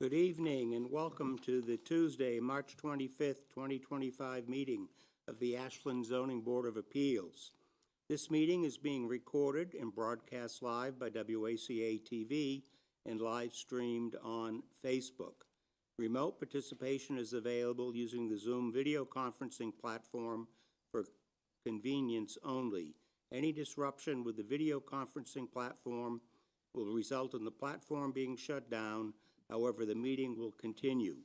Good evening and welcome to the Tuesday, March 25th, 2025 meeting of the Ashland Zoning Board of Appeals. This meeting is being recorded and broadcast live by WACA-TV and live streamed on Facebook. Remote participation is available using the Zoom video conferencing platform for convenience only. Any disruption with the video conferencing platform will result in the platform being shut down. However, the meeting will continue.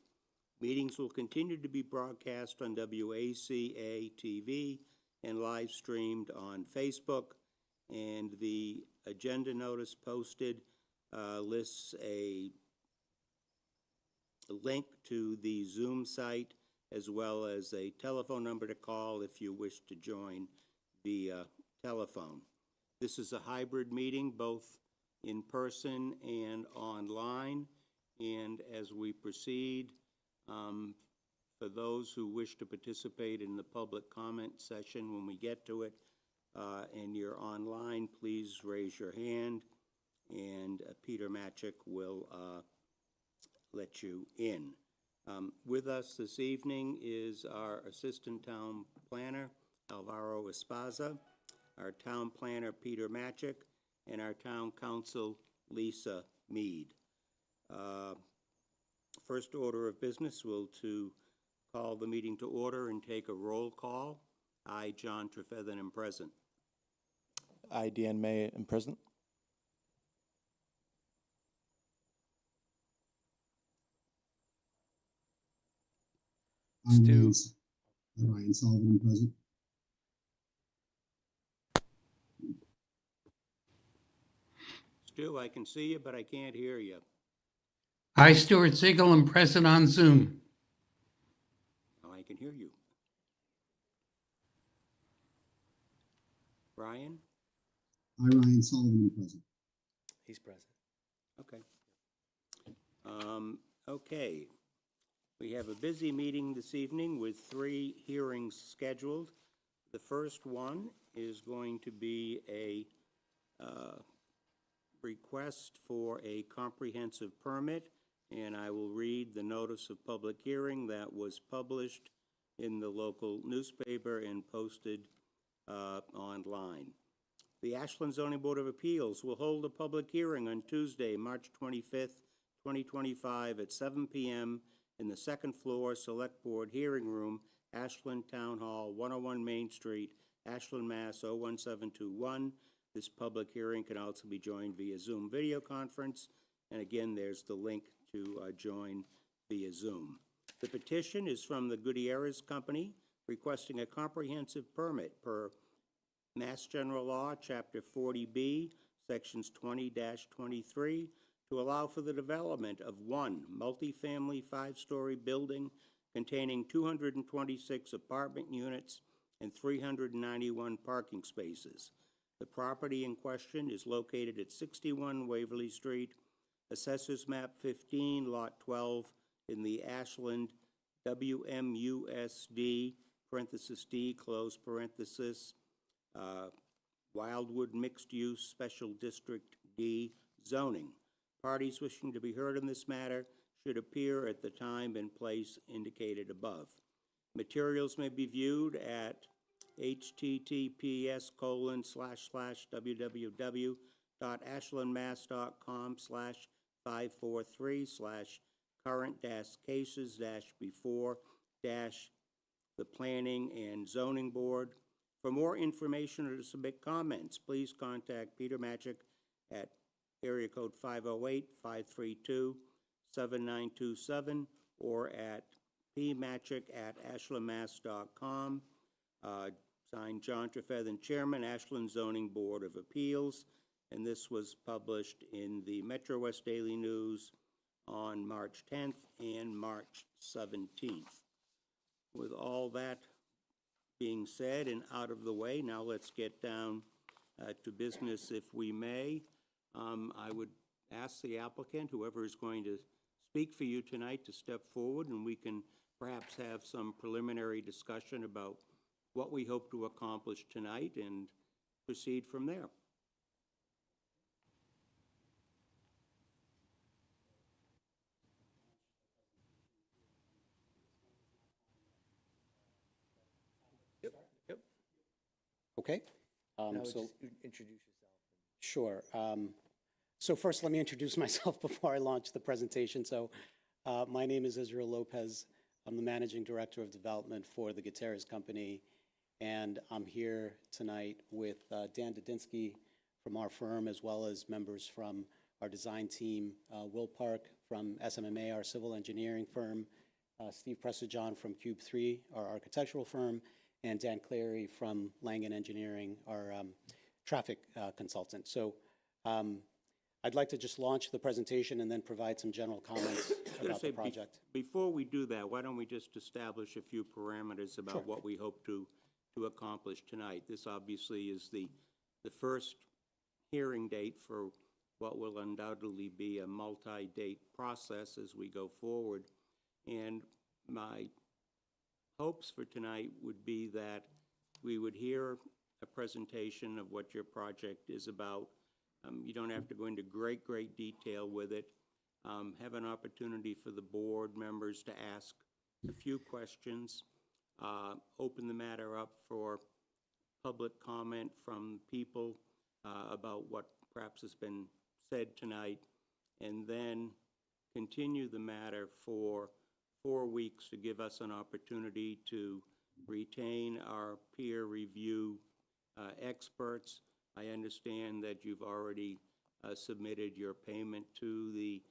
Meetings will continue to be broadcast on WACA-TV and live streamed on Facebook. And the agenda notice posted lists a link to the Zoom site as well as a telephone number to call if you wish to join via telephone. This is a hybrid meeting, both in person and online. And as we proceed, for those who wish to participate in the public comment session when we get to it, and you're online, please raise your hand, and Peter Matchik will let you in. With us this evening is our Assistant Town Planner, Alvaro Esparza, our Town Planner, Peter Matchik, and our Town Council, Lisa Mead. First order of business will to call the meeting to order and take a roll call. I, John Trefethen, am present. I, Dan May, am present. Stu. Ryan Sullivan, present. Stu, I can see you, but I can't hear you. I, Stuart Siegel, am present on Zoom. Oh, I can hear you. Ryan? I, Ryan Sullivan, present. He's present. Okay. Okay. We have a busy meeting this evening with 3 hearings scheduled. The first one is going to be a request for a comprehensive permit, and I will read the notice of public hearing that was published in the local newspaper and posted online. The Ashland Zoning Board of Appeals will hold a public hearing on Tuesday, March 25th, 2025 at 7 p.m. in the second floor Select Board Hearing Room, Ashland Town Hall, 101 Main Street, Ashland, Mass. 01721. This public hearing can also be joined via Zoom video conference. And again, there's the link to join via Zoom. The petition is from the Gutierrez Company requesting a comprehensive permit per Mass General Law, Chapter 40B, Sections 20-23, to allow for the development of one multifamily 5-story building containing 226 apartment units and 391 parking spaces. The property in question is located at 61 Waverly Street, Assessors Map 15, Lot 12, in the Ashland WMUSD, parenthesis D, close parenthesis, Wildwood Mixed Use Special District D zoning. Parties wishing to be heard in this matter should appear at the time and place indicated above. Materials may be viewed at https://www.ashlandmass.com/543/current-cases-before-the Planning and Zoning Board. For more information or to submit comments, please contact Peter Matchik at area code 508-532-7927 or at pmatchik@ashlandmass.com. Signed, John Trefethen, Chairman, Ashland Zoning Board of Appeals, and this was published in the Metro West Daily News on March 10th and March 17th. With all that being said and out of the way, now let's get down to business if we may. I would ask the applicant, whoever is going to speak for you tonight, to step forward and we can perhaps have some preliminary discussion about what we hope to accomplish tonight and proceed from there. Okay. No, So, just introduce yourself. sure. So first, let me introduce myself before I launch the presentation. So my name is Israel Lopez. I'm the Managing Director of Development for the Gutierrez Company, and I'm here tonight with Dan Dudinsky from our firm, as well as members from our design team, Will Park from SMMA, our civil engineering firm, Steve Pressajohn from Cube 3, our architectural firm, and Dan Clary from Langen Engineering, our traffic consultant. So I'd like to just launch the presentation and then provide some general comments about the project. Before we do that, why don't we just establish a few parameters about what we hope to accomplish tonight? This obviously is the first hearing date for what will undoubtedly be a multi-date process as we go forward. And my hopes for tonight would be that we would hear a presentation of what your project is about. You don't have to go into great detail with it. Have an opportunity for the board members to ask a few questions, open the matter up for public comment from people about what perhaps has been said tonight, and then continue the matter for 4 weeks to give us an opportunity to retain our peer review experts. I understand that you've already submitted your payment to the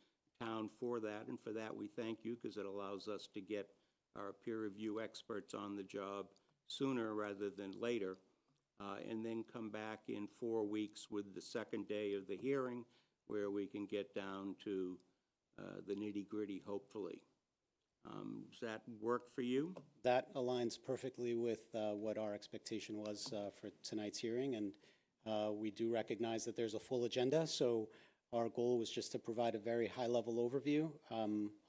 town for that, and for that we thank you, because it allows us to get our peer review experts on the job sooner rather than later, and then come back in 4 weeks with the second day of the hearing, where we can get down to the nitty-gritty, hopefully. Does that work for you? That aligns perfectly with what our expectation was for tonight's hearing, and we do recognize that there's a full agenda, so our goal was just to provide a very high-level overview.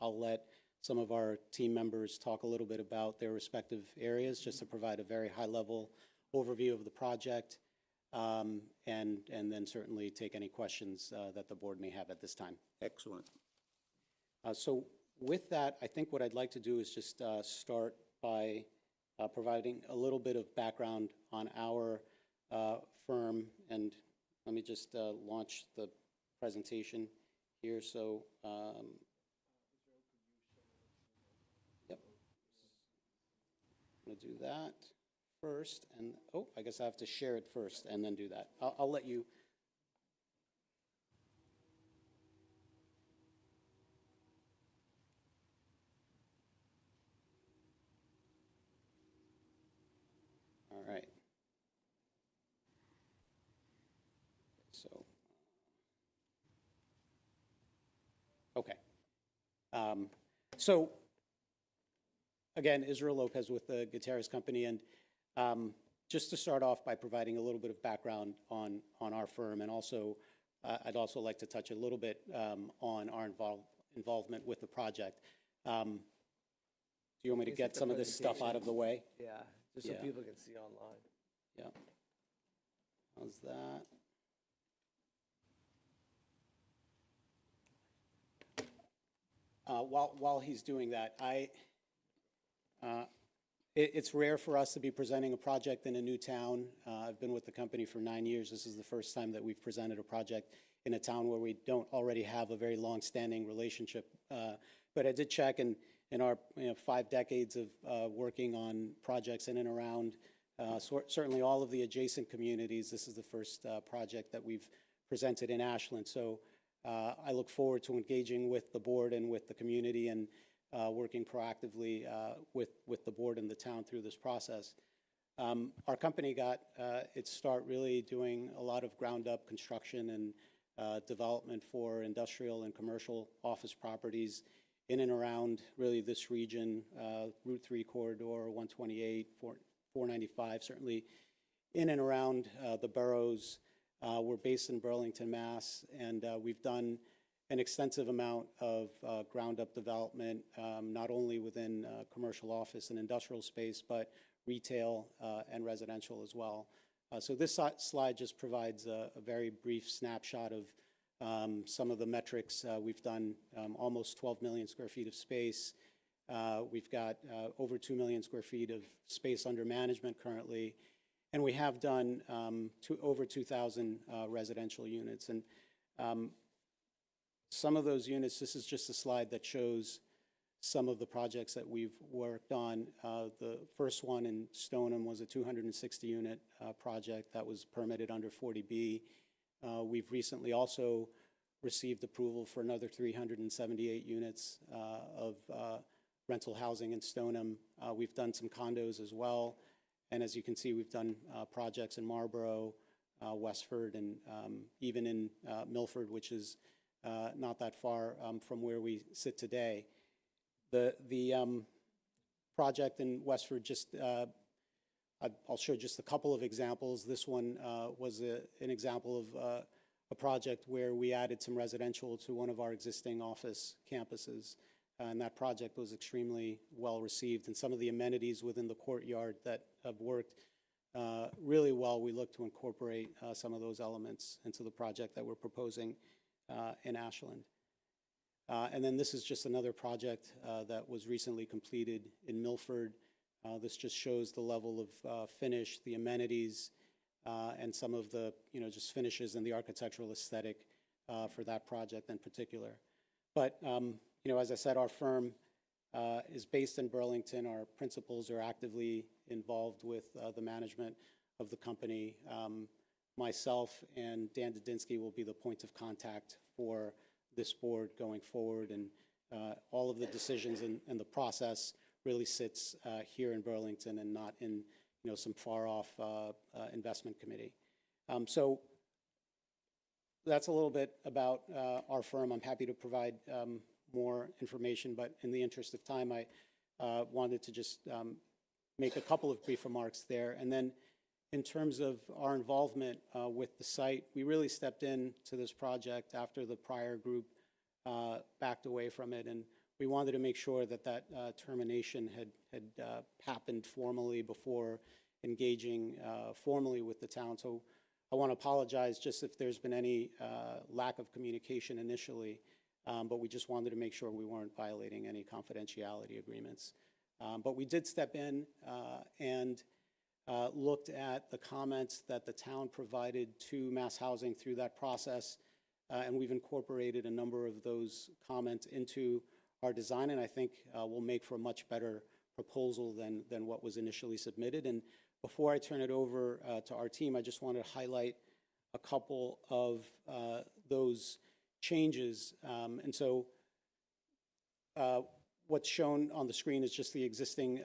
I'll let some of our team members talk a little bit about their respective areas, just to provide a very high-level overview of the project, and then certainly take any questions that the board may have at this time. Excellent. So with that, I think what I'd like to do is just start by providing a little bit of background on our firm, and let me just launch the presentation here. So, yep, I'm going to do that first, and oh, I guess I have to share it first and then do that. I'll let you. All right. So, okay. So, again, Israel Lopez with the Gutierrez Company, and just to start off by providing a little bit of background on our firm, and also I'd also like to touch a little bit on our involvement with the project. Do you want me to Is it get the some of this stuff out of the way? Yeah, just so Yeah. people can see online. Yeah. How's that? While he's doing that, it's rare for us to be presenting a project in a new town. I've been with the company for 9 years. This is the first time that we've presented a project in a town where we don't already have a very long-standing relationship. But I did check, and in our 5 decades of working on projects in and around certainly all of the adjacent communities, this is the first project that we've presented in Ashland. So I look forward to engaging with the board and with the community, and working proactively with the board and the town through this process. Our company got its start really doing a lot of ground-up construction and development for industrial and commercial office properties in and around really this region, Route 3 corridor, 128, 495, certainly in and around the boroughs. We're based in Burlington, Mass., and we've done an extensive amount of ground-up development, not only within commercial office and industrial space, but retail and residential as well. So this slide just provides a very brief snapshot of some of the metrics. We've done almost 12 million square feet of space. We've got over 2 million square feet of space under management currently. And we have done over 2,000 residential units. And some of those units, this is just a slide that shows some of the projects that we've worked on. The first one in Stoneham was a 260-unit project that was permitted under 40B. We've recently also received approval for another 378 units of rental housing in Stoneham. We've done some condos as well. And as you can see, we've done projects in Marlborough, Westford, and even in Milford, which is not that far from where we sit today. The project in Westford, I'll show just a couple of examples. This one was an example of a project where we added some residential to one of our existing office campuses. And that project was extremely well received. And some of the amenities within the courtyard that have worked really well, we look to incorporate some of those elements into the project that we're proposing in Ashland. And then this is just another project that was recently completed in Milford. This just shows the level of finish, the amenities, and some of the, just finishes and the architectural aesthetic for that project in particular. But, as I said, our firm is based in Burlington. Our principals are actively involved with the management of the company. Myself and Dan Dudinsky will be the point of contact for this board going forward, and all of the decisions and the process really sits here in Burlington and not in some far-off investment committee. So that's a little bit about our firm. I'm happy to provide more information, but in the interest of time, I wanted to just make a couple of brief remarks there. And then in terms of our involvement with the site, we really stepped into this project after the prior group backed away from it, and we wanted to make sure that that termination had happened formally before engaging formally with the town. So I want to apologize just if there's been any lack of communication initially, but we just wanted to make sure we weren't violating any confidentiality agreements. But we did step in and looked at the comments that the town provided to Mass Housing through that process, and we've incorporated a number of those comments into our design, and I think will make for a much better proposal than what was initially submitted. And before I turn it over to our team, I just want to highlight a couple of those changes. And so what's shown on the screen is just the existing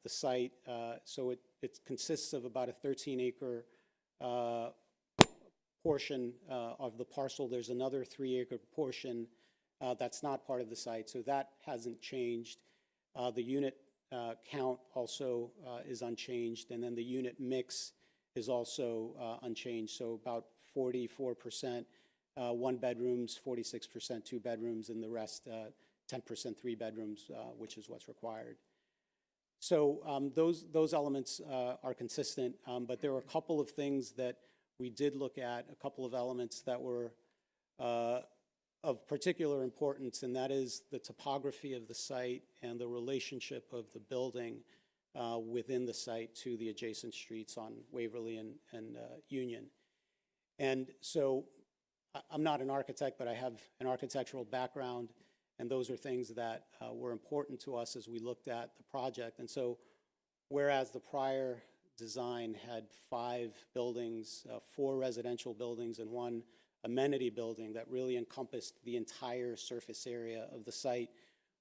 the site. So it consists of about a 13-acre portion of the parcel. There's another 3-acre portion that's not part of the site, so that hasn't changed. The unit count also is unchanged, and then the unit mix is also unchanged, so about 44% one bedrooms, 46% two bedrooms, and the rest 10% three bedrooms, which is what's required. So those elements are consistent, but there were a couple of things that we did look at, a couple of elements that were of particular importance, and that is the topography of the site and the relationship of the building within the site to the adjacent streets on Waverly and Union. And so I'm not an architect, but I have an architectural background, and those are things that were important to us as we looked at the project. And so whereas the prior design had 5 buildings, 4 residential buildings and 1 amenity building that really encompassed the entire surface area of the site,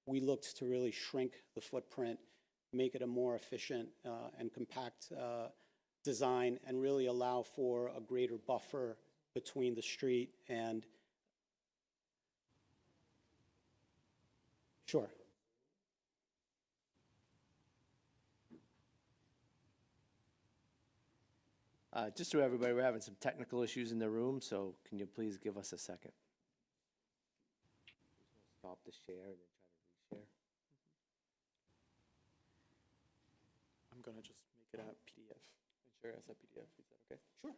we looked to really shrink the footprint, make it a more efficient and compact design, and really allow for a greater buffer between the street and... Sure. Just so everybody, we're having some technical issues in the room, so can you please give us a second? Stop the share and then try to reshare. I'm going to just make it a PDF. Share as a PDF. Is that okay? Sure.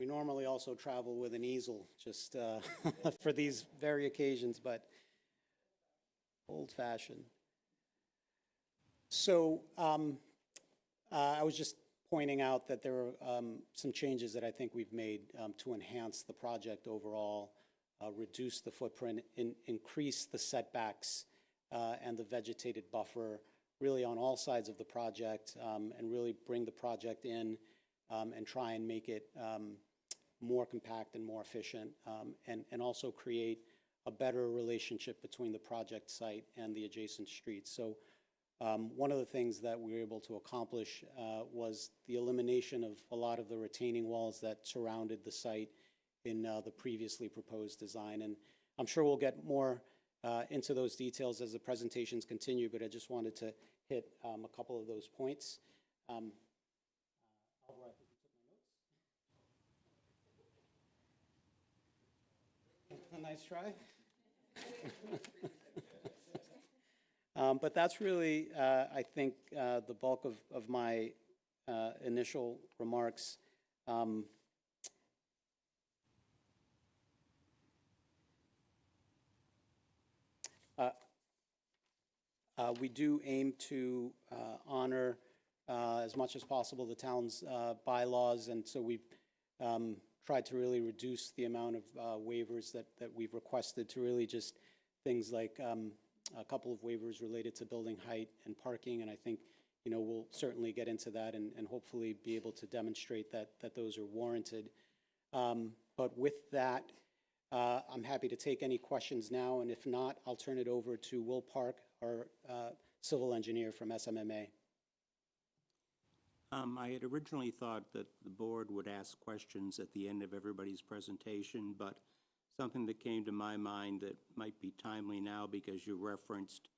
We normally also travel with an easel, just for these very occasions, but old-fashioned. So I was just pointing out that there are some changes that I think we've made to enhance the project overall, reduce the footprint, increase the setbacks and the vegetated buffer really on all sides of the project, and really bring the project in and try and make it more compact and more efficient, and also create a better relationship between the project site and the adjacent streets. So one of the things that we were able to accomplish was the elimination of a lot of the retaining walls that surrounded the site in the previously proposed design. And I'm sure we'll get more into those details as the presentations continue, but I just wanted to hit a couple of those points. Oliver, I think you took my notes. A nice try. But that's really, I think, the bulk of my initial remarks. We do aim to honor as much as possible the town's bylaws, and so we've tried to really reduce the amount of waivers that we've requested to really just things like a couple of waivers related to building height and parking, and I think, you know, we'll certainly get into that and hopefully be able to demonstrate that those are warranted. But with that, I'm happy to take any questions now, and if not, I'll turn it over to Will Park, our civil engineer from SMMA. I had originally thought that the board would ask questions at the end of everybody's presentation, but something that came to my mind that might be timely now, because you referenced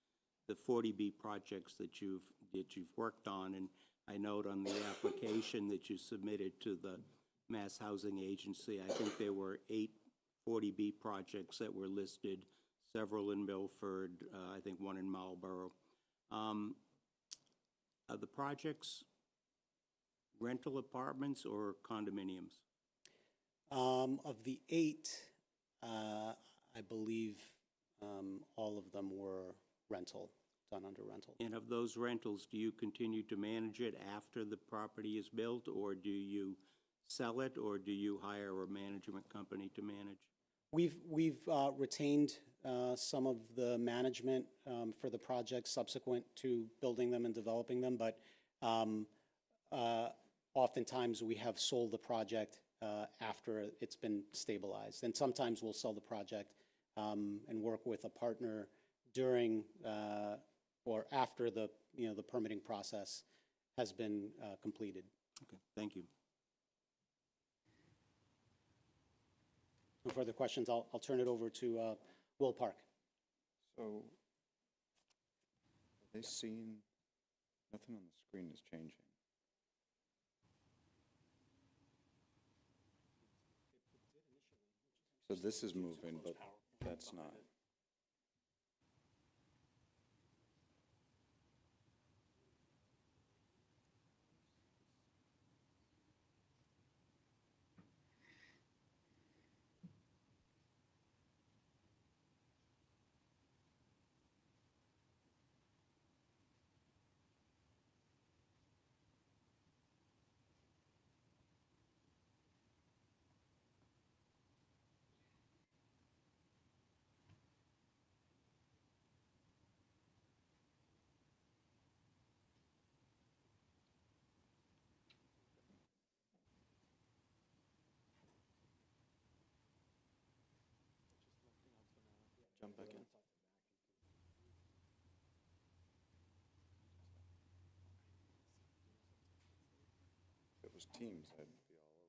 the 40B projects that you've worked on, and I note on the application that you submitted to the Mass Housing Agency, I think there were 8 40B projects that were listed, several in Milford, I think one in Marlborough. Are the projects rental apartments or condominiums? Of the 8, I believe all of them were rental, done under rental. And of those rentals, do you continue to manage it after the property is built, or do you sell it, or do you hire a management company to manage? We've retained some of the management for the project subsequent to building them and developing them, but oftentimes we have sold the project after it's been stabilized. And sometimes we'll sell the project and work with a partner during or after the permitting process has been completed. Okay, thank you. No further questions. I'll turn it over to Will Park. So, are they seeing, nothing on the screen is changing. So this is moving, but that's not. Jump back in. If it was Teams, I'd be all over it.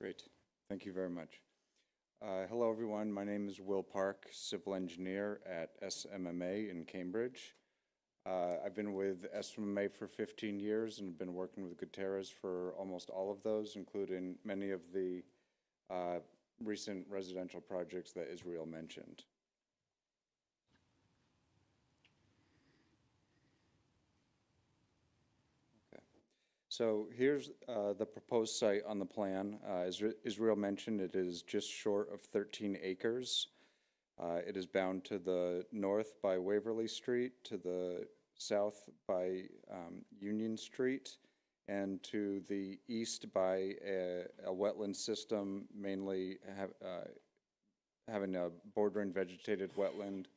Great. Thank you very much. Hello, everyone. My name is Will Park, civil engineer at SMMA in Cambridge. I've been with SMMA for 15 years and have been working with Gutierrez for almost all of those, including many of the recent residential projects that Israel mentioned. Okay. So here's the proposed site on the plan. As Israel mentioned, it is just short of 13 acres. It is bound to the north by Waverly Street, to the south by Union Street, and to the east by a wetland system, mainly having a bordering vegetated wetland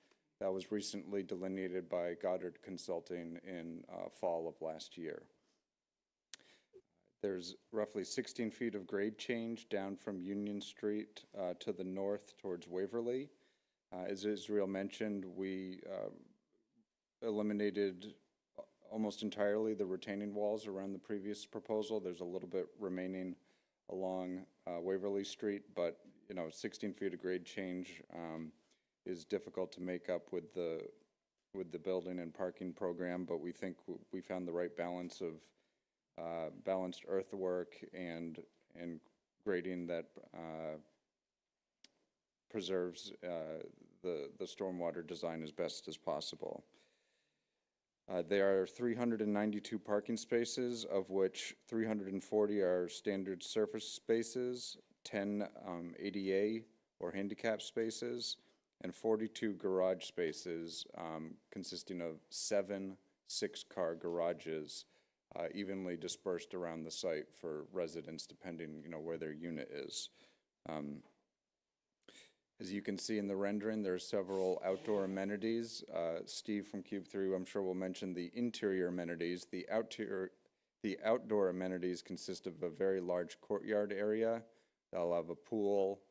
that was recently delineated by Goddard Consulting in fall of last year. There's roughly 16 feet of grade change down from Union Street to the north towards Waverly. As Israel mentioned, we eliminated almost entirely the retaining walls around the previous proposal. There's a little bit remaining along Waverly Street, but 16 feet of grade change is difficult to make up with the building and parking program. But we think we found the right balance of balanced earthwork and grading that preserves the stormwater design as best as possible. There are 392 parking spaces, of which 340 are standard surface spaces, 10 ADA or handicap spaces, and 42 garage spaces consisting of 7 6-car garages evenly dispersed around the site for residents depending where their unit is. As you can see in the rendering, there are several outdoor amenities. Steve from Cube 3, I'm sure will mention the interior amenities. The outdoor amenities consist of a very large courtyard area. They'll have a pool,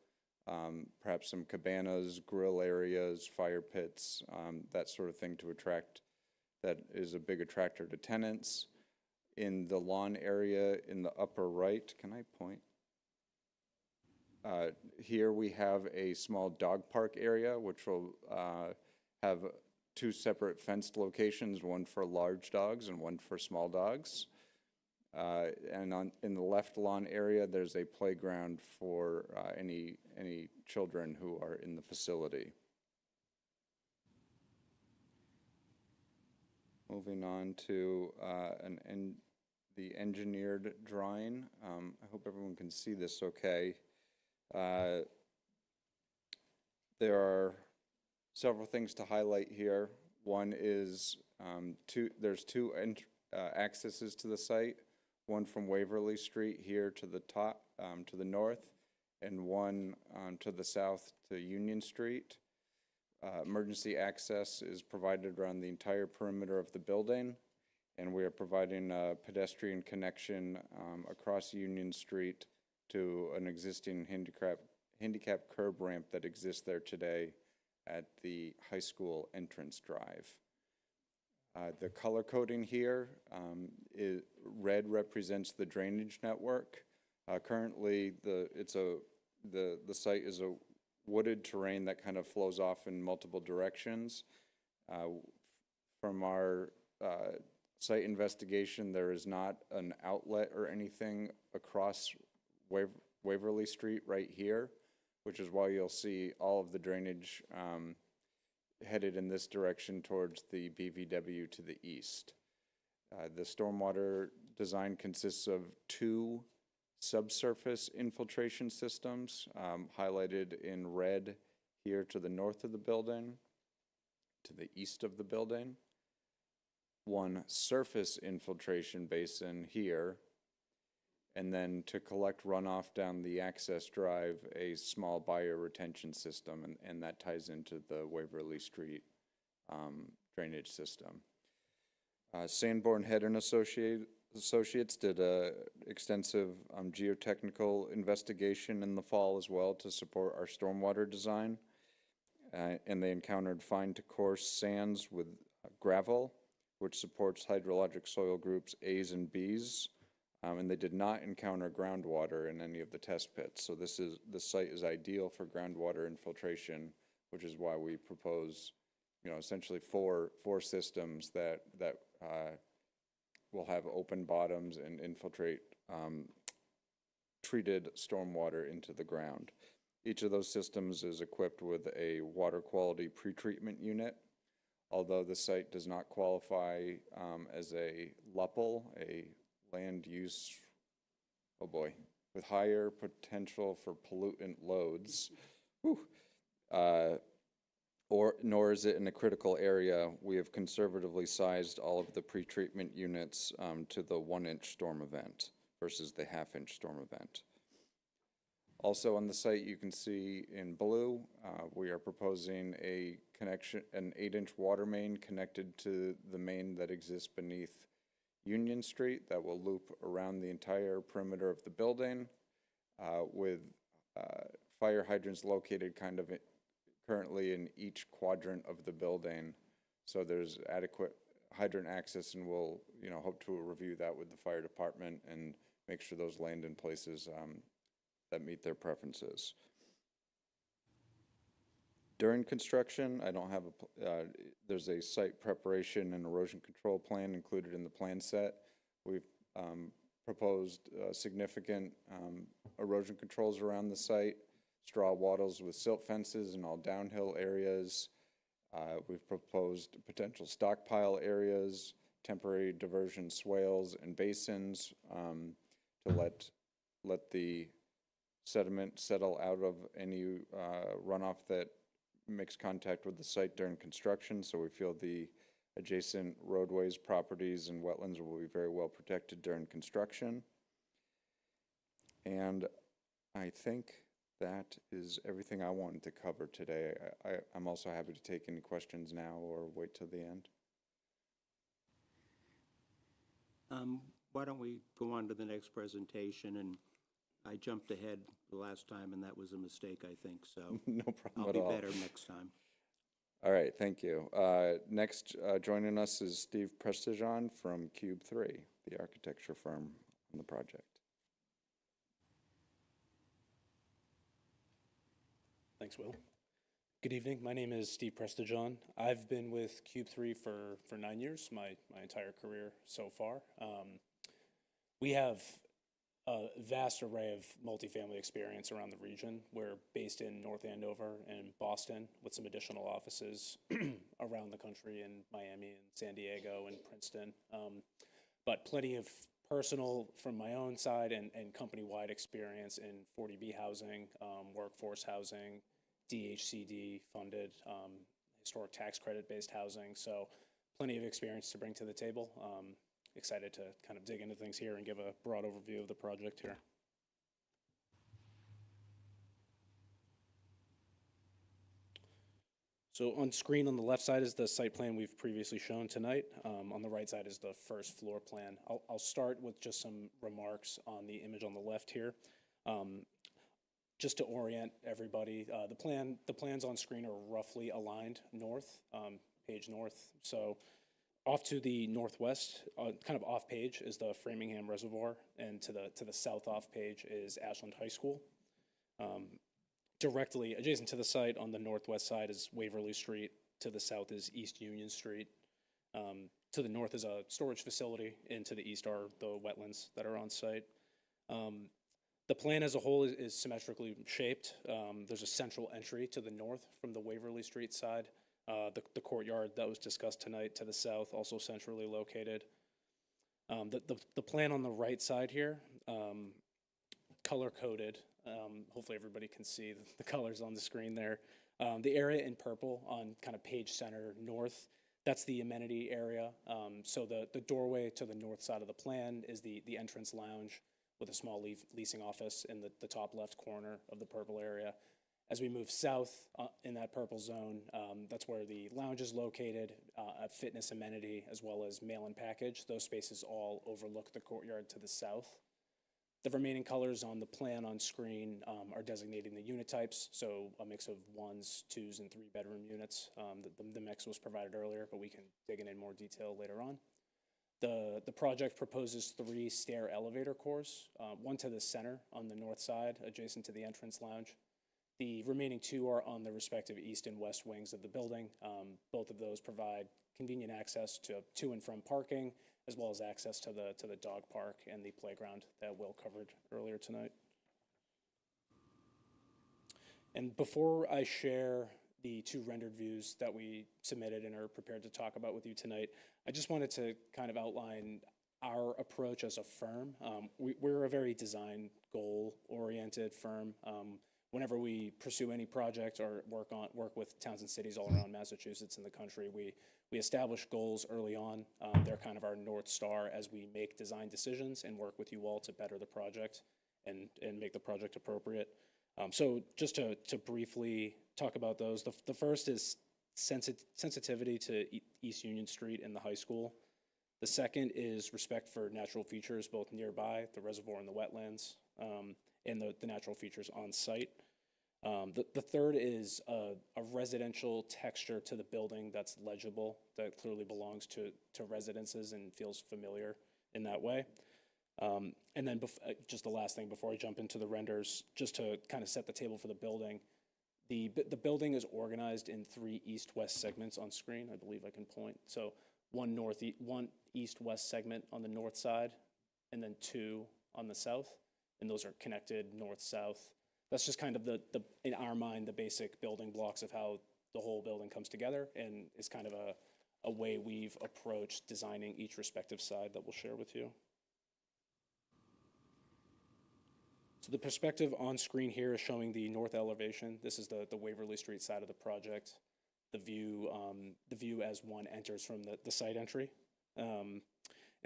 perhaps some cabanas, grill areas, fire pits, that sort of thing to attract, that is a big attractor to tenants. In the lawn area in the upper right, can I point? Here we have a small dog park area, which will have 2 separate fenced locations, one for large dogs and one for small dogs. And in the left lawn area, there's a playground for any children who are in the facility. Moving on to the engineered drawing. I hope everyone can see this okay. There are several things to highlight here. One is there's 2 accesses to the site, one from Waverly Street here to the top, to the north, and one to the south to Union Street. Emergency access is provided around the entire perimeter of the building, and we are providing a pedestrian connection across Union Street to an existing handicap curb ramp that exists there today at the high school entrance drive. The color coding here is red represents the drainage network. Currently, the site is a wooded terrain that kind of flows off in multiple directions. From our site investigation, there is not an outlet or anything across Waverly Street right here, which is why you'll see all of the drainage headed in this direction towards the BVW to the east. The stormwater design consists of 2 subsurface infiltration systems, highlighted in red here to the north of the building, to the east of the building, 1 surface infiltration basin here, and then to collect runoff down the access drive, a small bioretention system, and that ties into the Waverly Street drainage system. Sanborn Head and Associates did a extensive geotechnical investigation in the fall as well to support our stormwater design, and they encountered fine to coarse sands with gravel, which supports hydrologic soil groups A's and B's. and they did not encounter groundwater in any of the test pits. So the site is ideal for groundwater infiltration, which is why we propose, essentially four systems that will have open bottoms and infiltrate treated stormwater into the ground. Each of those systems is equipped with a water quality pretreatment unit. Although the site does not qualify as a LUPL, a land use, oh boy, with higher potential for pollutant loads, nor is it in a critical area, we have conservatively sized all of the pretreatment units to the 1-inch storm event versus the 1/2-inch storm event. Also on the site, you can see in blue, we are proposing an 8-inch water main connected to the main that exists beneath Union Street that will loop around the entire perimeter of the building with fire hydrants located currently in each quadrant of the building. So there's adequate hydrant access, and we'll hope to review that with the fire department and make sure those land in places that meet their preferences. During construction, I don't have there's a site preparation and erosion control plan included in the plan set. We've proposed significant erosion controls around the site, straw wattles with silt fences in all downhill areas. We've proposed potential stockpile areas, temporary diversion swales and basins to let the sediment settle out of any runoff that makes contact with the site during construction. So we feel the adjacent roadways, properties, and wetlands will be very well protected during construction. And I think that is everything I wanted to cover today. I'm also happy to take any questions now or wait till the end. Why don't we go on to the next presentation? And I jumped ahead the last time, and that was a mistake, I think, so No problem I'll at be all. better next time. All right, thank you. Next, joining us is Steve Prestigion from Cube 3, the architecture firm on the project. Thanks, Will. Good evening. My name is Steve Prestigion. I've been with Cube 3 for 9 years, my entire career so far. We have a vast array of multifamily experience around the region. We're based in North Andover and Boston with some additional offices around the country in Miami and San Diego and Princeton. But plenty of personal from my own side and company-wide experience in 40B housing, workforce housing, DHCD funded, historic tax credit-based housing. So plenty of experience to bring to the table. Excited to kind of dig into things here and give a broad overview of the project here. So on screen on the left side is the site plan we've previously shown tonight. On the right side is the first floor plan. I'll start with just some remarks on the image on the left here. Just to orient everybody, the plans on screen are roughly aligned north, page north. So off to the northwest, kind of off page, is the Framingham Reservoir, and to the south off page is Ashland High School. Directly adjacent to the site on the northwest side is Waverly Street. To the south is East Union Street. To the north is a storage facility, and to the east are the wetlands that are on site. The plan as a whole is symmetrically shaped. There's a central entry to the north from the Waverly Street side. The courtyard that was discussed tonight to the south, also centrally located. The plan on the right side here, color-coded. Hopefully everybody can see the colors on the screen there. The area in purple on kind of page center north, that's the amenity area. So the doorway to the north side of the plan is the entrance lounge with a small leasing office in the top left corner of the purple area. As we move south in that purple zone, that's where the lounge is located, a fitness amenity, as well as mail-in package. Those spaces all overlook the courtyard to the south. The remaining colors on the plan on screen are designating the unit types, so a mix of 1s, 2s, and 3-bedroom units. The mix was provided earlier, but we can dig in more detail later on. The project proposes 3 stair elevator cores, one to the center on the north side, adjacent to the entrance lounge. The remaining 2 are on the respective east and west wings of the building. Both of those provide convenient access to and from parking, as well as access to the dog park and the playground that Will covered earlier tonight. And before I share the 2 rendered views that we submitted and are prepared to talk about with you tonight, I just wanted to kind of outline our approach as a firm. We're a very design goal-oriented firm. Whenever we pursue any project or work with towns and cities all around Massachusetts and the country, we establish goals early on. They're kind of our North Star as we make design decisions and work with you all to better the project and make the project appropriate. So just to briefly talk about those, the first is sensitivity to East Union Street and the high school. The second is respect for natural features both nearby, the reservoir and the wetlands, and the natural features on site. The third is a residential texture to the building that's legible, that clearly belongs to residences and feels familiar in that way. And then just the last thing before I jump into the renders, just to kind of set the table for the building. The building is organized in 3 east-west segments on screen. I believe I can point. So one east-west segment on the north side, and then 2 on the south. And those are connected north-south. That's just kind of in our mind, the basic building blocks of how the whole building comes together, and is kind of a way we've approached designing each respective side that we'll share with you. So the perspective on screen here is showing the north elevation. This is the Waverly Street side of the project. The view as one enters from the site entry. And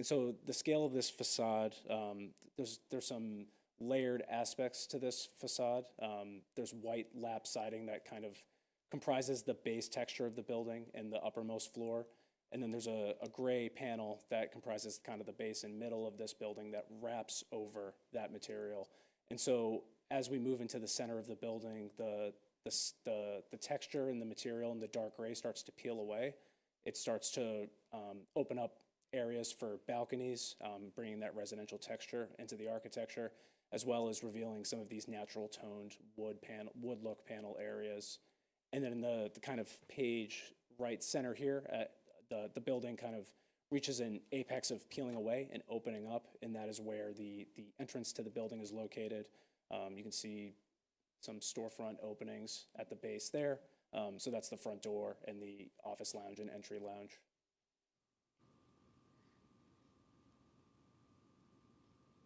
so the scale of this facade, there's some layered aspects to this facade. There's white lap siding that kind of comprises the base texture of the building and the uppermost floor. And then there's a gray panel that comprises kind of the base and middle of this building that wraps over that material. And so as we move into the center of the building, the texture and the material and the dark gray starts to peel away. It starts to open up areas for balconies, bringing that residential texture into the architecture, as well as revealing some of these natural toned wood look panel areas. And then in the kind of page right center here, the building kind of reaches an apex of peeling away and opening up, and that is where the entrance to the building is located. You can see some storefront openings at the base there. So that's the front door and the office lounge and entry lounge.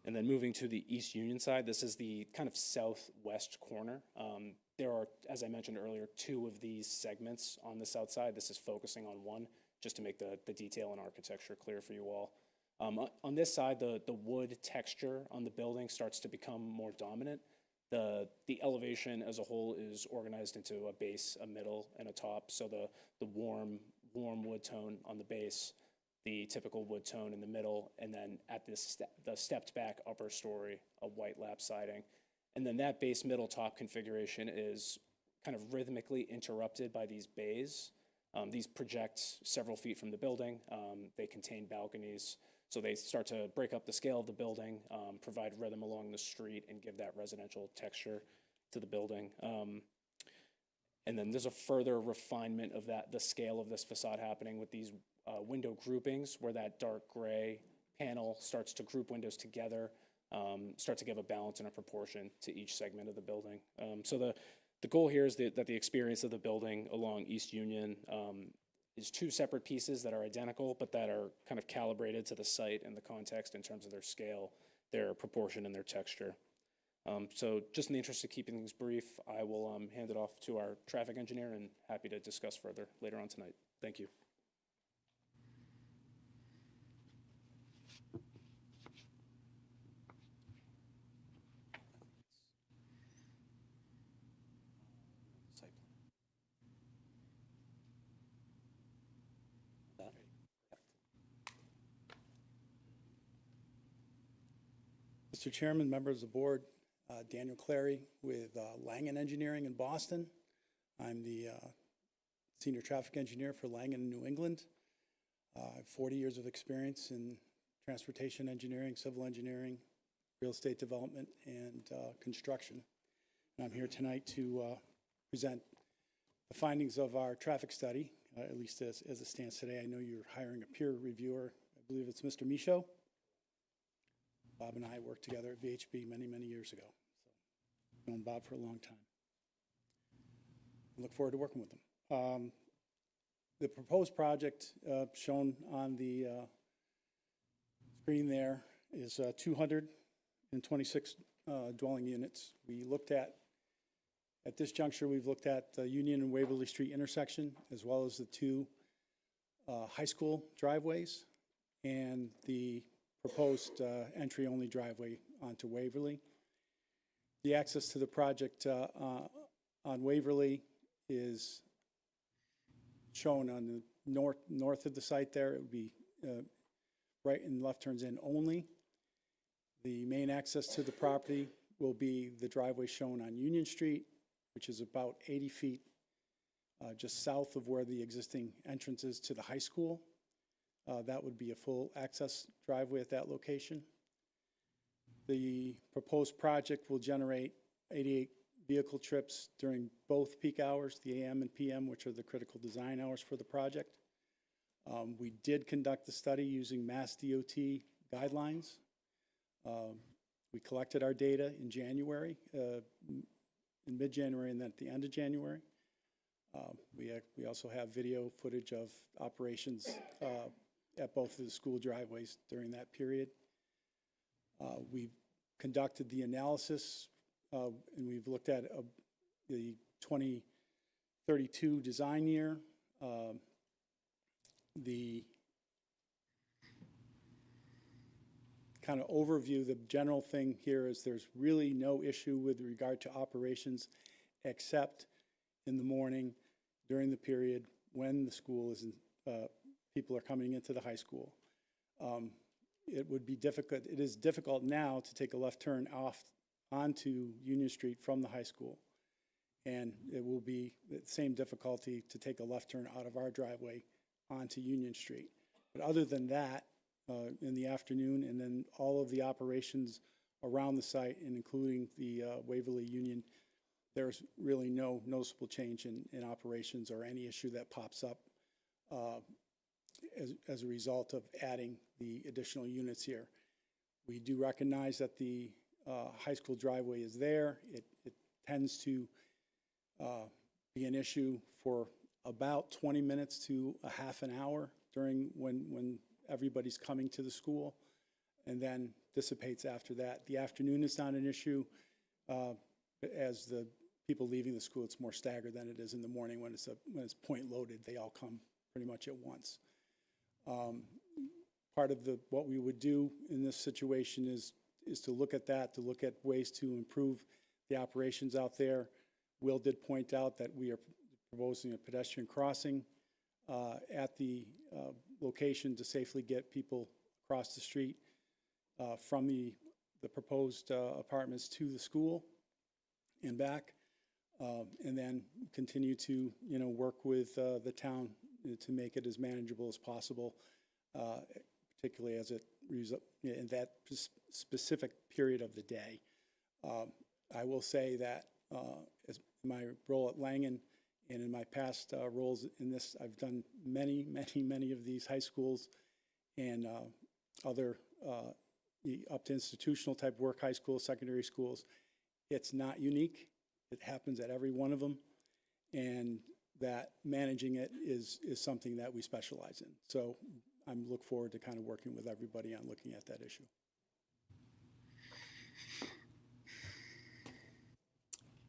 And then moving to the East Union side, this is the kind of southwest corner. There are, as I mentioned earlier, 2 of these segments on the south side. This is focusing on one, just to make the detail and architecture clear for you all. On this side, the wood texture on the building starts to become more dominant. The elevation as a whole is organized into a base, a middle, and a top. So the warm wood tone on the base, the typical wood tone in the middle, and then at the stepped back upper story, a white lap siding. And then that base middle top configuration is kind of rhythmically interrupted by these bays. These project several feet from the building. They contain balconies, so they start to break up the scale of the building, provide rhythm along the street, and give that residential texture to the building. And then there's a further refinement of the scale of this facade happening with these window groupings, where that dark gray panel starts to group windows together, start to give a balance and a proportion to each segment of the building. So the goal here is that the experience of the building along East Union is 2 separate pieces that are identical, but that are kind of calibrated to the site and the context in terms of their scale, their proportion, and their texture. So just in the interest of keeping things brief, I will hand it off to our traffic engineer, and happy to discuss further later on tonight. Thank you. Mr. Chairman, members of the board, Daniel Clary with Langen Engineering in Boston. I'm the senior traffic engineer for Langen in New England. I have 40 years of experience in transportation engineering, civil engineering, real estate development, and construction. And I'm here tonight to present the findings of our traffic study, at least as it stands today. I know you're hiring a peer reviewer. I believe it's Mr. Michaud. Bob and I worked together at VHB many, many years ago. So I've known Bob for a long time. I look forward to working with him. The proposed project shown on the screen there is 226 dwelling units. We looked at this juncture, we've looked at the Union and Waverly Street intersection, as well as the two high school driveways and the proposed entry-only driveway onto Waverly. The access to the project on Waverly is shown on the north of the site there. It would be right and left turns in only. The main access to the property will be the driveway shown on Union Street, which is about 80 feet just south of where the existing entrance is to the high school. That would be a full access driveway at that location. The proposed project will generate 88 vehicle trips during both peak hours, the AM and PM, which are the critical design hours for the project. We did conduct the study using Mass DOT guidelines. We collected our data in January, in mid-January, and then at the end of January. We also have video footage of operations at both of the school driveways during that period. We've conducted the analysis, and we've looked at the 2032 design year. The kind of overview, the general thing here is there's really no issue with regard to operations except in the morning during the period when the school is people are coming into the high school. It would be difficult, it is difficult now to take a left turn off onto Union Street from the high school. And it will be the same difficulty to take a left turn out of our driveway onto Union Street. But other than that, in the afternoon, and then all of the operations around the site, and including the Waverly Union, there's really no noticeable change in operations or any issue that pops up as a result of adding the additional units here. We do recognize that the high school driveway is there. It tends to be an issue for about 20 minutes to a half an hour during when everybody's coming to the school, and then dissipates after that. The afternoon is not an issue. As the people leaving the school, it's more staggered than it is in the morning when it's point loaded. They all come pretty much at once. Part of what we would do in this situation is to look at that, to look at ways to improve the operations out there. Will did point out that we are proposing a pedestrian crossing at the location to safely get people across the street from the proposed apartments to the school and back, and then continue to work with the town to make it as manageable as possible, particularly as it in that specific period of the day. I will say that as my role at Langen and in my past roles in this, I've done many of these high schools and other up to institutional type work, high schools, secondary schools. It's not unique. It happens at every one of them, and that managing it is something that we specialize in. So I'm look forward to kind of working with everybody on looking at that issue.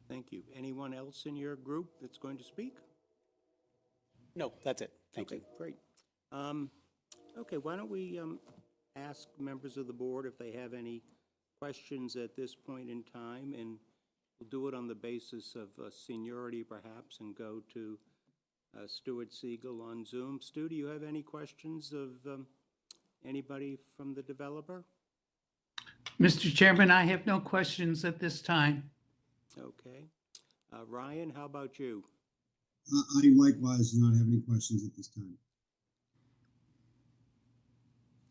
Thank you. Anyone else in your group that's going to speak? No, that's it. Thank you. Okay, great. Okay, why don't we ask members of the board if they have any questions at this point in time, and we'll do it on the basis of seniority perhaps, and go to Stuart Siegel on Zoom. Stu, do you have any questions of anybody from the developer? Mr. Chairman, I have no questions at this time. Okay. Ryan, how about you? I likewise do not have any questions at this time.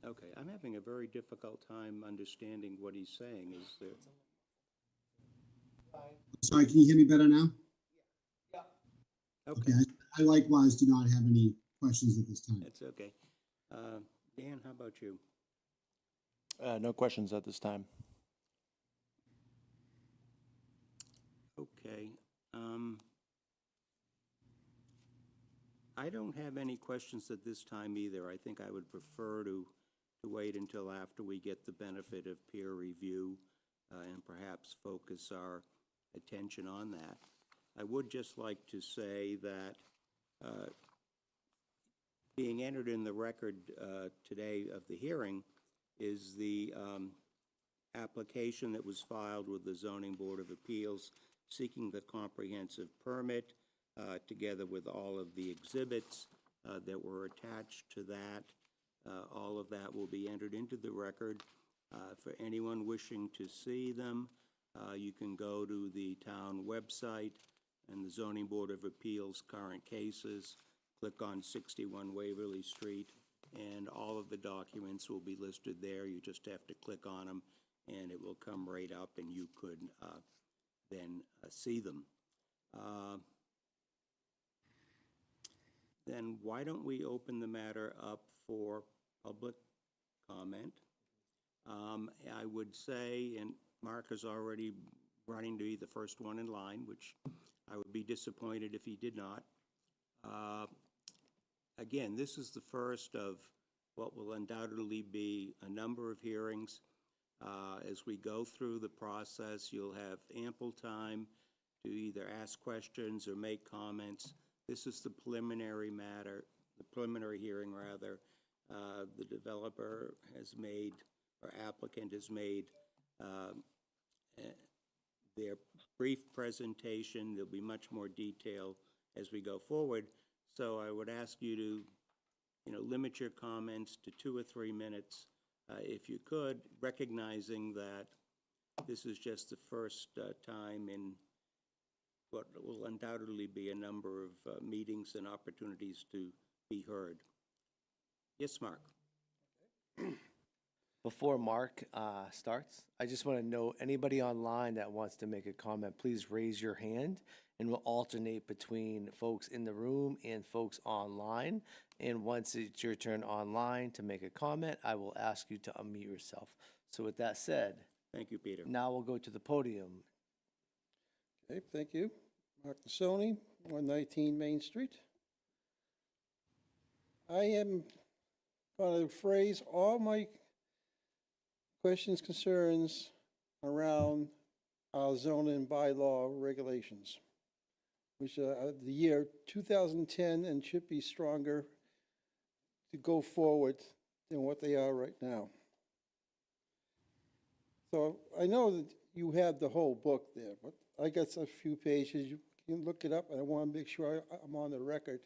Okay, I'm having a very difficult time understanding what he's saying. Is there? Sorry, can you hear me better now? Okay, Okay, I likewise do not have any questions at this time. that's okay. Dan, how about you? No questions at this time. Okay. I don't have any questions at this time either. I think I would prefer to wait until after we get the benefit of peer review and perhaps focus our attention on that. I would just like to say that being entered in the record today of the hearing is the application that was filed with the Zoning Board of Appeals seeking the comprehensive permit, together with all of the exhibits that were attached to that. All of that will be entered into the record. For anyone wishing to see them, you can go to the town website and the Zoning Board of Appeals current cases, click on 61 Waverly Street, and all of the documents will be listed there. You just have to click on them, and it will come right up, and you could then see them. Then why don't we open the matter up for public comment? I would say, and Mark is already running to be the first one in line, which I would be disappointed if he did not. Again, this is the first of what will undoubtedly be a number of hearings. As we go through the process, you'll have ample time to either ask questions or make comments. This is the preliminary matter, the preliminary hearing rather. The developer has made, or applicant has made their brief presentation. There'll be much more detail as we go forward. So I would ask you to, limit your comments to 2 or 3 minutes, if you could, recognizing that this is just the first time in what will undoubtedly be a number of meetings and opportunities to be heard. Yes, Mark. Before Mark starts, I just want to know, anybody online that wants to make a comment, please raise your hand, and we'll alternate between folks in the room and folks online. And once it's your turn online to make a comment, I will ask you to unmute yourself. So with that said, Thank you, Peter. now we'll go to the podium. Okay, thank you. Mark Tassoni, 119 Main Street. I am going to phrase all my questions, concerns around our zoning bylaw regulations, which are the year 2010 and should be stronger to go forward than what they are right now. So I know that you have the whole book there, but I got a few pages. You can look it up, and I want to make sure I'm on the record.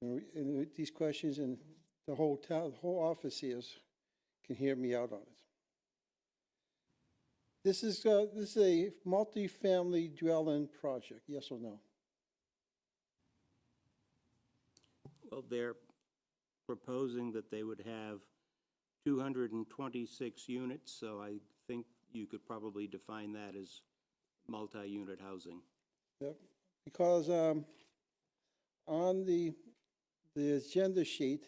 And with these questions, and the whole town, the whole office here can hear me out on it. This is a multi-family dwelling project, yes or no? Well, they're proposing that they would have 226 units, so I think you could probably define that as multi-unit housing. Yep, because on the agenda sheet,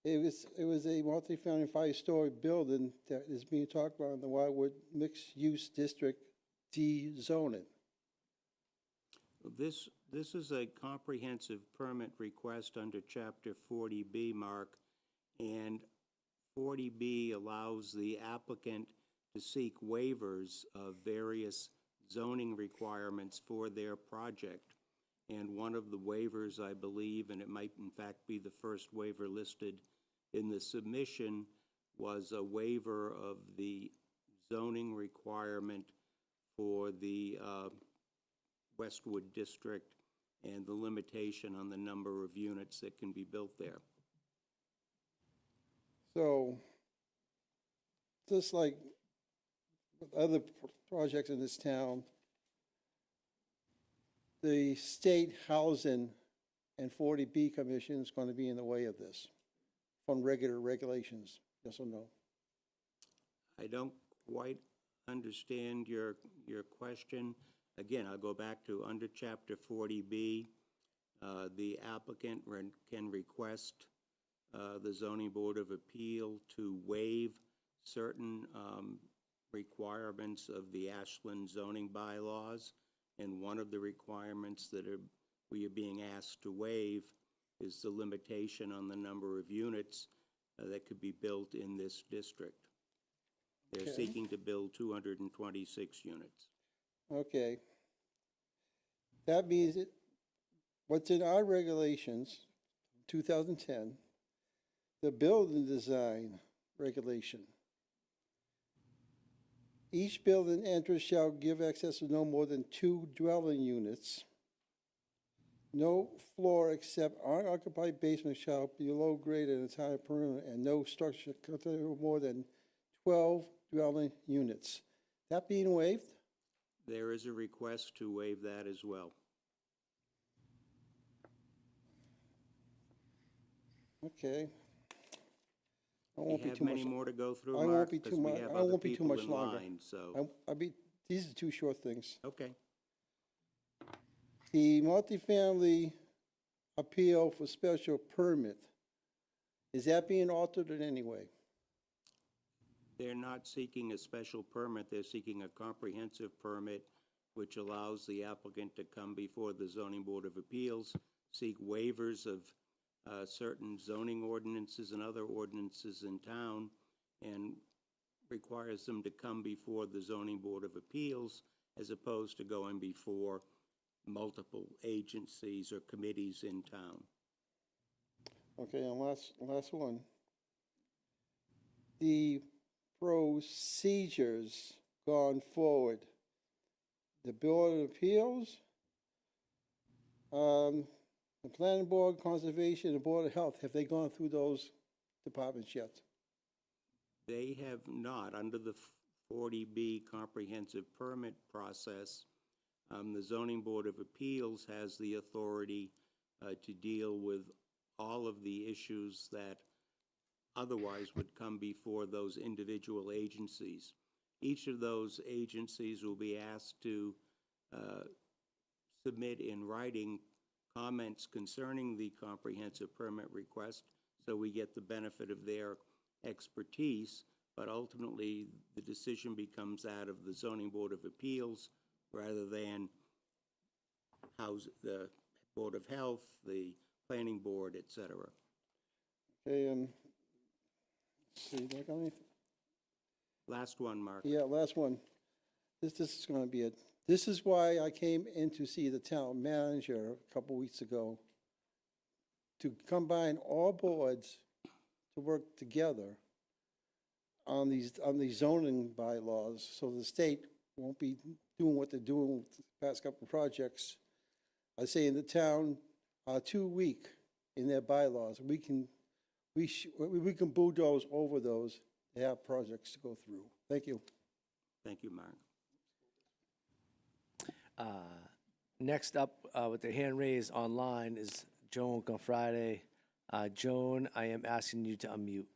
it was a multi-family 5-story building that is being talked about in the Wildwood Mixed-Use District D zoning. This is a comprehensive permit request under Chapter 40B, Mark, and 40B allows the applicant to seek waivers of various zoning requirements for their project. And one of the waivers, I believe, and it might in fact be the first waiver listed in the submission, was a waiver of the zoning requirement for the Westwood District and the limitation on the number of units that can be built there. So, just like other projects in this town, the state housing and 40B commission is going to be in the way of this from regular regulations? Yes or no? I don't quite understand your question. Again, I'll go back to under Chapter 40B, the applicant can request the Zoning Board of Appeal to waive certain requirements of the Ashland zoning bylaws. And one of the requirements that we are being asked to waive is the limitation on the number of units that could be built in this district. They're Okay. seeking to build 226 units. Okay. That means that what's in our regulations, 2010, the building design regulation. Each building entrance shall give access to no more than 2 dwelling units. No floor except unoccupied basement shall be below grade in the entire perimeter, and no structure containing more than 12 dwelling units. That being waived? There is a request to waive that as well. Okay. I We won't be have too many much. more to go through, I won't Mark, be because too we much. have I other won't be too people much in longer. line, so, I'll be, these are 2 short things. okay. The multifamily appeal for special permit, is that being altered in any way? They're not seeking a special permit, they're seeking a comprehensive permit, which allows the applicant to come before the Zoning Board of Appeals, seek waivers of certain zoning ordinances and other ordinances in town, and requires them to come before the Zoning Board of Appeals, as opposed to going before multiple agencies or committees in town. Okay, and last one. The procedures gone forward, the Board of Appeals, the Planning Board, Conservation, and Board of Health, have they gone through those departments yet? They have not. Under the 40B comprehensive permit process, the Zoning Board of Appeals has the authority to deal with all of the issues that otherwise would come before those individual agencies. Each of those agencies will be asked to submit in writing comments concerning the comprehensive permit request, so we get the benefit of their expertise, but ultimately the decision becomes that of the Zoning Board of Appeals rather than the Board of Health, the Planning Board, et cetera. Okay, let's see, do I got anything? Last one, Mark. Yeah, last one. This is gonna be it. This is why I came in to see the town manager a couple weeks ago, to combine all boards to work together on these zoning bylaws, so the state won't be doing what they're doing with the past couple of projects. I say in the town are too weak in their bylaws. We can bulldoze over those to have projects to go through. Thank you. Thank you, Mark. Next up, with their hand raised online is Joan Confrade. Joan, I am asking you to unmute.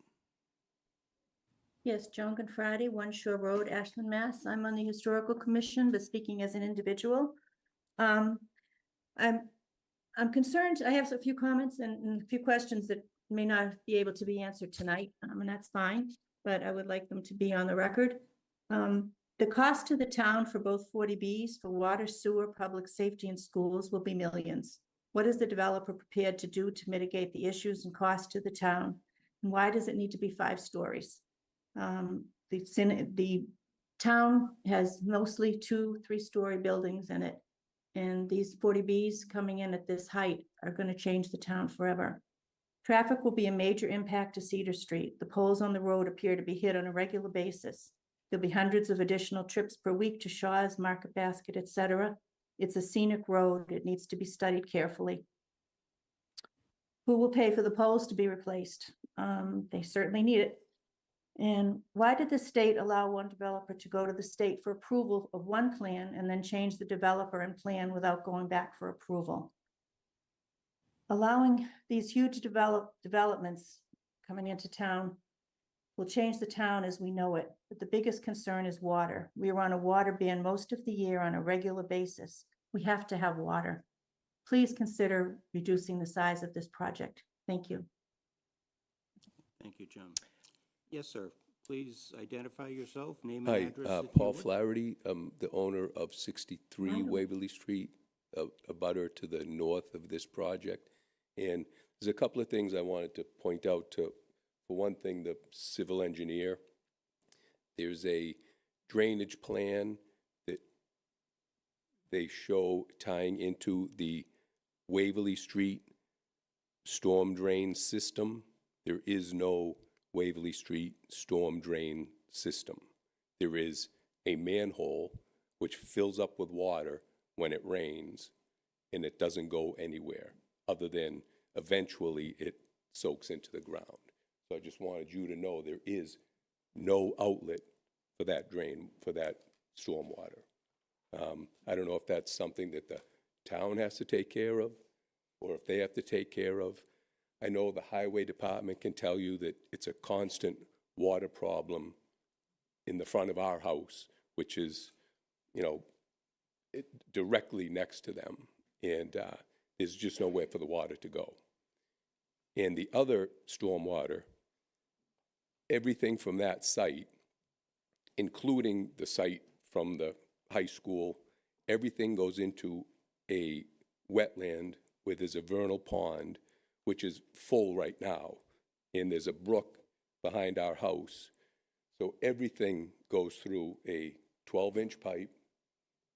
Yes, Joan Confrade, One Shore Road, Ashland, Mass. I'm on the Historical Commission, but speaking as an individual. I'm concerned, I have a few comments and a few questions that may not be able to be answered tonight, and that's fine, but I would like them to be on the record. The cost to the town for both 40Bs for water, sewer, public safety, and schools will be millions. What is the developer prepared to do to mitigate the issues and costs to the town? And why does it need to be 5 stories? The town has mostly 2 3-story buildings in it. And these 40Bs coming in at this height are going to change the town forever. Traffic will be a major impact to Cedar Street. The poles on the road appear to be hit on a regular basis. There'll be hundreds of additional trips per week to Shaw's, Market Basket, etc. It's a scenic road. It needs to be studied carefully. Who will pay for the poles to be replaced? They certainly need it. And why did the state allow one developer to go to the state for approval of one plan and then change the developer and plan without going back for approval? Allowing these huge developments coming into town will change the town as we know it, but the biggest concern is water. We are on a water ban most of the year on a regular basis. We have to have water. Please consider reducing the size of this project. Thank you. Thank you, John. Yes, sir. Please identify yourself, name and Hi, address. if you Paul would. Flaherty. I'm the owner of 63 Hi. Waverly Street, a butter to the north of this project. And there's a couple of things I wanted to point out to, for one thing, the civil engineer. There's a drainage plan that they show tying into the Waverly Street storm drain system. There is no Waverly Street storm drain system. There is a manhole which fills up with water when it rains, and it doesn't go anywhere other than eventually it soaks into the ground. So I just wanted you to know there is no outlet for that drain, for that stormwater. I don't know if that's something that the town has to take care of or if they have to take care of. I know the highway department can tell you that it's a constant water problem in the front of our house, which is, you know, directly next to them. And there's just nowhere for the water to go. And the other stormwater, everything from that site, including the site from the high school, everything goes into a wetland where there's a vernal pond, which is full right now, and there's a brook behind our house. So everything goes through a 12-inch pipe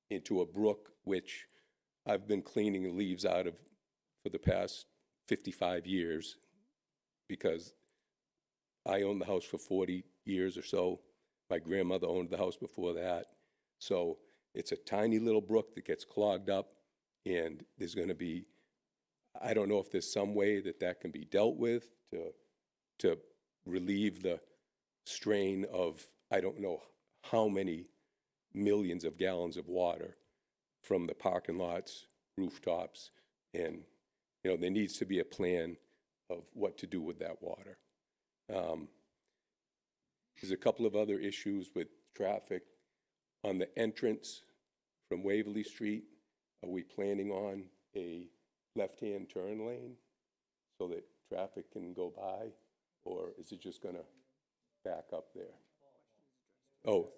into a brook, which I've been cleaning the leaves out of for the past 55 years because I owned the house for 40 years or so. My grandmother owned the house before that. So it's a tiny little brook that gets clogged up, and there's going to be, I don't know if there's some way that that can be dealt with to relieve the strain of, I don't know how many millions of gallons of water from the parking lots, rooftops, and, you know, there needs to be a plan of what to do with that water. There's a couple of other issues with traffic. On the entrance from Waverly Street, are we planning on a left-hand turn lane so that traffic can go by, or is it just going to back up there? Oh,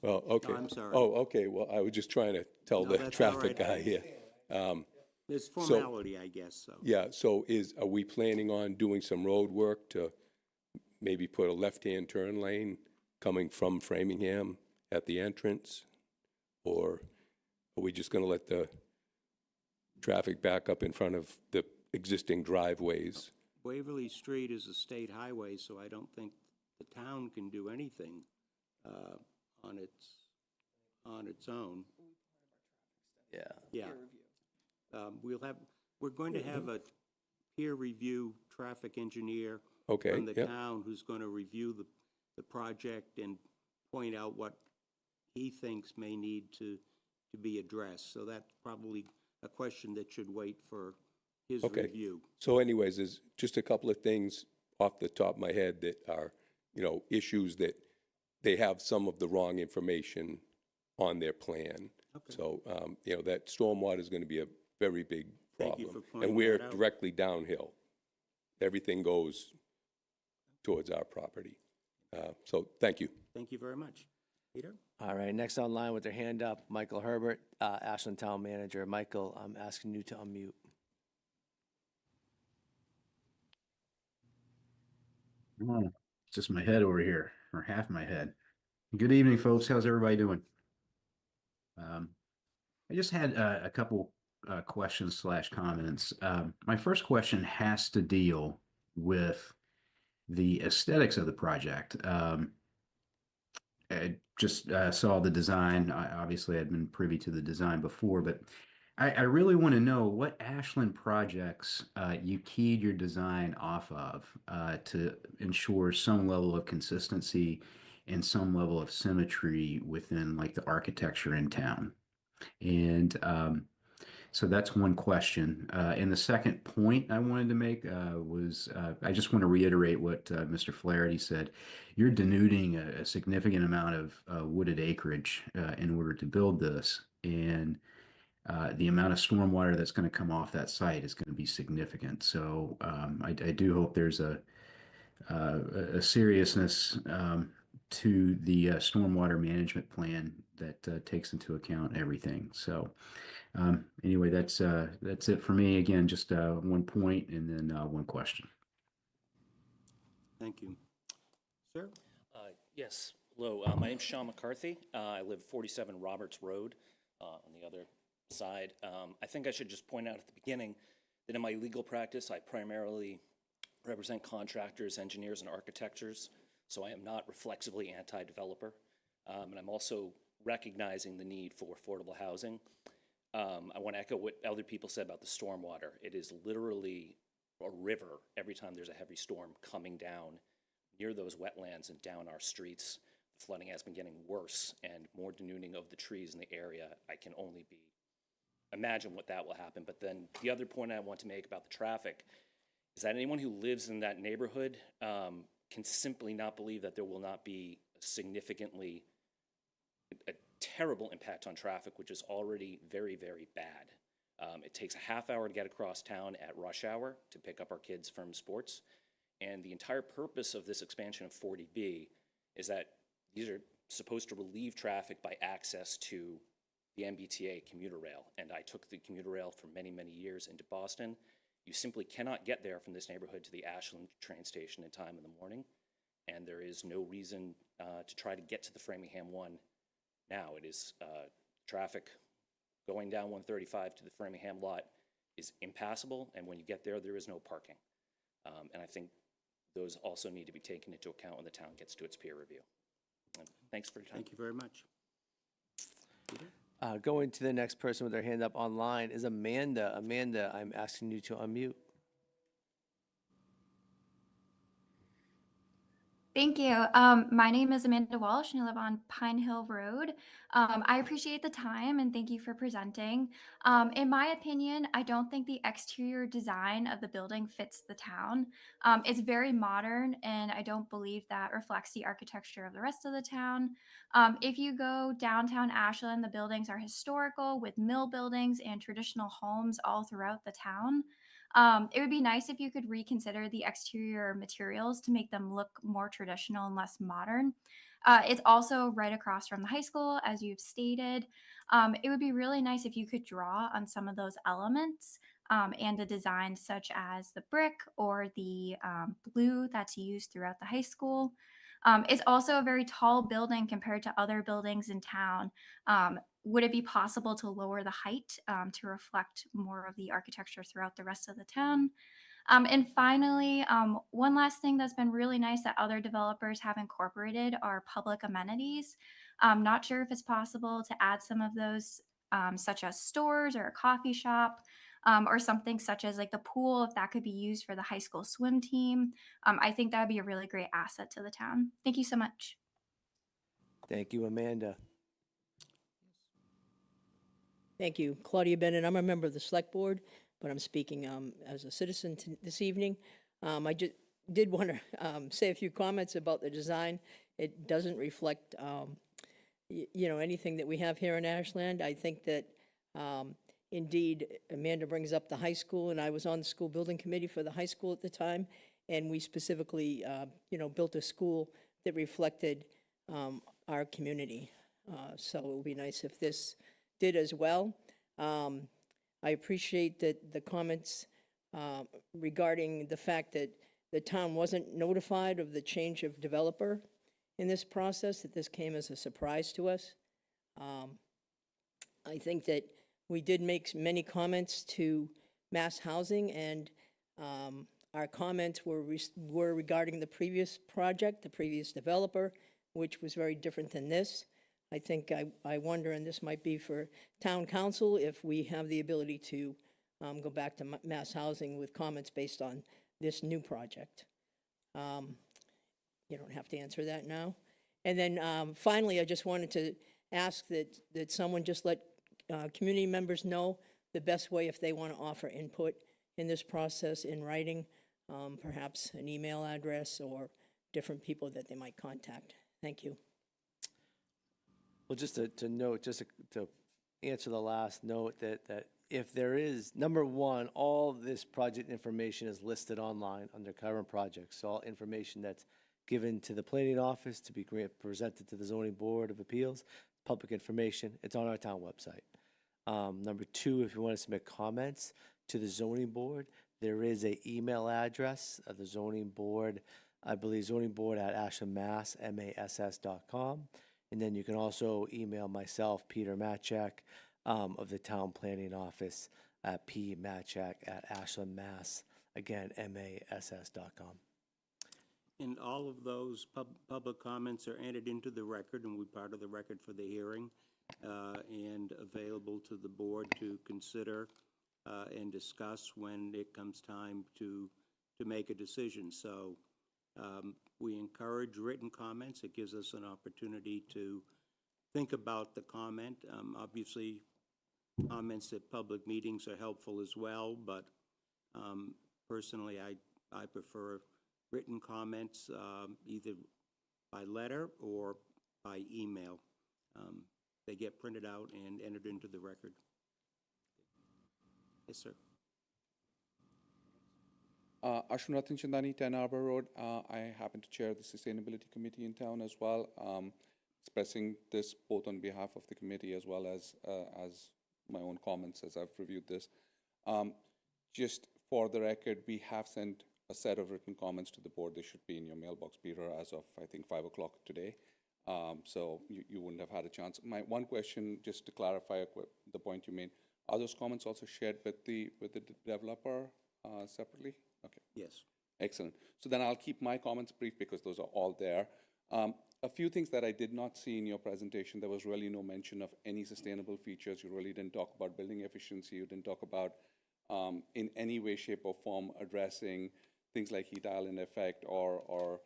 well, okay. No, I'm sorry. Oh, okay. Well, I was just trying to tell No, the that's all traffic right. guy here. There's formality, I guess, so. Yeah, so are we planning on doing some road work to maybe put a left-hand turn lane coming from Framingham at the entrance? Or are we just going to let the traffic back up in front of the existing driveways? Waverly Street is a state highway, so I don't think the town can do anything on its own. Yeah. Yeah. We're going to have a peer review traffic engineer Okay, from the yep. town who's going to review the project and point out what he thinks may need to be addressed. So that's probably a question that should wait for his Okay. review. So anyways, there's just a couple of things off the top of my head that are, you know, issues that they have some of the wrong information on their plan. Okay. So, you know, that stormwater is going to be a very big Thank you problem. for pointing And we're that out. directly downhill. Everything goes towards our property. So thank you. Thank you very much. Peter? All right, next online with their hand up, Michael Herbert, Ashland Town Manager. Michael, I'm asking you to unmute. Oh, it's just my head over here, or half my head. Good evening, folks. How's everybody doing? I just had a couple questions / comments. My first question has to deal with the aesthetics of the project. I just saw the design. Obviously, I'd been privy to the design before, but I really want to know what Ashland projects you keyed your design off of to ensure some level of consistency and some level of symmetry within like the architecture in town. And So that's one question. And the second point I wanted to make was I just want to reiterate what Mr. Flaherty said. You're denuding a significant amount of wooded acreage in order to build this. And the amount of stormwater that's going to come off that site is going to be significant. So I do hope there's a seriousness to the stormwater management plan that takes into account everything. So anyway, that's it for me. Again, just one point and then one question. Thank you. Sir? Yes, hello, my name's Sean McCarthy. I live 47 Roberts Road on the other side. I think I should just point out at the beginning that in my legal practice, I primarily represent contractors, engineers, and architects, so I am not reflexively anti-developer. And I'm also recognizing the need for affordable housing. I want to echo what other people said about the stormwater. It is literally a river every time there's a heavy storm coming down near those wetlands and down our streets. The flooding has been getting worse and more denuding of the trees in the area. I can only imagine what that will happen. But then the other point I want to make about the traffic is that anyone who lives in that neighborhood can simply not believe that there will not be a terrible impact on traffic, which is already very, very bad. It takes a half hour to get across town at rush hour to pick up our kids from sports. And the entire purpose of this expansion of 40B is that these are supposed to relieve traffic by access to the MBTA commuter rail. And I took the commuter rail for many, many years into Boston. You simply cannot get there from this neighborhood to the Ashland train station in time in the morning. And there is no reason to try to get to the Framingham one now. It is traffic going down 135 to the Framingham lot is impassable, and when you get there, there is no parking. And I think those also need to be taken into account when the town gets to its peer review. And thanks for your time. Thank you very much. Going to the next person with their hand up online is Amanda. Amanda, I'm asking you to unmute. Thank you. My name is Amanda Walsh, and I live on Pine Hill Road. I appreciate the time, and thank you for presenting. In my opinion, I don't think the exterior design of the building fits the town. It's very modern, and I don't believe that reflects the architecture of the rest of the town. If you go downtown Ashland, the buildings are historical with mill buildings and traditional homes all throughout the town. It would be nice if you could reconsider the exterior materials to make them look more traditional and less modern. It's also right across from the high school, as you've stated. It would be really nice if you could draw on some of those elements and the designs such as the brick or the blue that's used throughout the high school. It's also a very tall building compared to other buildings in town. Would it be possible to lower the height to reflect more of the architecture throughout the rest of the town? And finally, one last thing that's been really nice that other developers have incorporated are public amenities. I'm not sure if it's possible to add some of those, such as stores or a coffee shop, or something such as like the pool, if that could be used for the high school swim team. I think that would be a really great asset to the town. Thank you so much. Thank you, Amanda. Thank you. Claudia Bennett. I'm a member of the Select Board, but I'm speaking as a citizen this evening. I just did want to say a few comments about the design. It doesn't reflect, anything that we have here in Ashland. I think that, indeed, Amanda brings up the high school, and I was on the school building committee for the high school at the time, and we specifically, built a school that reflected our community. So it would be nice if this did as well. I appreciate that the comments regarding the fact that the town wasn't notified of the change of developer in this process, that this came as a surprise to us. I think that we did make many comments to Mass Housing, and our comments were regarding the previous project, the previous developer, which was very different than this. I think I wonder, and this might be for town council, if we have the ability to go back to Mass Housing with comments based on this new project. You don't have to answer that now. And then finally, I just wanted to ask that someone just let community members know the best way if they want to offer input in this process in writing, perhaps an email address or different people that they might contact. Thank you. Well, just to note, to answer the last note, that if there is, number one, all this project information is listed online under current projects. So all information that's given to the planning office to be presented to the zoning board of appeals, public information, it's on our town website. Number two, if you want to submit comments to the zoning board, there is a email address of the zoning board, I believe zoningboard@ashlandmass.com. And then you can also email myself, Peter Matchak, of the Town Planning Office at pmatchak@ashlandmass, again, mass.com. And all of those public comments are entered into the record and will be part of the record for the hearing and available to the board to consider and discuss when it comes time to make a decision. So we encourage written comments. It gives us an opportunity to think about the comment. Obviously, comments at public meetings are helpful as well, but personally, I prefer written comments either by letter or by email. They get printed out and entered into the record. Yes, sir. Ashwin Chandani, 10 Arbor Road. I happen to chair the Sustainability Committee in town as well, expressing this both on behalf of the committee as well as my own comments as I've reviewed this. Just for the record, we have sent a set of written comments to the board. They should be in your mailbox, Peter, as of, I think, 5 o'clock today. So you wouldn't have had a chance. My one question, just to clarify the point you made, are those comments also shared with the developer separately? Okay. Yes. Excellent. So then I'll keep my comments brief because those are all there. A few things that I did not see in your presentation, there was really no mention of any sustainable features. You really didn't talk about building efficiency. You didn't talk about in any way, shape, or form addressing things like heat island effect or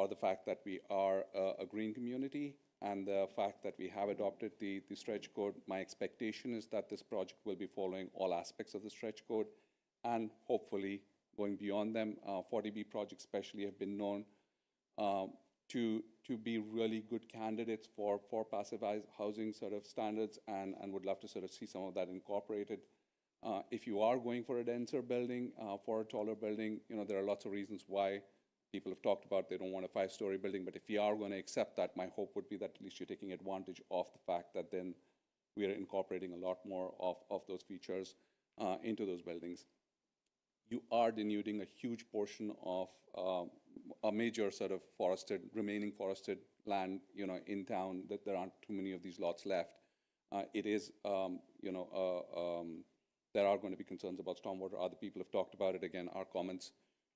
the fact that we are a green community and the fact that we have adopted the stretch code. My expectation is that this project will be following all aspects of the stretch code and hopefully going beyond them. 40B projects especially have been known to be really good candidates for passive housing sort of standards and would love to sort of see some of that incorporated. If you are going for a denser building, for a taller building, there are lots of reasons why people have talked about they don't want a 5-story building, but if we are going to accept that, my hope would be that at least you're taking advantage of the fact that then we are incorporating a lot more of those features into those buildings. You are denuding a huge portion of a major sort of remaining forested land, in town, that there aren't too many of these lots left. It is, there are going to be concerns about stormwater. Other people have talked about it. Again, our comments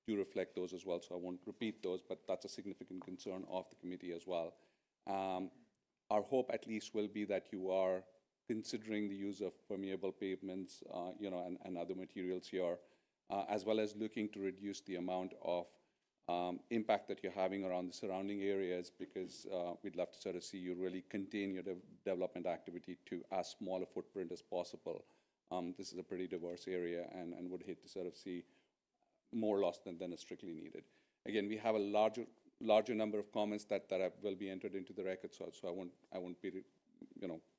do reflect those as well, so I won't repeat those, but that's a significant concern of the committee as well. Our hope at least will be that you are considering the use of permeable pavements, and other materials here, as well as looking to reduce the amount of impact that you're having around the surrounding areas, because we'd love to sort of see you really contain your development activity to as small a footprint as possible. This is a pretty diverse area and would hate to sort of see more loss than is strictly needed. Again, we have a larger number of comments that will be entered into the record, so I won't be,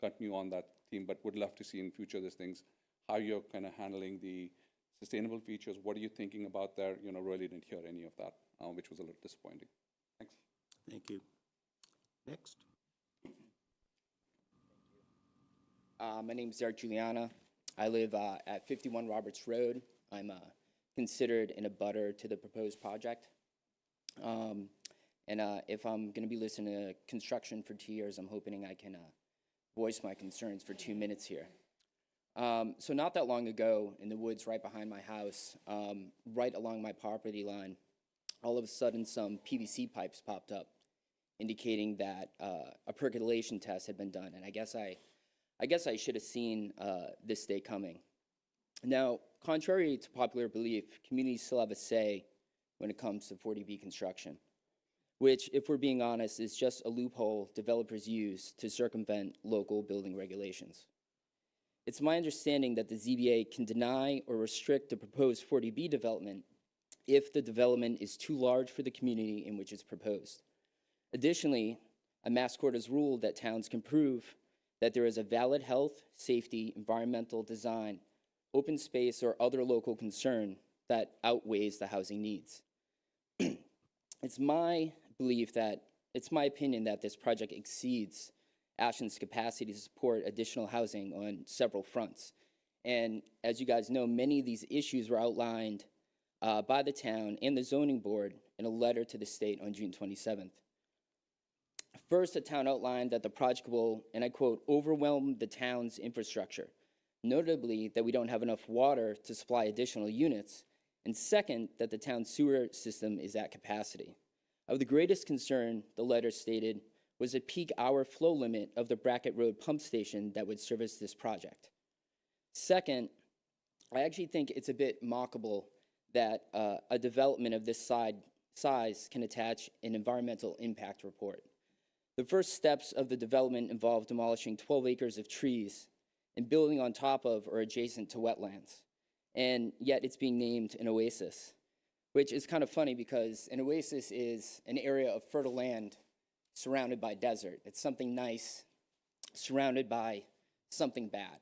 continue on that theme, but would love to see in future these things, how you're kind of handling the sustainable features. What are you thinking about there? Really didn't hear any of that, which was a little disappointing. Thanks. Thank you. Next. My name is Eric Juliana. I live at 51 Roberts Road. I'm considered an abutter to the proposed project. If I'm going to be listening to construction for 2 years, I'm hoping I can voice my concerns for 2 minutes here. So not that long ago, in the woods right behind my house, right along my property line, all of a sudden some PVC pipes popped up, indicating that a percolation test had been done. And I guess I should have seen this day coming. Now, contrary to popular belief, communities still have a say when it comes to 40B construction, which, if we're being honest, is just a loophole developers use to circumvent local building regulations. It's my understanding that the ZBA can deny or restrict the proposed 40B development if the development is too large for the community in which it's proposed. Additionally, a Mass Court has ruled that towns can prove that there is a valid health, safety, environmental design, open space, or other local concern that outweighs the housing needs. It's my opinion that this project exceeds Ashland's capacity to support additional housing on several fronts. And as you guys know, many of these issues were outlined by the town and the zoning board in a letter to the state on June 27th. First, the town outlined that the project will, and I quote, overwhelm the town's infrastructure, notably that we don't have enough water to supply additional units, and second, that the town's sewer system is at capacity. Of the greatest concern, the letter stated, was a peak hour flow limit of the Brackett Road pump station that would service this project. Second, I actually think it's a bit mockable that a development of this size can attach an environmental impact report. The first steps of the development involve demolishing 12 acres of trees and building on top of or adjacent to wetlands. And yet it's being named an oasis, which is kind of funny because an oasis is an area of fertile land surrounded by desert. It's something nice surrounded by something bad.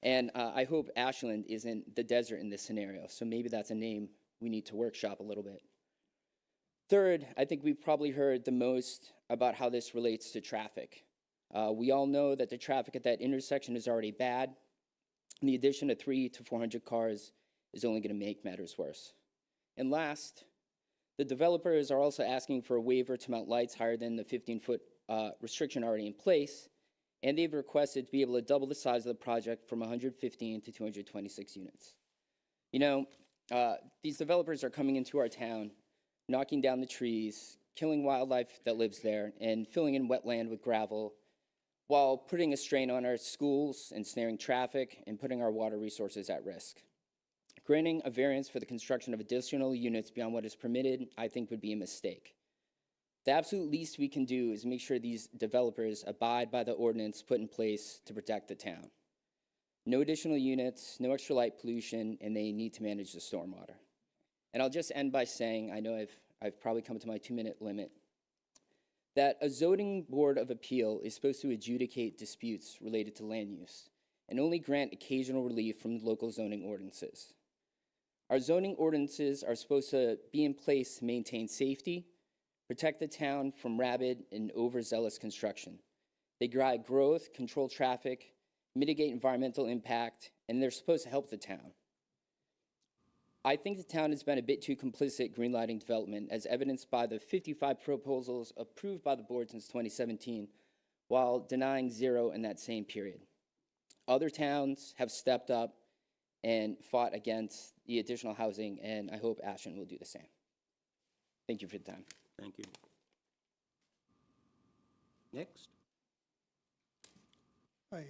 And I hope Ashland isn't the desert in this scenario, so maybe that's a name we need to workshop a little bit. Third, I think we've probably heard the most about how this relates to traffic. We all know that the traffic at that intersection is already bad, and the addition of 300 to 400 cars is only going to make matters worse. And last, the developers are also asking for a waiver to mount lights higher than the 15-foot restriction already in place, and they've requested to be able to double the size of the project from 115 to 226 units. You know, these developers are coming into our town, knocking down the trees, killing wildlife that lives there, and filling in wetland with gravel, while putting a strain on our schools, ensnaring traffic, and putting our water resources at risk. Granting a variance for the construction of additional units beyond what is permitted, I think, would be a mistake. The absolute least we can do is make sure these developers abide by the ordinance put in place to protect the town. No additional units, no extra light pollution, and they need to manage the stormwater. And I'll just end by saying, I know I've probably come to my 2-minute limit, that a zoning board of appeal is supposed to adjudicate disputes related to land use and only grant occasional relief from local zoning ordinances. Our zoning ordinances are supposed to be in place to maintain safety, protect the town from rabid and overzealous construction. They guide growth, control traffic, mitigate environmental impact, and they're supposed to help the town. I think the town has been a bit too complicit greenlighting development, as evidenced by the 55 proposals approved by the board since 2017, while denying 0 in that same period. Other towns have stepped up and fought against the additional housing, and I hope Ashland will do the same. Thank you for the time. Thank you. Next. Hi,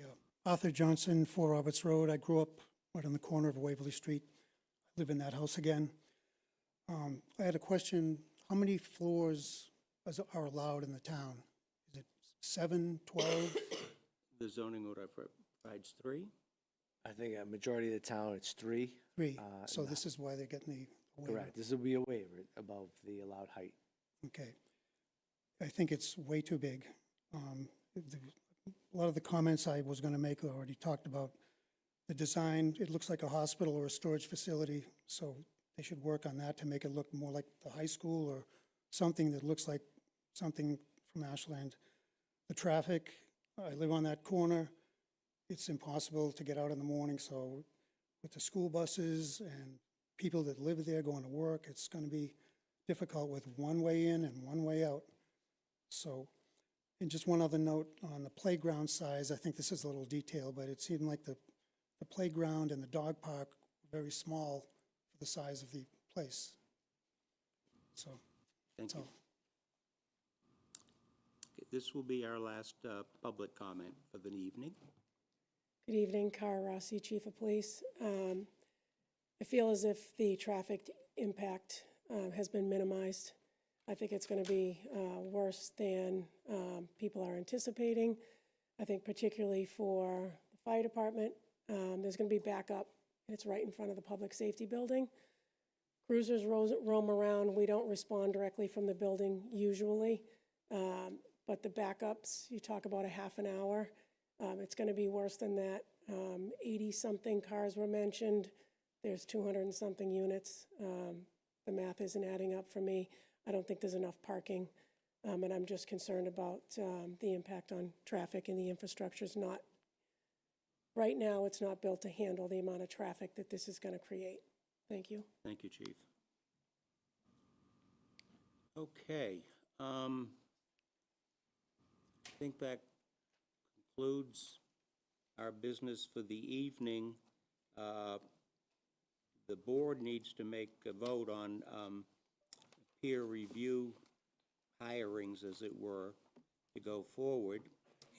Arthur Johnson, 4 Roberts Road. I grew up right on the corner of Waverly Street. I live in that house again. I had a question. How many floors are allowed in the town? Is it 7, 12? The zoning order provides 3. I think a majority of the town, it's 3. 3. So this is why they're getting the waiver. Correct. This will be a waiver above the allowed height. Okay. I think it's way too big. A lot of the comments I was going to make already talked about the design. It looks like a hospital or a storage facility, so they should work on that to make it look more like the high school or something that looks like something from Ashland. The traffic, I live on that corner. It's impossible to get out in the morning, so with the school buses and people that live there going to work, it's going to be difficult with one way in and one way out. So, and just one other note on the playground size, I think this is a little detail, but it seemed like the playground and the dog park were very small for the size of the place. So, Thank you. Okay, this will be our last public comment for the evening. Good evening, Cara Rossi, Chief of Police. I feel as if the traffic impact has been minimized. I think it's going to be worse than people are anticipating. I think particularly for the fire department, There's going to be backup, and it's right in front of the public safety building. Cruisers roam around. We don't respond directly from the building usually, but the backups, you talk about a half an hour. It's going to be worse than that. 80-something cars were mentioned. There's 200 and something units. The math isn't adding up for me. I don't think there's enough parking, and I'm just concerned about the impact on traffic, and the infrastructure's not, right now, it's not built to handle the amount of traffic that this is going to create. Thank you. Thank you, Chief. Okay. I think that concludes our business for the evening. The board needs to make a vote on peer review hirings, as it were, to go forward.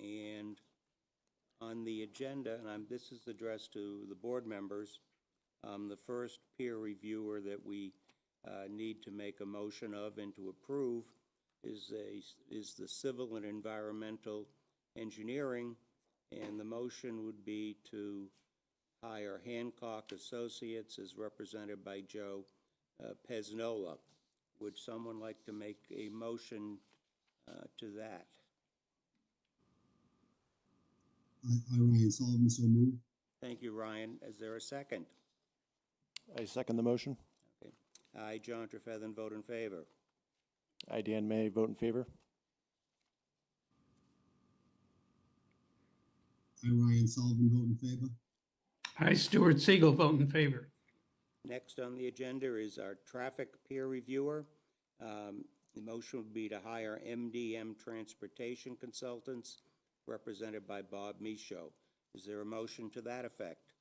And on the agenda, and this is addressed to the board members, the first peer reviewer that we need to make a motion of and to approve is the Civil and Environmental Engineering, and the motion would be to hire Hancock Associates as represented by Joe Pesnola. Would someone like to make a motion to that? I, Ryan Sullivan, so moved. Thank you, Ryan. Is there a second? I second the motion. Okay. I, John Trefethen, vote in favor. I, Dan May, vote in favor. I, Ryan Sullivan, vote in favor. I, Stuart Siegel, vote in favor. Next on the agenda is our traffic peer reviewer. The motion would be to hire MDM Transportation Consultants, represented by Bob Michaud. Is there a motion to that effect?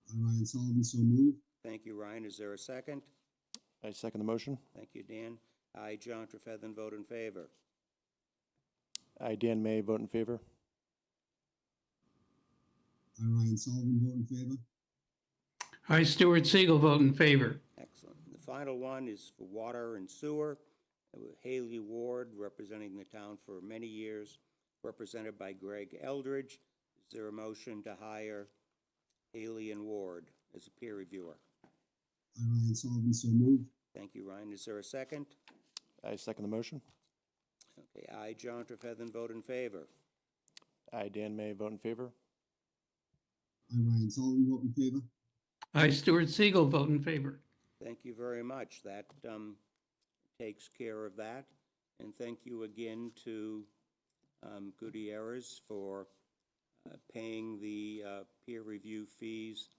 I, Ryan Sullivan, so moved. Thank you, Ryan. Is there a second? I second the motion. Thank you, Dan. I, John Trefethen, vote in favor. I, Dan May, vote in favor. I, Ryan Sullivan, vote in favor. I, Stuart Siegel, vote in favor. Excellent. The final one is for water and sewer. Haley Ward, representing the town for many years, represented by Greg Eldridge. Is there a motion to hire Haley and Ward as a peer reviewer? I, Ryan Sullivan, so moved. Thank you, Ryan. Is there a second? I second the motion. Okay, I, John Trefethen, vote in favor. I, Dan May, vote in favor. I, Ryan Sullivan, vote in favor. I, Stuart Siegel, vote in favor. Thank you very much. That takes care of that. And thank you again to Gutierrez for paying the peer review fees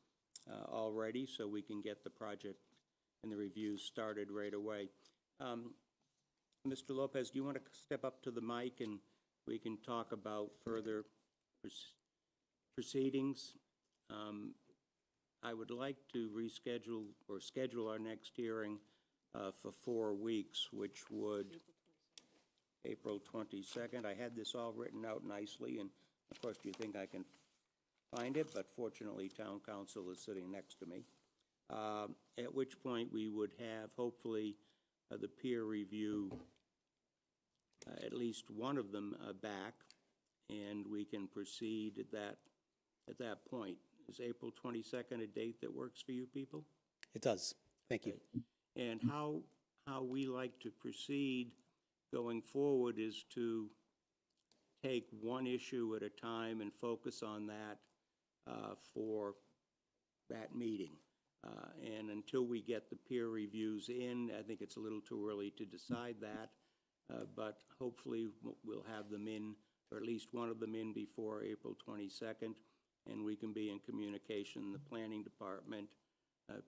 already, so we can get the project and the reviews started right away. Mr. Lopez, do you want to step up to the mic and we can talk about further proceedings? I would like to reschedule or schedule our next hearing for 4 weeks, which would April 22nd. I had this all written out nicely, and of course you think I can find it, but fortunately town council is sitting next to me. At which point we would have hopefully the peer review, at least one of them back, and we can proceed at that point. Is April 22nd a date that works for you people? It does. Thank you. And how we like to proceed going forward is to take one issue at a time and focus on that for that meeting. And until we get the peer reviews in, I think it's a little too early to decide that, but hopefully we'll have them in, or at least one of them in before April 22nd, and we can be in communication. The planning department,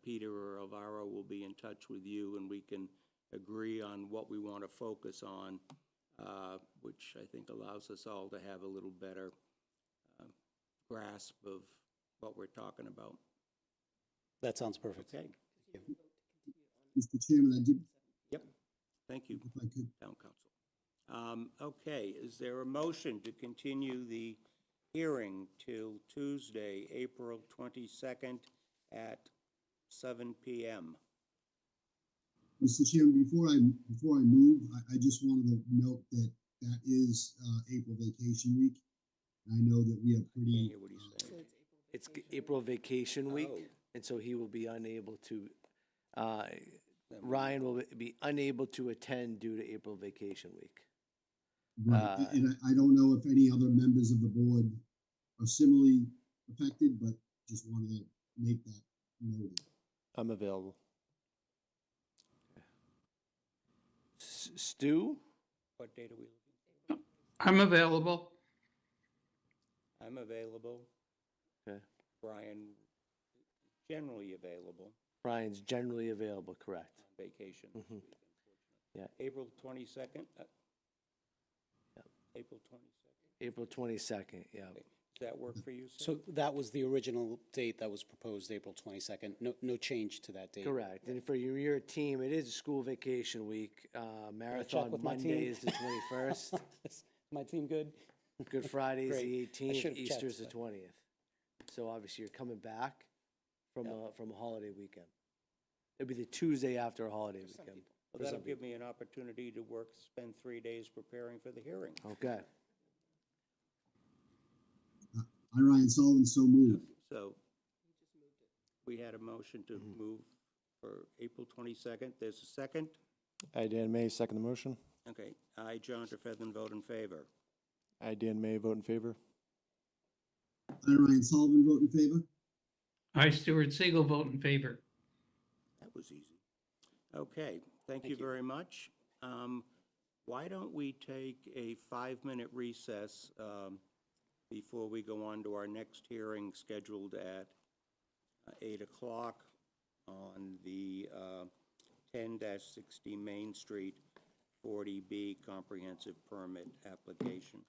Peter or Alvaro will be in touch with you, and we can agree on what we want to focus on, which I think allows us all to have a little better grasp of what we're talking about. That sounds perfect. Okay. Mr. Chairman, I did. Yep. Thank you, If I could. Town Council. Okay, is there a motion to continue the hearing till Tuesday, April 22nd at 7 p.m.? Mr. Chairman, before I move, I just wanted to note that that is April vacation week. I know that we have pretty It's April vacation week, Oh. and so he will be unable to, Ryan will be unable to attend due to April vacation week. Right, and I don't know if any other members of the board are similarly affected, but just wanted to make that noted. I'm available. Stu? What date are we looking? I'm available. I'm available. Okay. Brian, generally available Ryan's generally available, correct? on vacation this Mhm. week, unfortunately. Yeah. April 22nd? April 22nd. April 22nd, yeah. Okay. Does that work for you, sir? So that was the original date that was proposed, April 22nd. No change to that date. Correct. And for your team, it is a school vacation week. Marathon with my Monday team? is the 21st. Is my team good? Good Friday is the Great. I 18th, should've checked, Easter's the but- 20th. So obviously you're coming back from a holiday weekend. It'll be the Tuesday after a holiday weekend. Well, for that'll some give me an opportunity to spend 3 days preparing for the hearing. people. Okay. I, Ryan Sullivan, so moved. So we had a motion to move for April 22nd. There's a second? I, Dan May, second the motion. Okay. I, John Trefethan, vote in favor. I, Dan May, vote in favor. I, Ryan Sullivan, vote in favor. I, Stuart Siegel, vote in favor. That was easy. Okay, thank you very much. Why don't we take a 5-minute recess before we go on to our next hearing scheduled at 8 o'clock on the 10-60 Main Street 40B comprehensive permit application.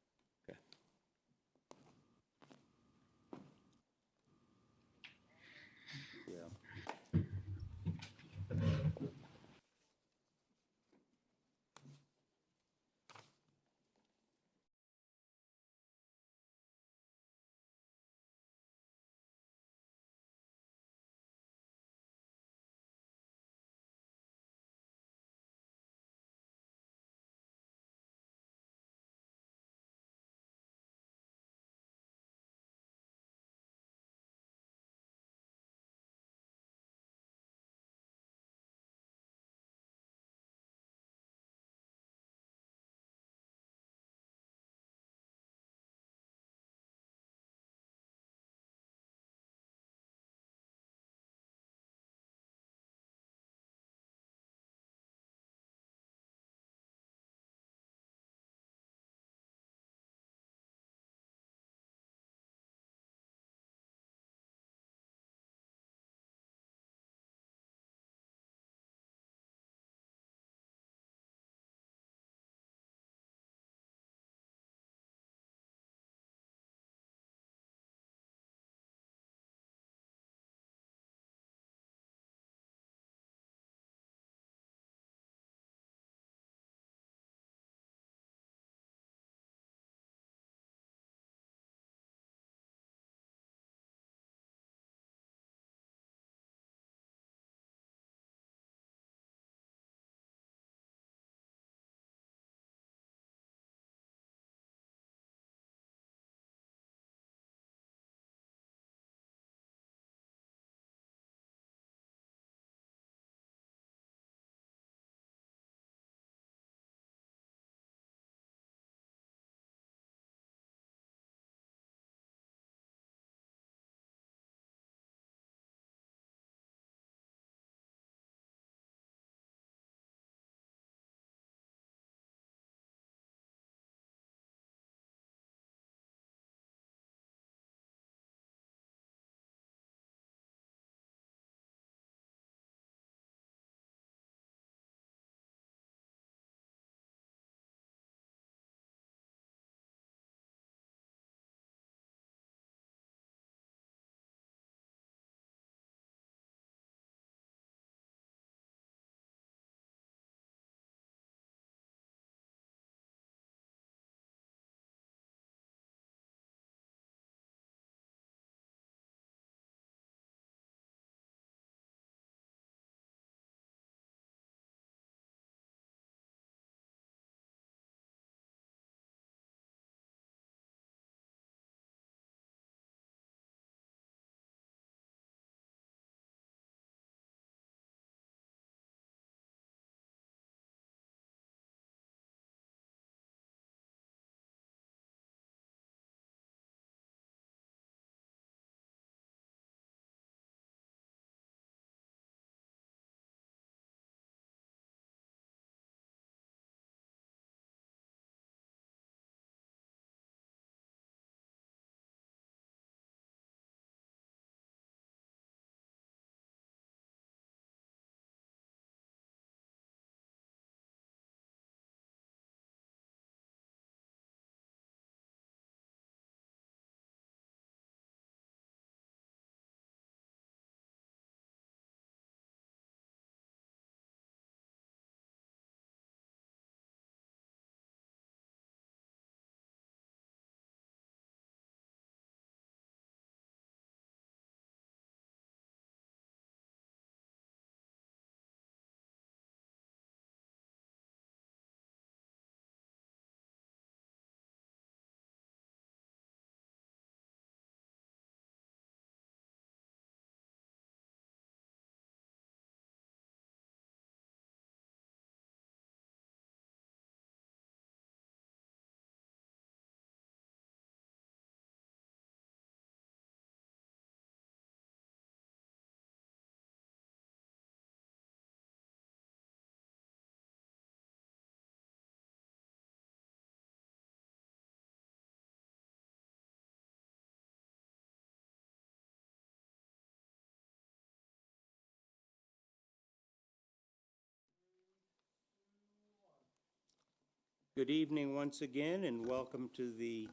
Good evening once again, and welcome to the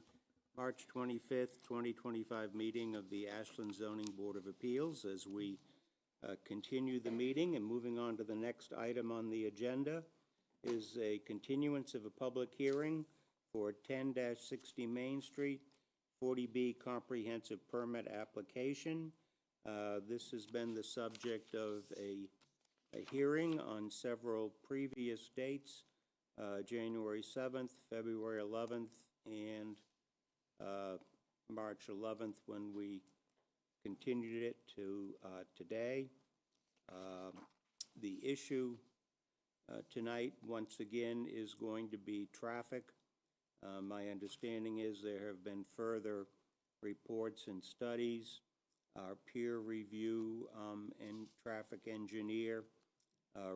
March 25th, 2025 meeting of the Ashland Zoning Board of Appeals. As we continue the meeting and moving on to the next item on the agenda is a continuance of a public hearing for 10-60 Main Street, 40B comprehensive permit application. This has been the subject of a hearing on several previous dates, January 7th, February 11th, and March 11th, when we continued it to today. The issue tonight, once again, is going to be traffic. My understanding is there have been further reports and studies. Our peer review and traffic engineer,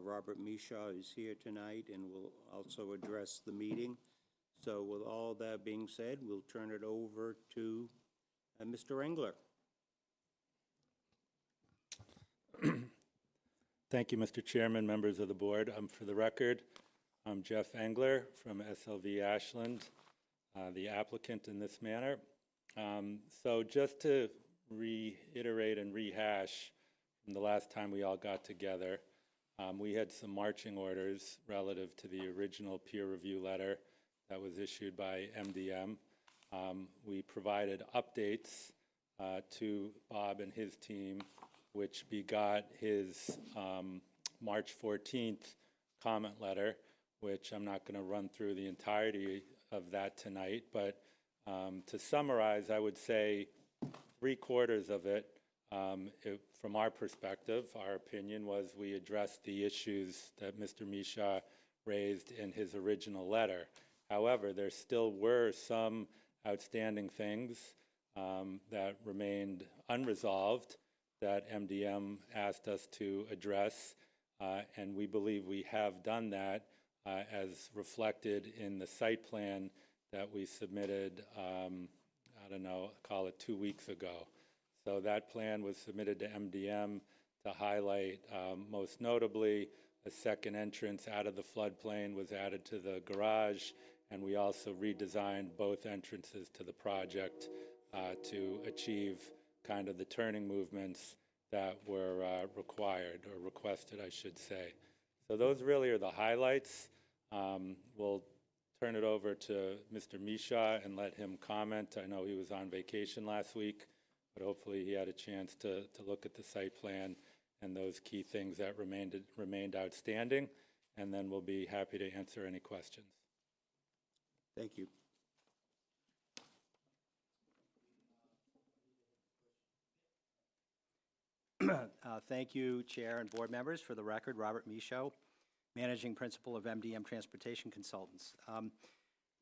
Robert Mishaw, is here tonight and will also address the meeting. So with all that being said, we'll turn it over to Mr. Engler. Thank you, Mr. Chairman, members of the board. For the record, I'm Jeff Engler from SLV Ashland, the applicant in this matter. So just to reiterate and rehash from the last time we all got together, we had some marching orders relative to the original peer review letter that was issued by MDM. We provided updates to Bob and his team, which begot his March 14th comment letter, which I'm not going to run through the entirety of that tonight, but to summarize, I would say 3/4 of it, from our perspective, our opinion was we addressed the issues that Mr. Mishaw raised in his original letter. However, there still were some outstanding things that remained unresolved that MDM asked us to address, and we believe we have done that as reflected in the site plan that we submitted, I don't know, call it 2 weeks ago. So that plan was submitted to MDM to highlight, most notably, a second entrance out of the floodplain was added to the garage, and we also redesigned both entrances to the project to achieve kind of the turning movements that were required, or requested, I should say. So those really are the highlights. We'll turn it over to Mr. Mishaw and let him comment. I know he was on vacation last week, but hopefully he had a chance to look at the site plan and those key things that remained outstanding, and then we'll be happy to answer any questions. Thank you. Thank you, Chair and board members. For the record, Robert Mishaw, Managing Principal of MDM Transportation Consultants.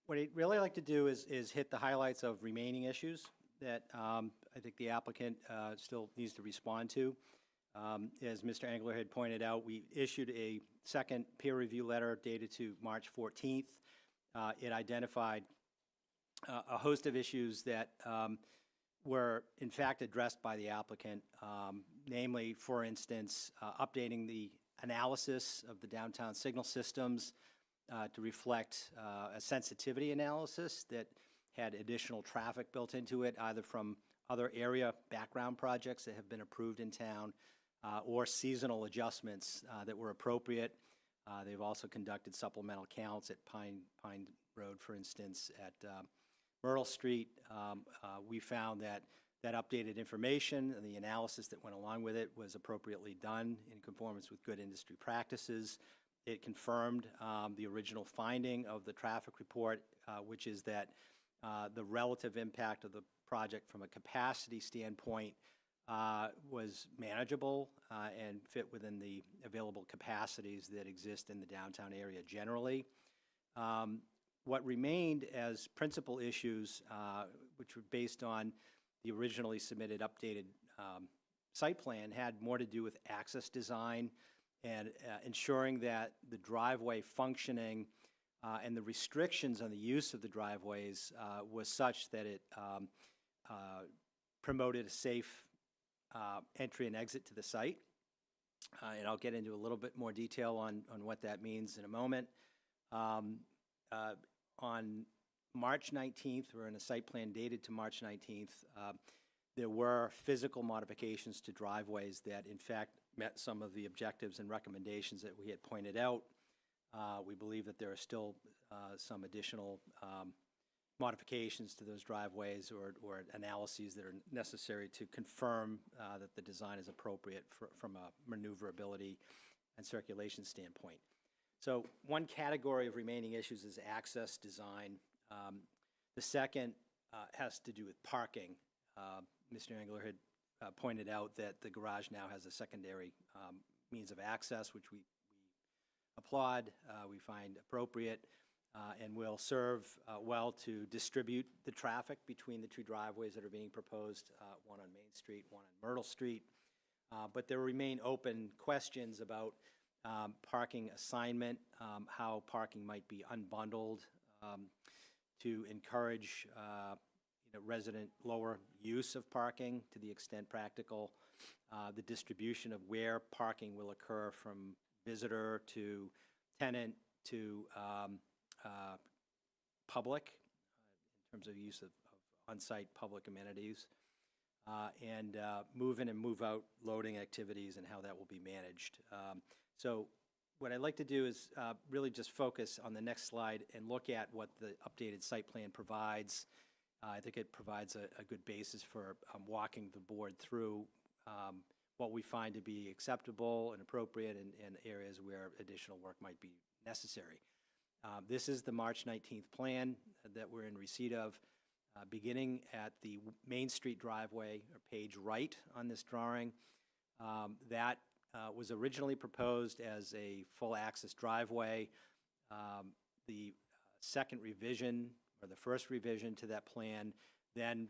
What I'd really like to do is hit the highlights of remaining issues that I think the applicant still needs to respond to. As Mr. Engler had pointed out, we issued a second peer review letter dated to March 14th. It identified a host of issues that were in fact addressed by the applicant, namely, for instance, updating the analysis of the downtown signal systems to reflect a sensitivity analysis that had additional traffic built into it, either from other area background projects that have been approved in town or seasonal adjustments that were appropriate. They've also conducted supplemental counts at Pine Road, for instance, at Myrtle Street. We found that updated information and the analysis that went along with it was appropriately done in conformance with good industry practices. It confirmed the original finding of the traffic report, which is that the relative impact of the project from a capacity standpoint was manageable and fit within the available capacities that exist in the downtown area generally. What remained as principal issues, which were based on the originally submitted updated site plan, had more to do with access design and ensuring that the driveway functioning and the restrictions on the use of the driveways was such that it promoted a safe entry and exit to the site. And I'll get into a little bit more detail on what that means in a moment. On March 19th, we're in a site plan dated to March 19th. There were physical modifications to driveways that in fact met some of the objectives and recommendations that we had pointed out. We believe that there are still some additional modifications to those driveways or analyses that are necessary to confirm that the design is appropriate from a maneuverability and circulation standpoint. So one category of remaining issues is access design. The second has to do with parking. Mr. Engler had pointed out that the garage now has a secondary means of access, which we applaud, we find appropriate, and will serve well to distribute the traffic between the two driveways that are being proposed, one on Main Street, one on Myrtle Street. But there remain open questions about parking assignment, how parking might be unbundled to encourage resident lower use of parking to the extent practical, the distribution of where parking will occur from visitor to tenant to public in terms of use of on-site public amenities, and move in and move out loading activities and how that will be managed. So what I'd like to do is really just focus on the next slide and look at what the updated site plan provides. I think it provides a good basis for walking the board through what we find to be acceptable and appropriate and areas where additional work might be necessary. This is the March 19th plan that we're in receipt of, beginning at the Main Street driveway, or page right on this drawing. That was originally proposed as a full access driveway. The second revision, or the first revision to that plan, then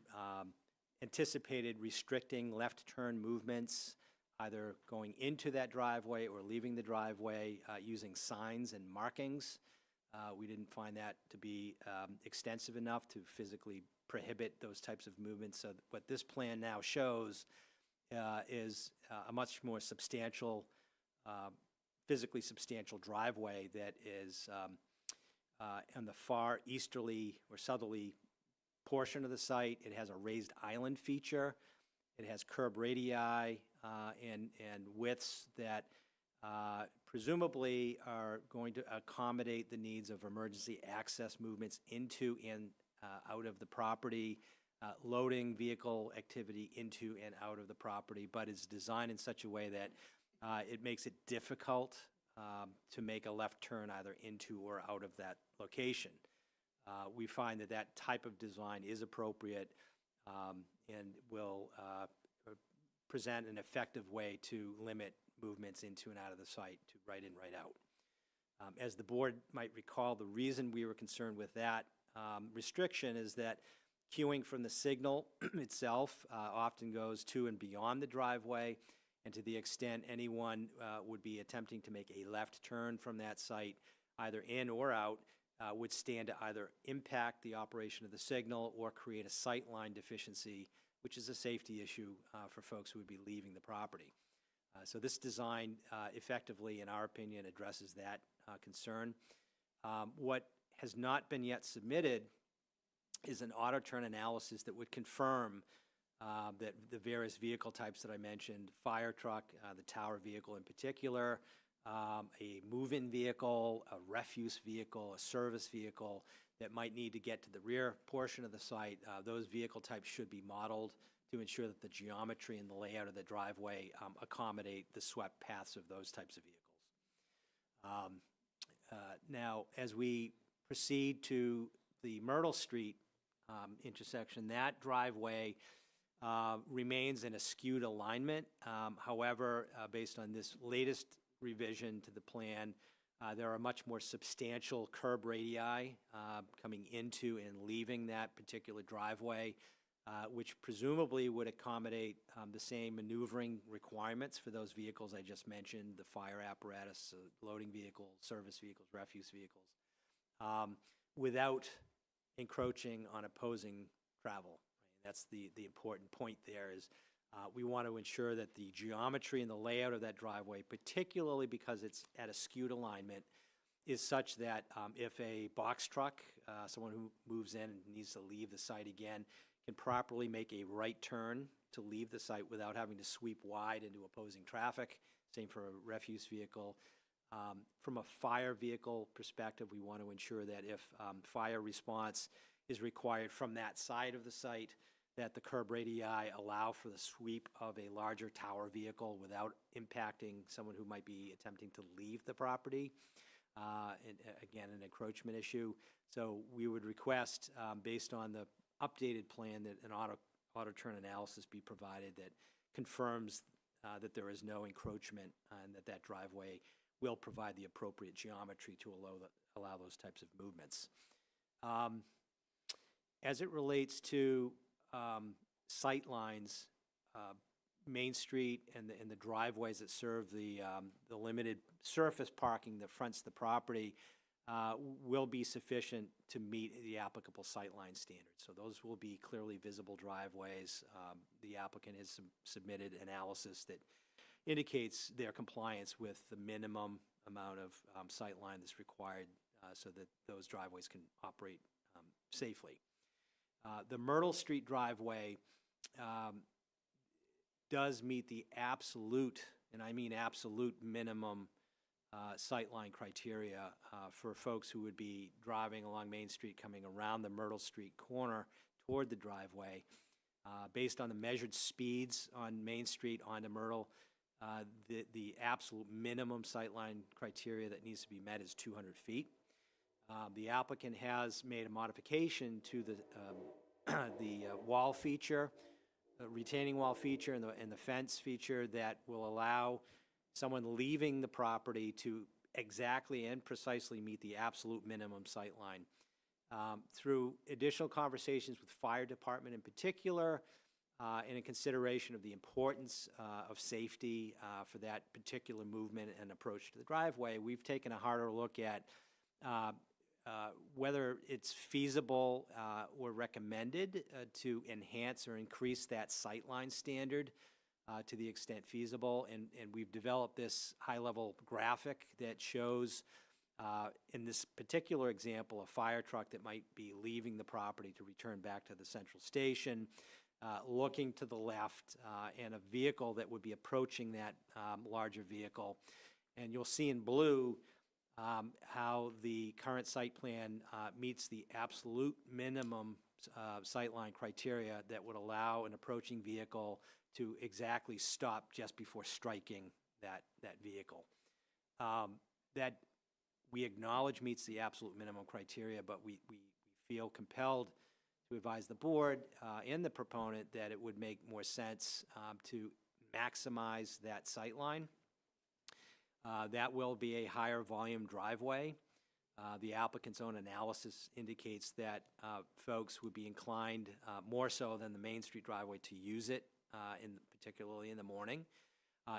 anticipated restricting left turn movements, either going into that driveway or leaving the driveway using signs and markings. We didn't find that to be extensive enough to physically prohibit those types of movements. So what this plan now shows is a much more substantial, physically substantial driveway that is on the far easterly or southerly portion of the site. It has a raised island feature. It has curb radii and widths that presumably are going to accommodate the needs of emergency access movements into and out of the property, loading vehicle activity into and out of the property, but is designed in such a way that it makes it difficult to make a left turn either into or out of that location. We find that that type of design is appropriate and will present an effective way to limit movements into and out of the site to right in, right out. As the board might recall, the reason we were concerned with that restriction is that queuing from the signal itself often goes to and beyond the driveway, and to the extent anyone would be attempting to make a left turn from that site, either in or out, would stand to either impact the operation of the signal or create a sight line deficiency, which is a safety issue for folks who would be leaving the property. So this design effectively, in our opinion, addresses that concern. What has not been yet submitted is an auto turn analysis that would confirm that the various vehicle types that I mentioned, fire truck, the tower vehicle in particular, a move-in vehicle, a refuse vehicle, a service vehicle that might need to get to the rear portion of the site, those vehicle types should be modeled to ensure that the geometry and the layout of the driveway accommodate the swept paths of those types of vehicles. Now, as we proceed to the Myrtle Street intersection, that driveway remains in a skewed alignment. However, based on this latest revision to the plan, there are much more substantial curb radii coming into and leaving that particular driveway, which presumably would accommodate the same maneuvering requirements for those vehicles I just mentioned, the fire apparatus, loading vehicles, service vehicles, refuse vehicles, without encroaching on opposing travel. Right? That's the important point there is we want to ensure that the geometry and the layout of that driveway, particularly because it's at a skewed alignment, is such that if a box truck, someone who moves in and needs to leave the site again, can properly make a right turn to leave the site without having to sweep wide into opposing traffic. Same for a refuse vehicle. From a fire vehicle perspective, we want to ensure that if fire response is required from that side of the site, that the curb radii allow for the sweep of a larger tower vehicle without impacting someone who might be attempting to leave the property. And again, an encroachment issue. So we would request, based on the updated plan, that an auto turn analysis be provided that confirms that there is no encroachment and that driveway will provide the appropriate geometry to allow those types of movements. As it relates to sight lines, Main Street and the driveways that serve the limited surface parking that fronts the property will be sufficient to meet the applicable sightline standards. So those will be clearly visible driveways. The applicant has submitted analysis that indicates their compliance with the minimum amount of sightline that's required so that those driveways can operate safely. The Myrtle Street driveway does meet the absolute, and I mean absolute, minimum sightline criteria for folks who would be driving along Main Street coming around the Myrtle Street corner toward the driveway. Based on the measured speeds on Main Street onto Myrtle, the absolute minimum sightline criteria that needs to be met is 200 feet. The applicant has made a modification to the wall feature, the retaining wall feature and the fence feature that will allow someone leaving the property to exactly and precisely meet the absolute minimum sightline. Through additional conversations with fire department in particular, and in consideration of the importance of safety for that particular movement and approach to the driveway, we've taken a harder look at whether it's feasible or recommended to enhance or increase that sightline standard to the extent feasible. And we've developed this high-level graphic that shows, in this particular example, a fire truck that might be leaving the property to return back to the central station, looking to the left, and a vehicle that would be approaching that larger vehicle. And you'll see in blue how the current site plan meets the absolute minimum sightline criteria that would allow an approaching vehicle to exactly stop just before striking that vehicle. That we acknowledge meets the absolute minimum criteria, but we feel compelled to advise the board and the proponent that it would make more sense to maximize that sightline. That will be a higher volume driveway. The applicant's own analysis indicates that folks would be inclined more so than the Main Street driveway to use it, particularly in the morning.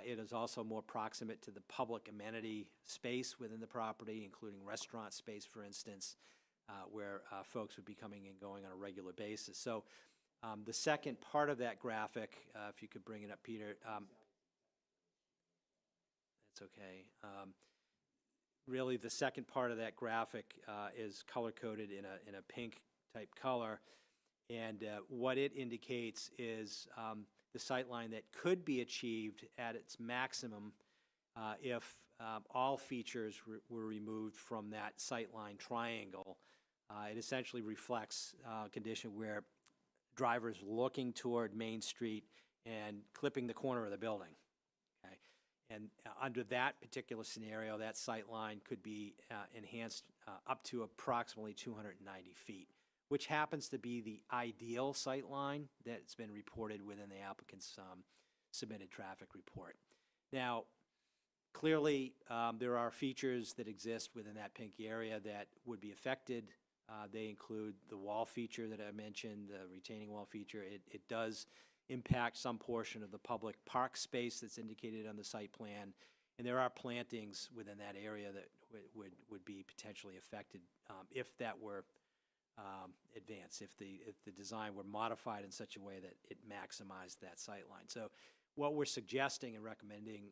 It is also more proximate to the public amenity space within the property, including restaurant space, for instance, where folks would be coming and going on a regular basis. So the second part of that graphic, if you could bring it up, Peter. That's okay. Really, the second part of that graphic is color-coded in a pink type color, and what it indicates is the sightline that could be achieved at its maximum if all features were removed from that sightline triangle. It essentially reflects a condition where drivers looking toward Main Street and clipping the corner of the building. Okay? And under that particular scenario, that sightline could be enhanced up to approximately 290 feet, which happens to be the ideal sightline that's been reported within the applicant's submitted traffic report. Now, clearly, there are features that exist within that pink area that would be affected. They include the wall feature that I mentioned, the retaining wall feature. It does impact some portion of the public park space that's indicated on the site plan, and there are plantings within that area that would be potentially affected if that were advanced, if the design were modified in such a way that it maximized that sight line. So what we're suggesting and recommending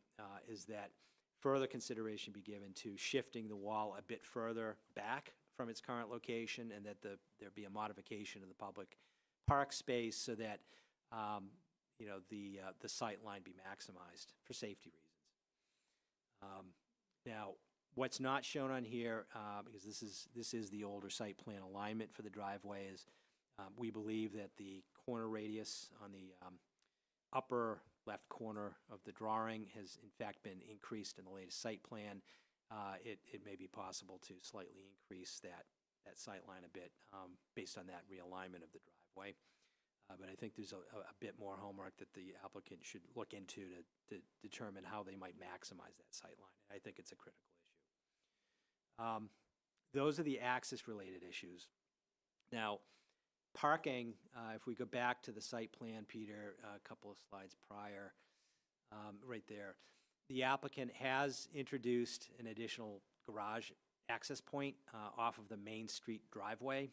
is that further consideration be given to shifting the wall a bit further back from its current location, and that there be a modification of the public park space so that, you know, the sight line be maximized for safety reasons. Now, what's not shown on here, because this is the older site plan alignment for the driveway, is we believe that the corner radius on the upper left corner of the drawing has in fact been increased in the latest site plan. It may be possible to slightly increase that sight line a bit based on that realignment of the driveway. But I think there's a bit more homework that the applicant should look into to determine how they might maximize that sight line. And I think it's a critical issue. Those are the access-related issues. Now, parking, if we go back to the site plan, Peter, a couple of slides prior, right there, the applicant has introduced an additional garage access point off of the Main Street driveway.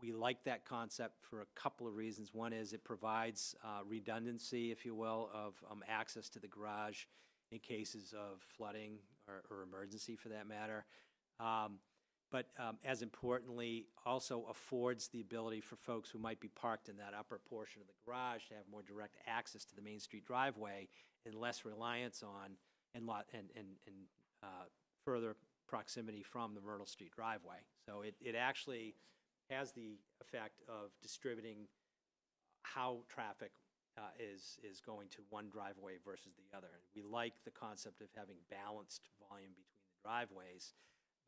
We like that concept for a couple of reasons. One is it provides redundancy, if you will, of access to the garage in cases of flooding or emergency for that matter. But as importantly, also affords the ability for folks who might be parked in that upper portion of the garage to have more direct access to the Main Street driveway and less reliance on and further proximity from the Myrtle Street driveway. So it actually has the effect of distributing how traffic is going to one driveway versus the other. And we like the concept of having balanced volume between the driveways.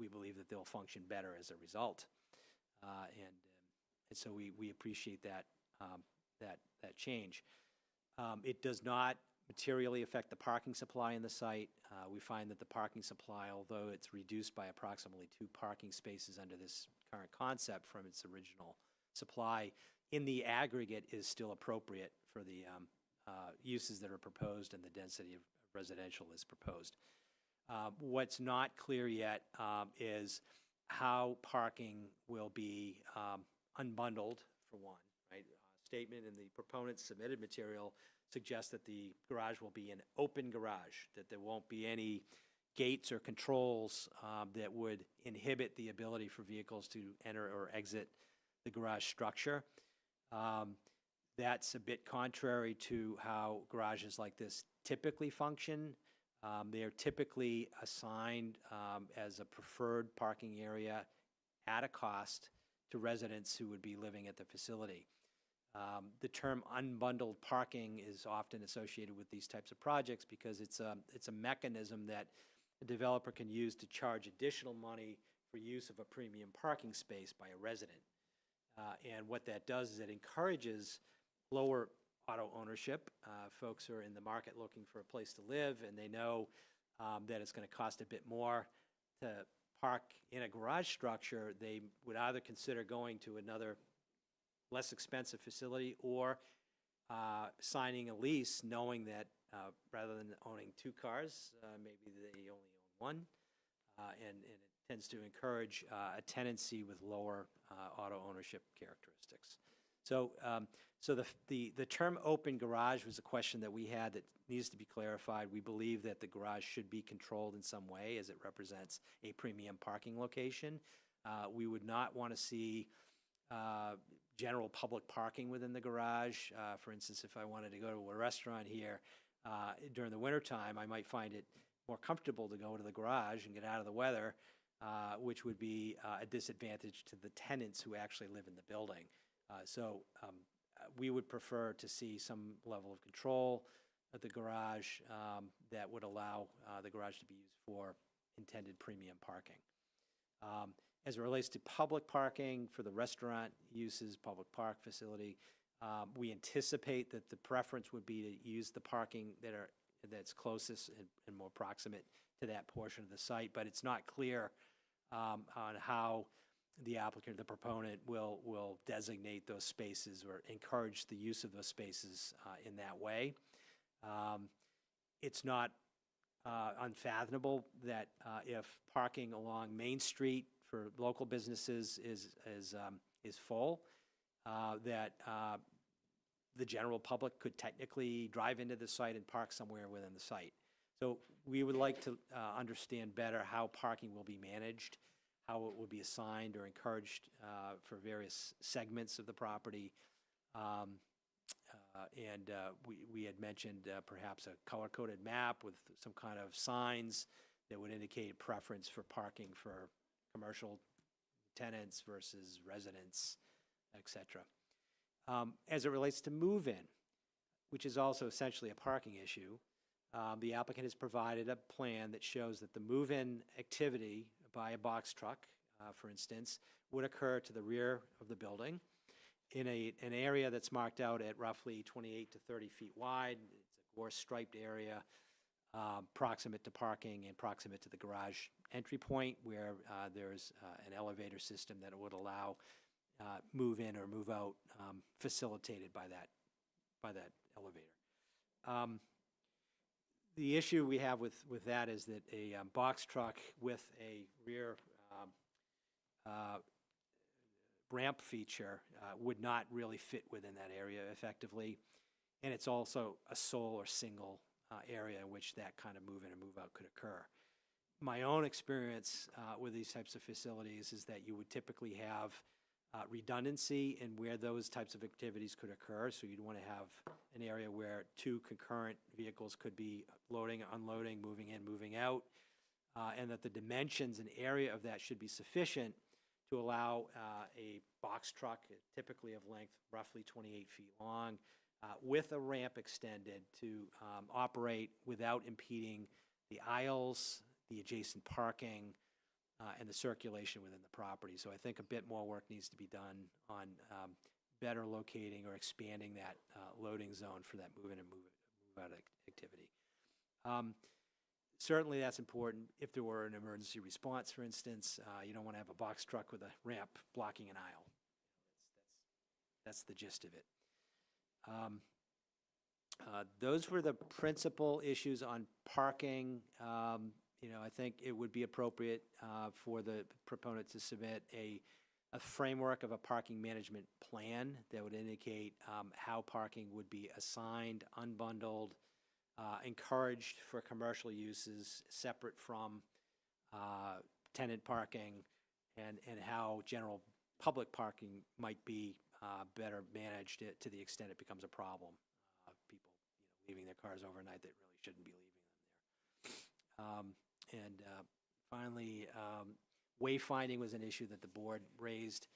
We believe that they'll function better as a result. And so we appreciate that, that change. It does not materially affect the parking supply in the site. We find that the parking supply, although it's reduced by approximately 2 parking spaces under this current concept from its original supply, in the aggregate is still appropriate for the uses that are proposed and the density of residential is proposed. What's not clear yet is how parking will be unbundled, for one, right? Statement in the proponent's submitted material suggests that the garage will be an open garage, that there won't be any gates or controls that would inhibit the ability for vehicles to enter or exit the garage structure. That's a bit contrary to how garages like this typically function. They are typically assigned as a preferred parking area at a cost to residents who would be living at the facility. The term unbundled parking is often associated with these types of projects because it's a mechanism that a developer can use to charge additional money for use of a premium parking space by a resident. And what that does is it encourages lower auto ownership. Folks who are in the market looking for a place to live and they know that it's going to cost a bit more to park in a garage structure, they would either consider going to another less expensive facility or signing a lease knowing that rather than owning 2 cars, maybe they only own one, and it tends to encourage a tenancy with lower auto ownership characteristics. So, the term open garage was a question that we had that needs to be clarified. We believe that the garage should be controlled in some way as it represents a premium parking location. We would not want to see general public parking within the garage. For instance, if I wanted to go to a restaurant here during the wintertime, I might find it more comfortable to go to the garage and get out of the weather, which would be a disadvantage to the tenants who actually live in the building. So we would prefer to see some level of control at the garage that would allow the garage to be used for intended premium parking. As it relates to public parking for the restaurant uses, public park facility, we anticipate that the preference would be to use the parking that's closest and more proximate to that portion of the site, but it's not clear on how the applicant, the proponent, will designate those spaces or encourage the use of those spaces in that way. It's not unfathomable that if parking along Main Street for local businesses is full, that the general public could technically drive into the site and park somewhere within the site. So we would like to understand better how parking will be managed, how it will be assigned or encouraged for various segments of the property. We had mentioned perhaps a color-coded map with some kind of signs that would indicate preference for parking for commercial tenants versus residents, et cetera. As it relates to move-in, which is also essentially a parking issue, the applicant has provided a plan that shows that the move-in activity by a box truck, for instance, would occur to the rear of the building in an area that's marked out at roughly 28 to 30 feet wide. It's a gore-striped area, proximate to parking and proximate to the garage entry point, where there's an elevator system that would allow move-in or move-out facilitated by that elevator. The issue we have with that is that a box truck with a rear ramp feature would not really fit within that area effectively, and it's also a sole or single area in which that kind of move-in and move-out could occur. My own experience with these types of facilities is that you would typically have redundancy in where those types of activities could occur. So you'd want to have an area where two concurrent vehicles could be loading, unloading, moving in, moving out, and that the dimensions and area of that should be sufficient to allow a box truck, typically of length roughly 28 feet long, with a ramp extended to operate without impeding the aisles, the adjacent parking, and the circulation within the property. So I think a bit more work needs to be done on better locating or expanding that loading zone for that move-in and move-out activity. Certainly that's important if there were an emergency response, for instance. You don't want to have a box truck with a ramp blocking an aisle. That's the gist of it. Those were the principal issues on parking. I think it would be appropriate for the proponent to submit a framework of a parking management plan that would indicate how parking would be assigned, unbundled, encouraged for commercial uses separate from tenant parking, and how general public parking might be better managed to the extent it becomes a problem. People leaving their cars overnight that really shouldn't be leaving them there. Finally, wayfinding was an issue that the board raised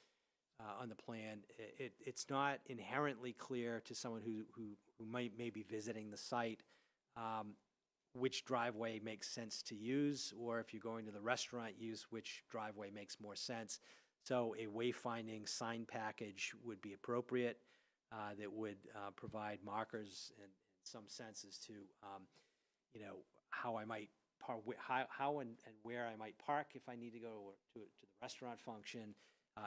on the plan. It's not inherently clear to someone who may be visiting the site which driveway makes sense to use, or if you're going to the restaurant use, which driveway makes more sense. So a wayfinding sign package would be appropriate that would provide markers in some sense as to how I might how and where I might park if I need to go to the restaurant function.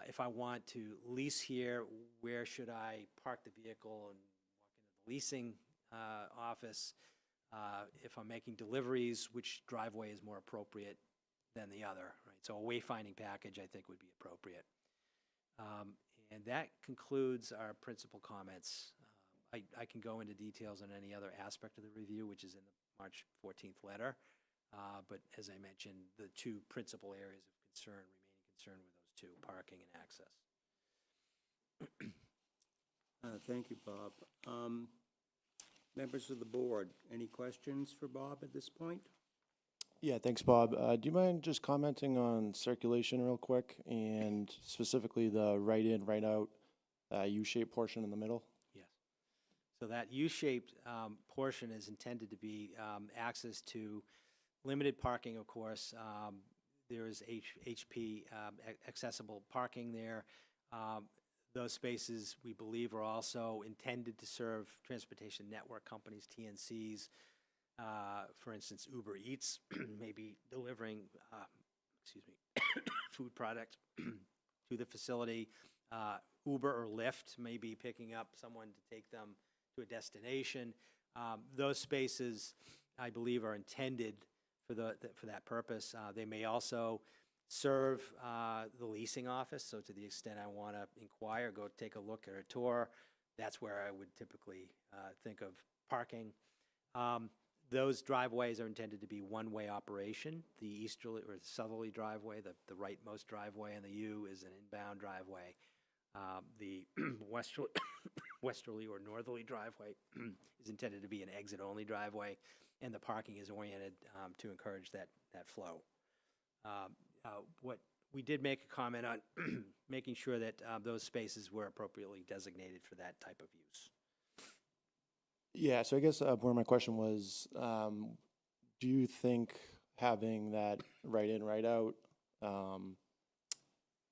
If I want to lease here, where should I park the vehicle and walk into the leasing office? If I'm making deliveries, which driveway is more appropriate than the other, right? So a wayfinding package, I think, would be appropriate. And that concludes our principal comments. I can go into details on any other aspect of the review, which is in the March 14th letter. But as I mentioned, the two principal areas of concern, remaining concern with those two, parking and access. Thank you, Bob. Members of the board, any questions for Bob at this point? Yeah, thanks, Bob. Do you mind just commenting on circulation real quick, and specifically the right in, right out U-shaped portion in the middle? Yes. So that U-shaped portion is intended to be access to limited parking, of course. There is HP accessible parking there. Those spaces, we believe, are also intended to serve transportation network companies, TNCs. For instance, Uber Eats may be delivering, food product to the facility. Uber or Lyft may be picking up someone to take them to a destination. Those spaces, I believe, are intended for that purpose. They may also serve the leasing office, so to the extent I want to inquire, go take a look at a tour, that's where I would typically think of parking. Those driveways are intended to be one-way operation. The easterly or southerly driveway, the rightmost driveway in the U is an inbound driveway. The westerly or northerly driveway is intended to be an exit-only driveway, and the parking is oriented to encourage that flow. What we did make a comment on making sure that those spaces were appropriately designated for that type of use. Yeah, so I guess where my question was, do you think having that right in, right out,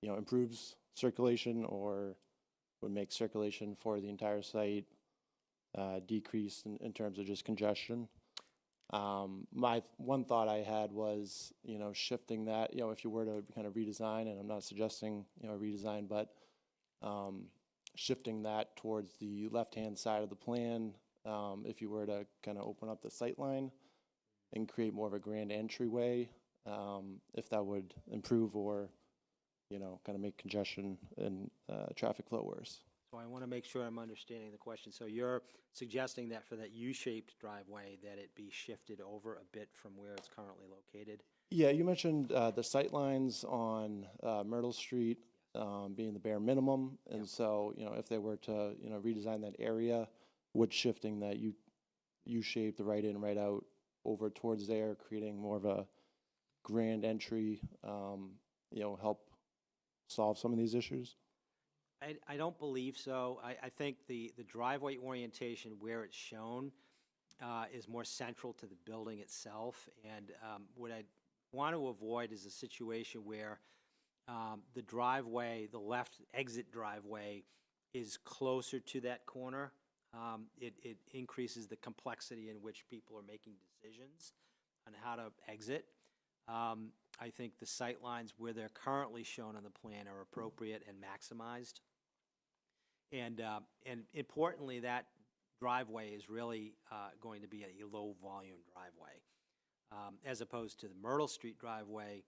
improves circulation or would make circulation for the entire site decrease in terms of just congestion? My one thought I had was, shifting that, if you were to kind of redesign, and I'm not suggesting, redesign, but shifting that towards the left-hand side of the plan, if you were to kind of open up the sight line and create more of a grand entryway, if that would improve or, kind of make congestion and traffic flow worse. So I want to make sure I'm understanding the question. So you're suggesting that for that U-shaped driveway, that it be shifted over a bit from where it's currently located? Yeah, you mentioned the sight lines on Myrtle Street being the bare minimum. And so, if they were to, redesign that area, would shifting that U-shape, the right in, right out over towards there, creating more of a grand entry, help solve some of these issues? I don't believe so. I think the driveway orientation where it's shown is more central to the building itself. And what I want to avoid is a situation where the driveway, the left exit driveway, is closer to that corner. It increases the complexity in which people are making decisions on how to exit. I think the sight lines where they're currently shown on the plan are appropriate and maximized. And importantly, that driveway is really going to be a low-volume driveway, as opposed to the Myrtle Street driveway,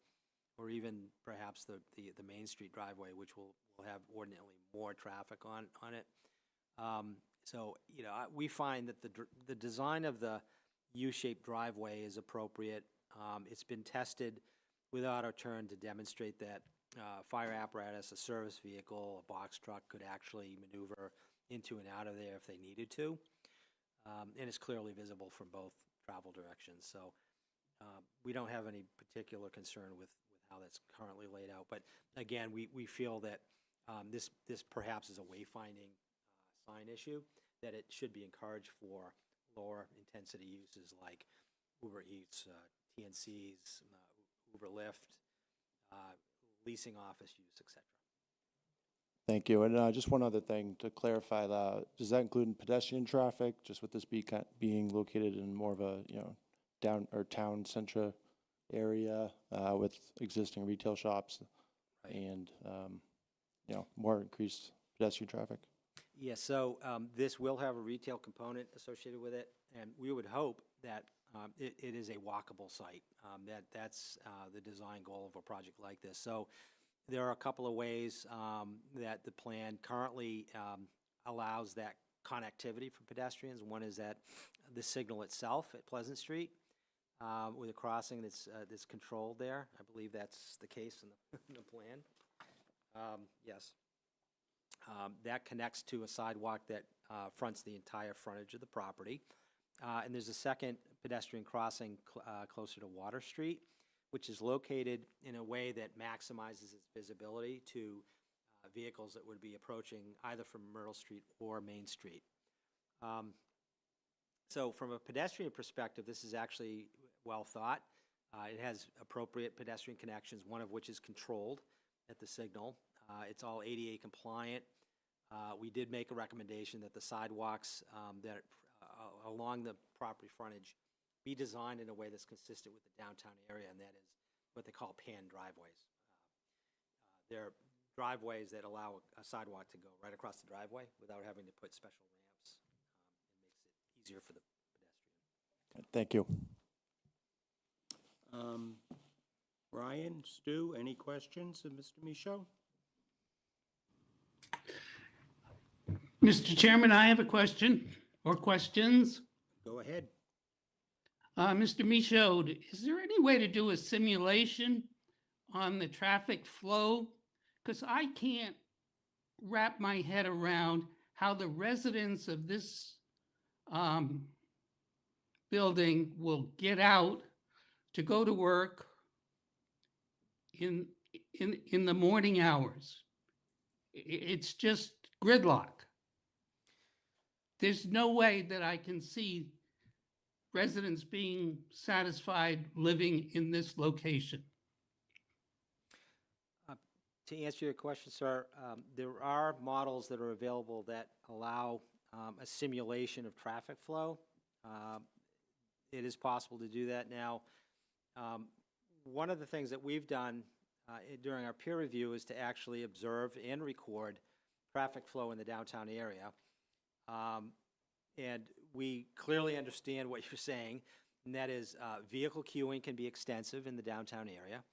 or even perhaps the Main Street driveway, which will have ordinarily more traffic on it. So, we find that the design of the U-shaped driveway is appropriate. It's been tested with auto turn to demonstrate that fire apparatus, a service vehicle, a box truck could actually maneuver into and out of there if they needed to. And it's clearly visible from both travel directions. So we don't have any particular concern with how that's currently laid out. But again, we feel that this perhaps is a wayfinding sign issue, that it should be encouraged for lower intensity uses like Uber Eats, TNCs, Uber Lyft, leasing office use, etc. Thank you. And just one other thing to clarify, does that include pedestrian traffic, just with this being located in more of a, down or town center area with existing retail shops and, more increased pedestrian traffic? Yeah, so this will have a retail component associated with it, and we would hope that it is a walkable site. That's the design goal of a project like this. So there are a couple of ways that the plan currently allows that connectivity for pedestrians. One is that the signal itself at Pleasant Street with a crossing that's controlled there. I believe that's the case in the plan. Yes. That connects to a sidewalk that fronts the entire frontage of the property. And there's a second pedestrian crossing closer to Water Street, which is located in a way that maximizes its visibility to vehicles that would be approaching either from Myrtle Street or Main Street. So from a pedestrian perspective, this is actually well thought. It has appropriate pedestrian connections, one of which is controlled at the signal. It's all ADA compliant. We did make a recommendation that the sidewalks that along the property frontage be designed in a way that's consistent with the downtown area, and that is what they call pan driveways. They're driveways that allow a sidewalk to go right across the driveway without having to put special ramps. It makes it easier for the pedestrian. Thank you. Ryan, Stu, any questions of Mr. Michaud? Mr. Chairman, I have a question or questions. Go ahead. Mr. Michaud, is there any way to do a simulation on the traffic flow? Because I can't wrap my head around how the residents of this building will get out to go to work in the morning hours. It's just gridlock. There's no way that I can see residents being satisfied living in this location. To answer your question, sir, there are models that are available that allow a simulation of traffic flow. It is possible to do that now. One of the things that we've done during our peer review is to actually observe and record traffic flow in the downtown area. And we clearly understand what you're saying, and that is vehicle queuing can be extensive in the downtown area.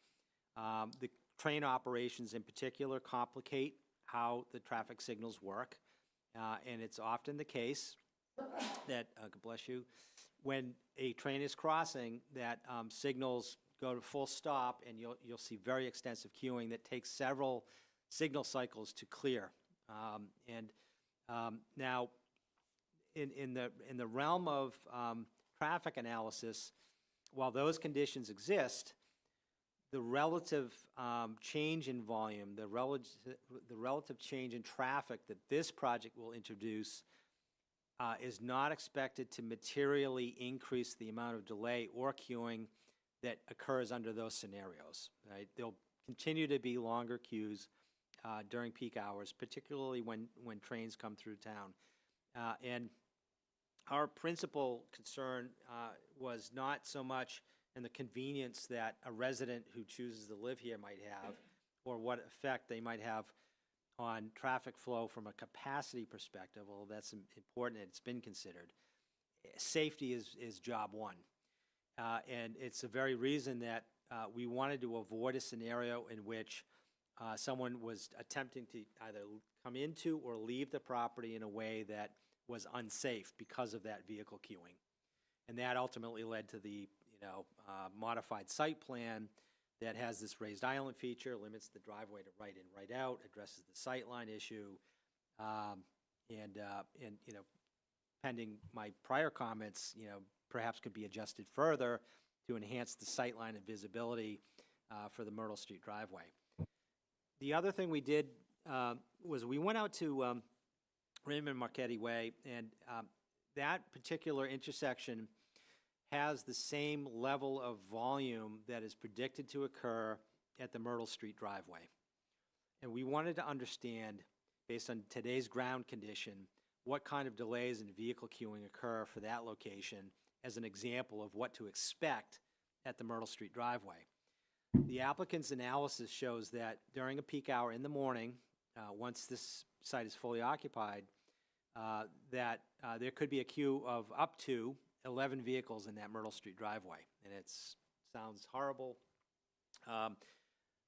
The train operations in particular complicate how the traffic signals work, and it's often the case that, bless you, when a train is crossing, that signals go to full stop, and you'll see very extensive queuing that takes several signal cycles to clear. Now, in the realm of traffic analysis, while those conditions exist, the relative change in volume, the relative change in traffic that this project will introduce is not expected to materially increase the amount of delay or queuing that occurs under those scenarios. Right? There'll continue to be longer queues during peak hours, particularly when trains come through town. And our principal concern was not so much in the convenience that a resident who chooses to live here might have, or what effect they might have on traffic flow from a capacity perspective, although that's important and it's been considered. Safety is job one. And it's the very reason that we wanted to avoid a scenario in which someone was attempting to either come into or leave the property in a way that was unsafe because of that vehicle queuing. And that ultimately led to the modified site plan that has this raised island feature, limits the driveway to right in, right out, addresses the sightline issue, and pending my prior comments, perhaps could be adjusted further to enhance the sightline and visibility for the Myrtle Street driveway. The other thing we did was we went out to Raymond Marchetti Way, and that particular intersection has the same level of volume that is predicted to occur at the Myrtle Street driveway. And we wanted to understand, based on today's ground condition, what kind of delays in vehicle queuing occur for that location as an example of what to expect at the Myrtle Street driveway. The applicant's analysis shows that during a peak hour in the morning, once this site is fully occupied, that there could be a queue of up to 11 vehicles in that Myrtle Street driveway, and it sounds horrible.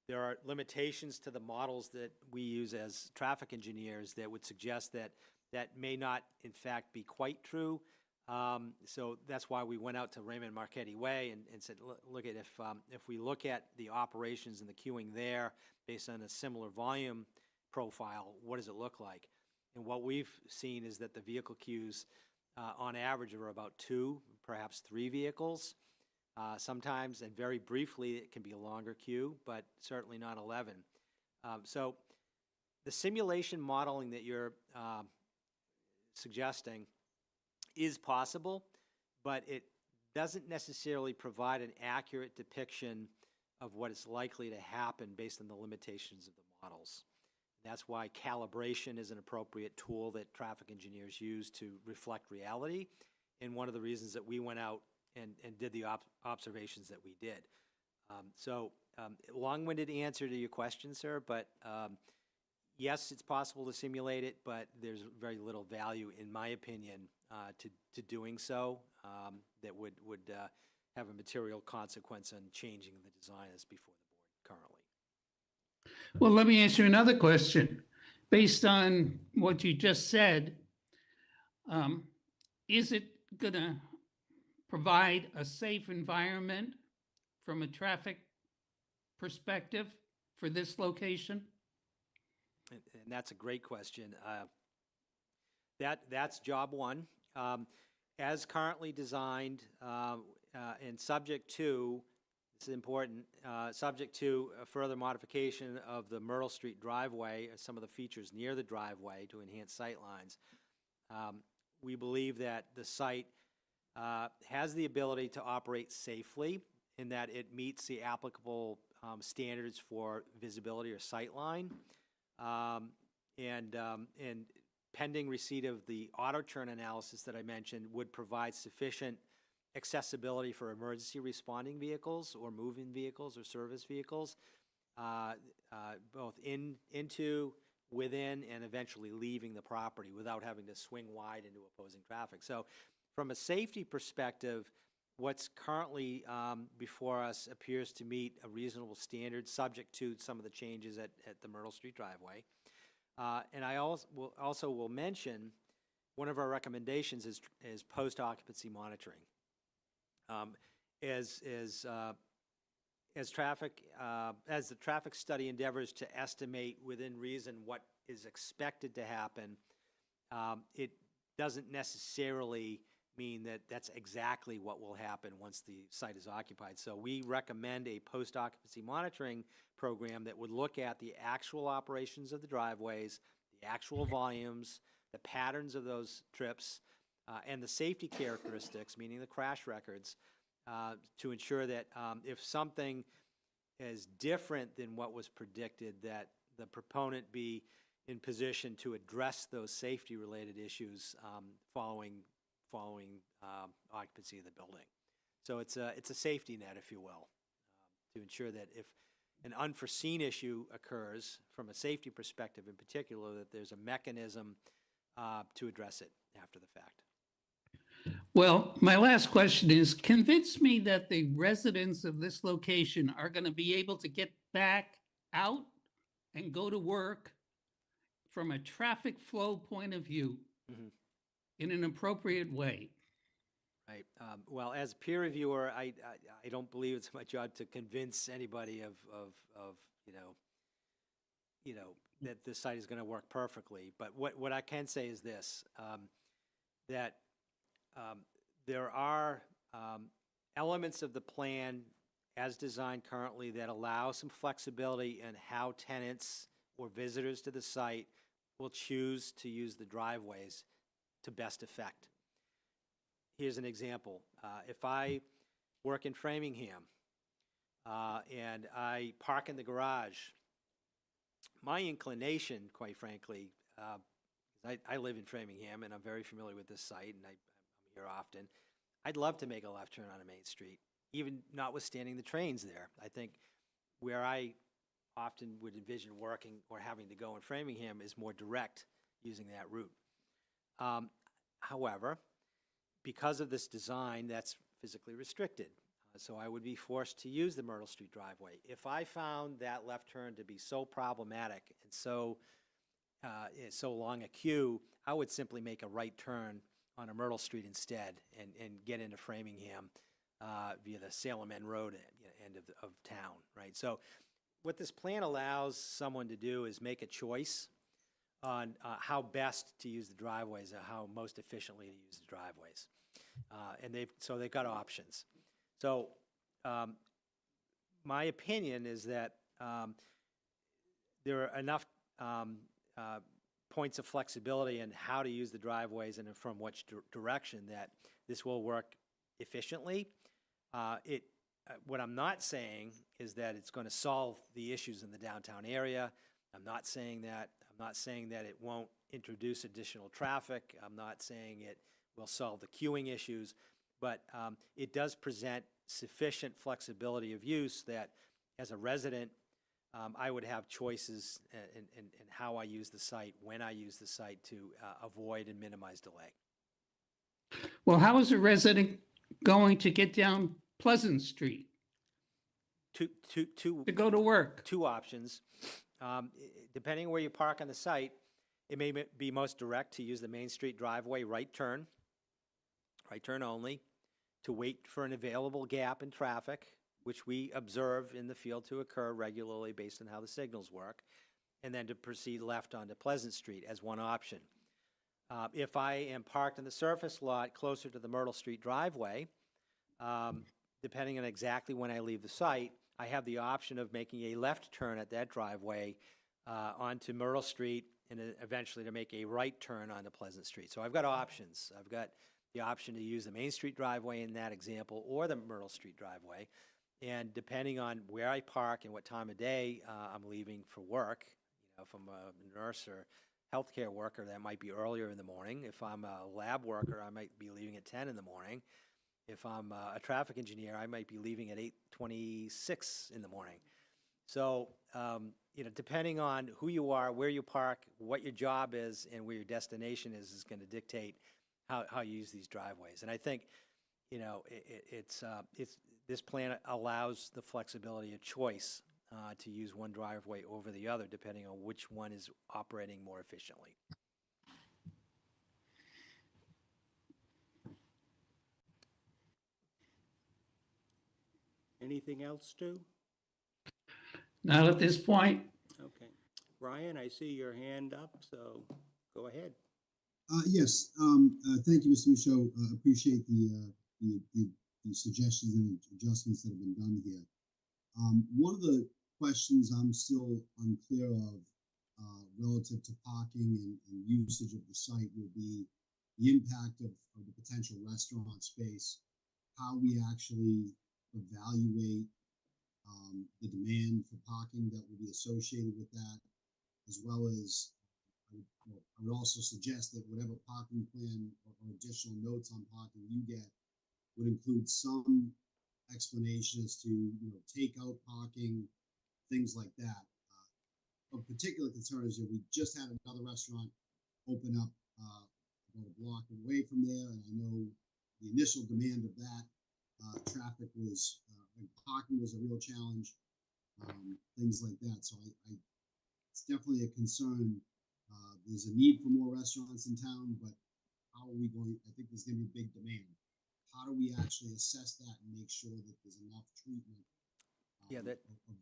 There are limitations to the models that we use as traffic engineers that would suggest that that may not, in fact, be quite true. So that's why we went out to Raymond Marchetti Way and said, look at if we look at the operations and the queuing there based on a similar volume profile, what does it look like? And what we've seen is that the vehicle queues on average are about 2, perhaps 3 vehicles. Sometimes, and very briefly, it can be a longer queue, but certainly not 11. So the simulation modeling that you're suggesting is possible, but it doesn't necessarily provide an accurate depiction of what is likely to happen based on the limitations of the models. That's why calibration is an appropriate tool that traffic engineers use to reflect reality, and one of the reasons that we went out and did the observations that we did. Long-winded answer to your question, sir, but yes, it's possible to simulate it, but there's very little value, in my opinion, to doing so that would have a material consequence on changing the design that's before the board currently. Well, let me ask you another question. Based on what you just said, is it going to provide a safe environment from a traffic perspective for this location? And that's a great question. That's job one. As currently designed, and subject to, this is important, subject to a further modification of the Myrtle Street driveway, some of the features near the driveway to enhance sightlines. We believe that the site has the ability to operate safely in that it meets the applicable standards for visibility or sightline. And pending receipt of the auto turn analysis that I mentioned would provide sufficient accessibility for emergency responding vehicles or moving vehicles or service vehicles, both into, within, and eventually leaving the property without having to swing wide into opposing traffic. So from a safety perspective, what's currently before us appears to meet a reasonable standard, subject to some of the changes at the Myrtle Street driveway. And I also will mention one of our recommendations is post-occupancy monitoring. As the traffic study endeavors to estimate within reason what is expected to happen, it doesn't necessarily mean that that's exactly what will happen once the site is occupied. So we recommend a post-occupancy monitoring program that would look at the actual operations of the driveways, the actual volumes, the patterns of those trips, and the safety characteristics, meaning the crash records, to ensure that if something is different than what was predicted, that the proponent be in position to address those safety-related issues following occupancy of the building. So it's a safety net, if you will, to ensure that if an unforeseen issue occurs from a safety perspective in particular, that there's a mechanism to address it after the fact. Well, my last question is, convince me that the residents of this location are going to be able to get back out and go to work from a traffic flow point of view in an appropriate way. Right. Well, as a peer reviewer, I don't believe it's my job to convince anybody of that this site is going to work perfectly. But what I can say is this, that there are elements of the plan as designed currently that allow some flexibility in how tenants or visitors to the site will choose to use the driveways to best effect. Here's an example. If I work in Framingham and I park in the garage, my inclination, quite frankly, I live in Framingham and I'm very familiar with this site and I'm here often. I'd love to make a left turn on a main street, even notwithstanding the trains there. I think where I often would envision working or having to go in Framingham is more direct using that route. However, because of this design, that's physically restricted. So I would be forced to use the Myrtle Street driveway. If I found that left turn to be so problematic and so long a queue, I would simply make a right turn on a Myrtle Street instead and get into Framingham via the Salem End Road end of town, right? So what this plan allows someone to do is make a choice on how best to use the driveways, how most efficiently to use the driveways. And they've got options. So my opinion is that there are enough points of flexibility in how to use the driveways and from which direction that this will work efficiently. What I'm not saying is that it's going to solve the issues in the downtown area. I'm not saying that. I'm not saying that it won't introduce additional traffic. I'm not saying it will solve the queuing issues, but it does present sufficient flexibility of use that as a resident, I would have choices in how I use the site, when I use the site to avoid and minimize delay. Well, how is a resident going to get down Pleasant Street to go to work? Two options. Depending on where you park on the site, it may be most direct to use the Main Street driveway right turn only. to wait for an available gap in traffic, which we observe in the field to occur regularly based on how the signals work, and then to proceed left onto Pleasant Street as one option. If I am parked in the surface lot closer to the Myrtle Street driveway, depending on exactly when I leave the site, I have the option of making a left turn at that driveway onto Myrtle Street and eventually to make a right turn onto Pleasant Street. So I've got options. I've got the option to use the Main Street driveway in that example or the Myrtle Street driveway. And depending on where I park and what time of day I'm leaving for work, if I'm a nurse or healthcare worker, that might be earlier in the morning. If I'm a lab worker, I might be leaving at 10 in the morning. If I'm a traffic engineer, I might be leaving at 8:26 in the morning. So, depending on who you are, where you park, what your job is, and where your destination is going to dictate how you use these driveways. And I think, this plan allows the flexibility of choice to use one driveway over the other, depending on which one is operating more efficiently. Anything else, Stu? Not at this point. Okay. Ryan, I see your hand up, so go ahead. Yes, thank you, Mr. Michaud. Appreciate the suggestions and adjustments that have been done here. One of the questions I'm still unclear of relative to parking and usage of the site will be the impact of the potential restaurant space, how we actually evaluate the demand for parking that will be associated with that, as well as I would also suggest that whatever parking plan or additional notes on parking you get would include some explanation as to takeout parking, things like that. Of particular concern is that we just had another restaurant open up about a block away from there, and I know the initial demand of that traffic was and parking was a real challenge, things like that. So it's definitely a concern. There's a need for more restaurants in town, but how are we going? I think there's going to be a big demand. How do we actually assess that and make sure that there's enough treatment of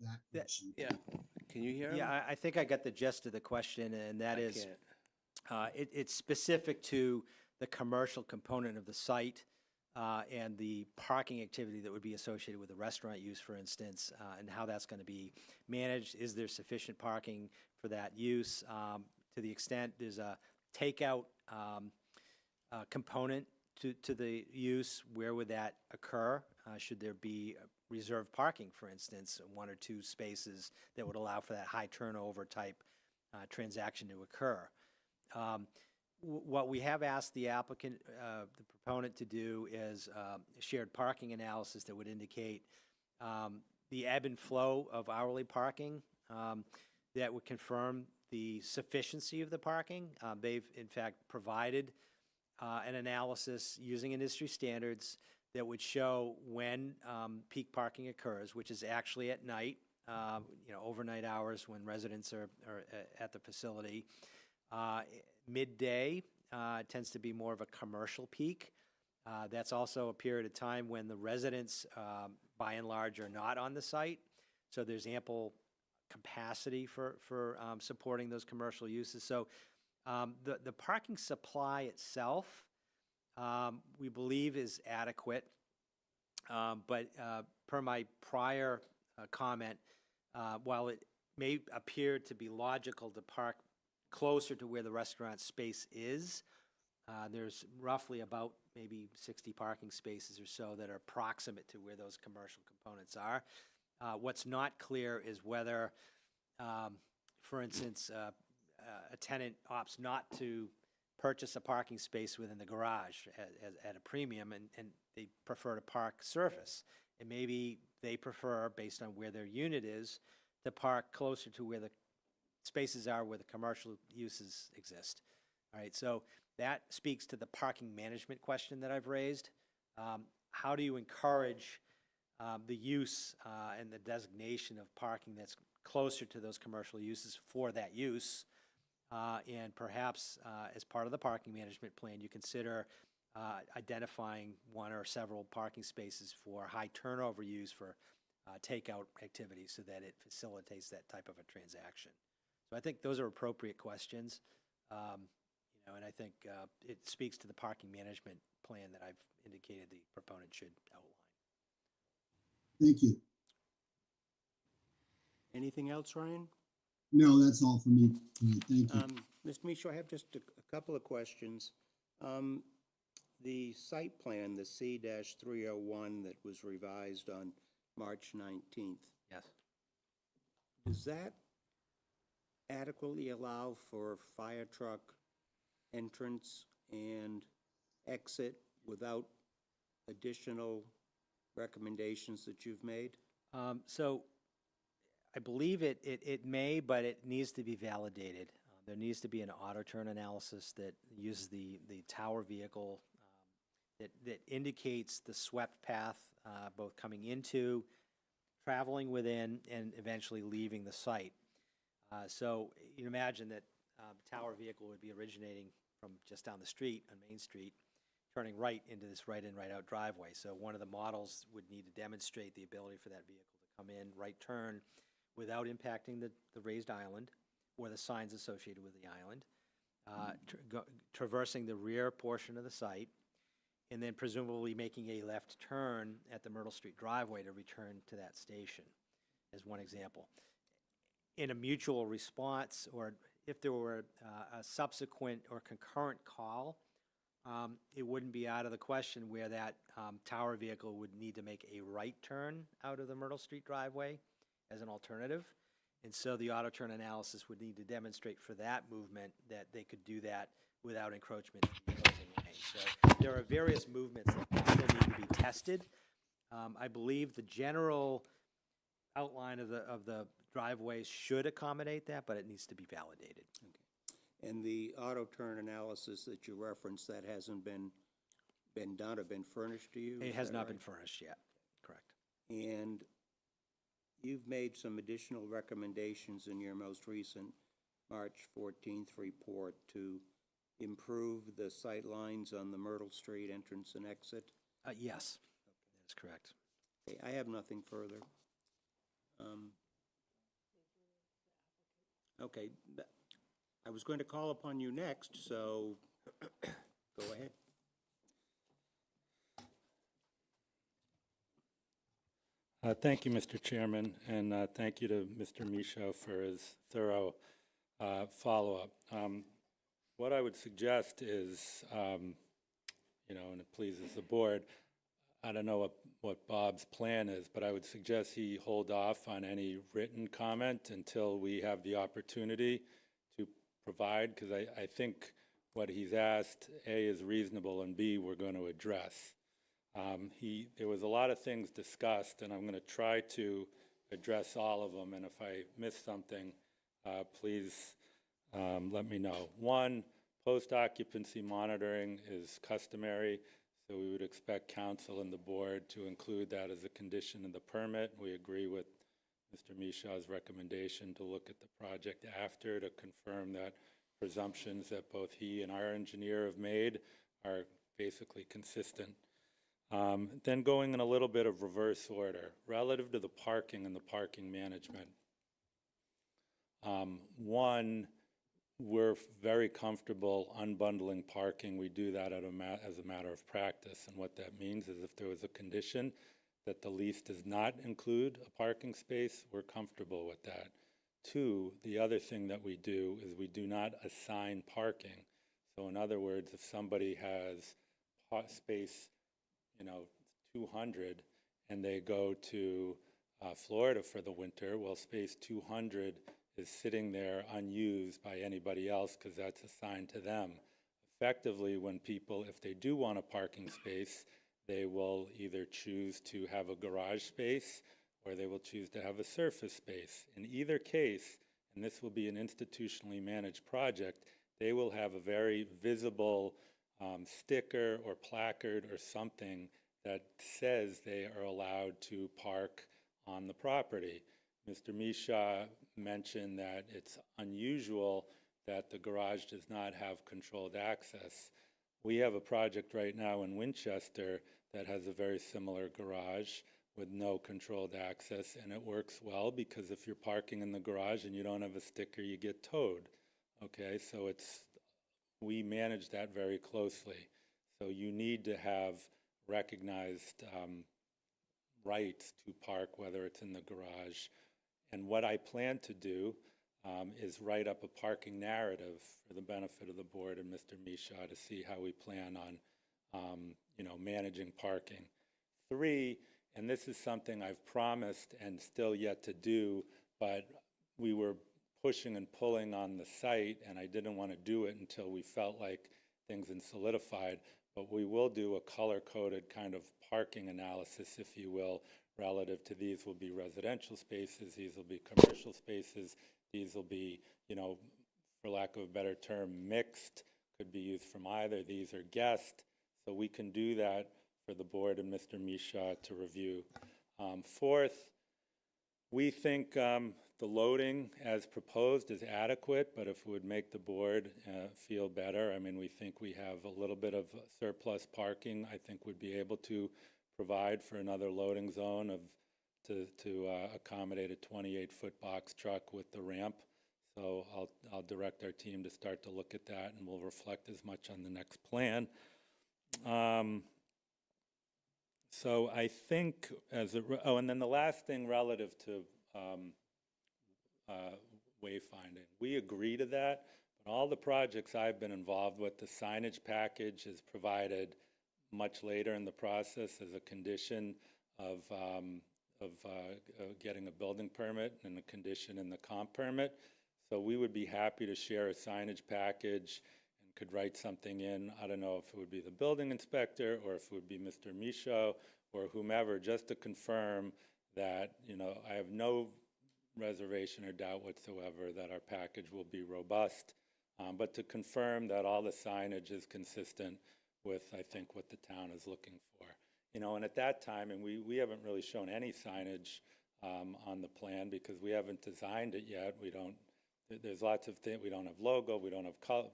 that question? Yeah. Can you hear him? Yeah, I think I got the gist of the question, and that is, it's specific to the commercial component of the site and the parking activity that would be associated with the restaurant use, for instance, and how that's going to be managed. Is there sufficient parking for that use? To the extent there's a takeout component to the use, where would that occur? Should there be reserved parking, for instance, one or two spaces that would allow for that high turnover type transaction to occur? What we have asked the applicant, the proponent, to do is a shared parking analysis that would indicate the ebb and flow of hourly parking that would confirm the sufficiency of the parking. They've, in fact, provided an analysis using industry standards that would show when peak parking occurs, which is actually at night, overnight hours when residents are at the facility. Midday tends to be more of a commercial peak. That's also a period of time when the residents, by and large, are not on the site. So there's ample capacity for supporting those commercial uses. So the parking supply itself, we believe, is adequate. But per my prior comment, while it may appear to be logical to park closer to where the restaurant space is, there's roughly about maybe 60 parking spaces or so that are proximate to where those commercial components are. What's not clear is whether, for instance, a tenant opts not to purchase a parking space within the garage at a premium, and they prefer to park surface. And maybe they prefer, based on where their unit is, to park closer to where the spaces are where the commercial uses exist. All right, so that speaks to the parking management question that I've raised. How do you encourage the use and the designation of parking that's closer to those commercial uses for that use? And perhaps as part of the parking management plan, you consider identifying one or several parking spaces for high turnover use for takeout activities so that it facilitates that type of a transaction. So I think those are appropriate questions. And I think it speaks to the parking management plan that I've indicated the proponent should outline. Thank you. Anything else, Ryan? No, that's all for me. Thank you. Mr. Michaud, I have just a couple of questions. The site plan, the C-301 that was revised on March 19th. Yes. Does that adequately allow for fire truck entrance and exit without additional recommendations that you've made? So I believe it may, but it needs to be validated. There needs to be an auto turn analysis that uses the tower vehicle that indicates the swept path, both coming into, traveling within, and eventually leaving the site. So you imagine that the tower vehicle would be originating from just down the street on Main Street, turning right into this right-in, right-out driveway. So one of the models would need to demonstrate the ability for that vehicle to come in, right turn, without impacting the raised island or the signs associated with the island, traversing the rear portion of the site, and then presumably making a left turn at the Myrtle Street driveway to return to that station, as one example. In a mutual response, or if there were a subsequent or concurrent call, it wouldn't be out of the question where that tower vehicle would need to make a right turn out of the Myrtle Street driveway as an alternative. And so the auto turn analysis would need to demonstrate for that movement that they could do that without encroachment in the opposing lane. So there are various movements that still need to be tested. I believe the general outline of the driveways should accommodate that, but it needs to be validated. Okay. And the auto turn analysis that you referenced, that hasn't been done or been furnished to you? It has not been furnished yet, correct. And you've made some additional recommendations in your most recent March 14th report to improve the sight lines on the Myrtle Street entrance and exit? Yes, that's correct. Okay, I have nothing further. Okay, I was going to call upon you next, so go ahead. Thank you, Mr. Chairman, and thank you to Mr. Michaud for his thorough follow-up. What I would suggest is, and it pleases the board, I don't know what Bob's plan is, but I would suggest he hold off on any written comment until we have the opportunity to provide, because I think what he's asked, A, is reasonable, and B, we're going to address. There was a lot of things discussed, and I'm going to try to address all of them, and if I miss something, please let me know. One, post-occupancy monitoring is customary, so we would expect council and the board to include that as a condition in the permit. We agree with Mr. Michaud's recommendation to look at the project after to confirm that presumptions that both he and our engineer have made are basically consistent. Then going in a little bit of reverse order, relative to the parking and the parking management. One, we're very comfortable unbundling parking. We do that as a matter of practice, and what that means is if there was a condition that the lease does not include a parking space, we're comfortable with that. Two, the other thing that we do is we do not assign parking. So in other words, if somebody has space 200 and they go to Florida for the winter, well, space 200 is sitting there unused by anybody else because that's assigned to them. Effectively, when people, if they do want a parking space, they will either choose to have a garage space or they will choose to have a surface space. In either case, and this will be an institutionally managed project, they will have a very visible sticker or placard or something that says they are allowed to park on the property. Mr. Michaud mentioned that it's unusual that the garage does not have controlled access. We have a project right now in Winchester that has a very similar garage with no controlled access, and it works well because if you're parking in the garage and you don't have a sticker, you get towed. Okay, so we manage that very closely. So you need to have recognized rights to park, whether it's in the garage. And what I plan to do is write up a parking narrative for the benefit of the board and Mr. Misha to see how we plan on, managing parking. 3, and this is something I've promised and still yet to do, but we were pushing and pulling on the site, and I didn't want to do it until we felt like things had solidified. But we will do a color-coded kind of parking analysis, if you will, relative to these will be residential spaces, these will be commercial spaces, these will be, for lack of a better term, mixed, could be used from either. These are guest, so we can do that for the board and Mr. Misha to review. 4th, we think the loading as proposed is adequate, but if it would make the board feel better, I mean, we think we have a little bit of surplus parking, I think we'd be able to provide for another loading zone to accommodate a 28-foot box truck with the ramp. So I'll direct our team to start to look at that, and we'll reflect as much on the next plan. So I think and then the last thing relative to wayfinding. We agree to that, but all the projects I've been involved with, the signage package is provided much later in the process as a condition of getting a building permit and a condition in the comp permit. So we would be happy to share a signage package and could write something in. I don't know if it would be the building inspector or if it would be Mr. Michaud or whomever, just to confirm that, I have no reservation or doubt whatsoever that our package will be robust, but to confirm that all the signage is consistent with, I think, what the town is looking for. And at that time, and we haven't really shown any signage on the plan because we haven't designed it yet. There's lots of things, we don't have logo, we don't have color.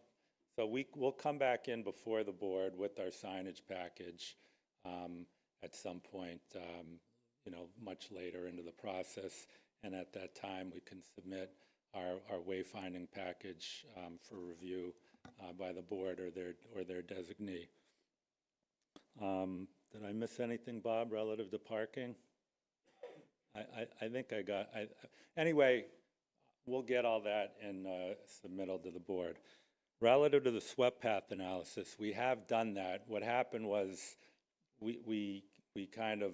So we'll come back in before the board with our signage package at some point, much later into the process. And at that time, we can submit our wayfinding package for review by the board or their designee. Did I miss anything, Bob, relative to parking? I think I got, anyway, we'll get all that in submittal to the board. Relative to the swept path analysis, we have done that. What happened was we kind of,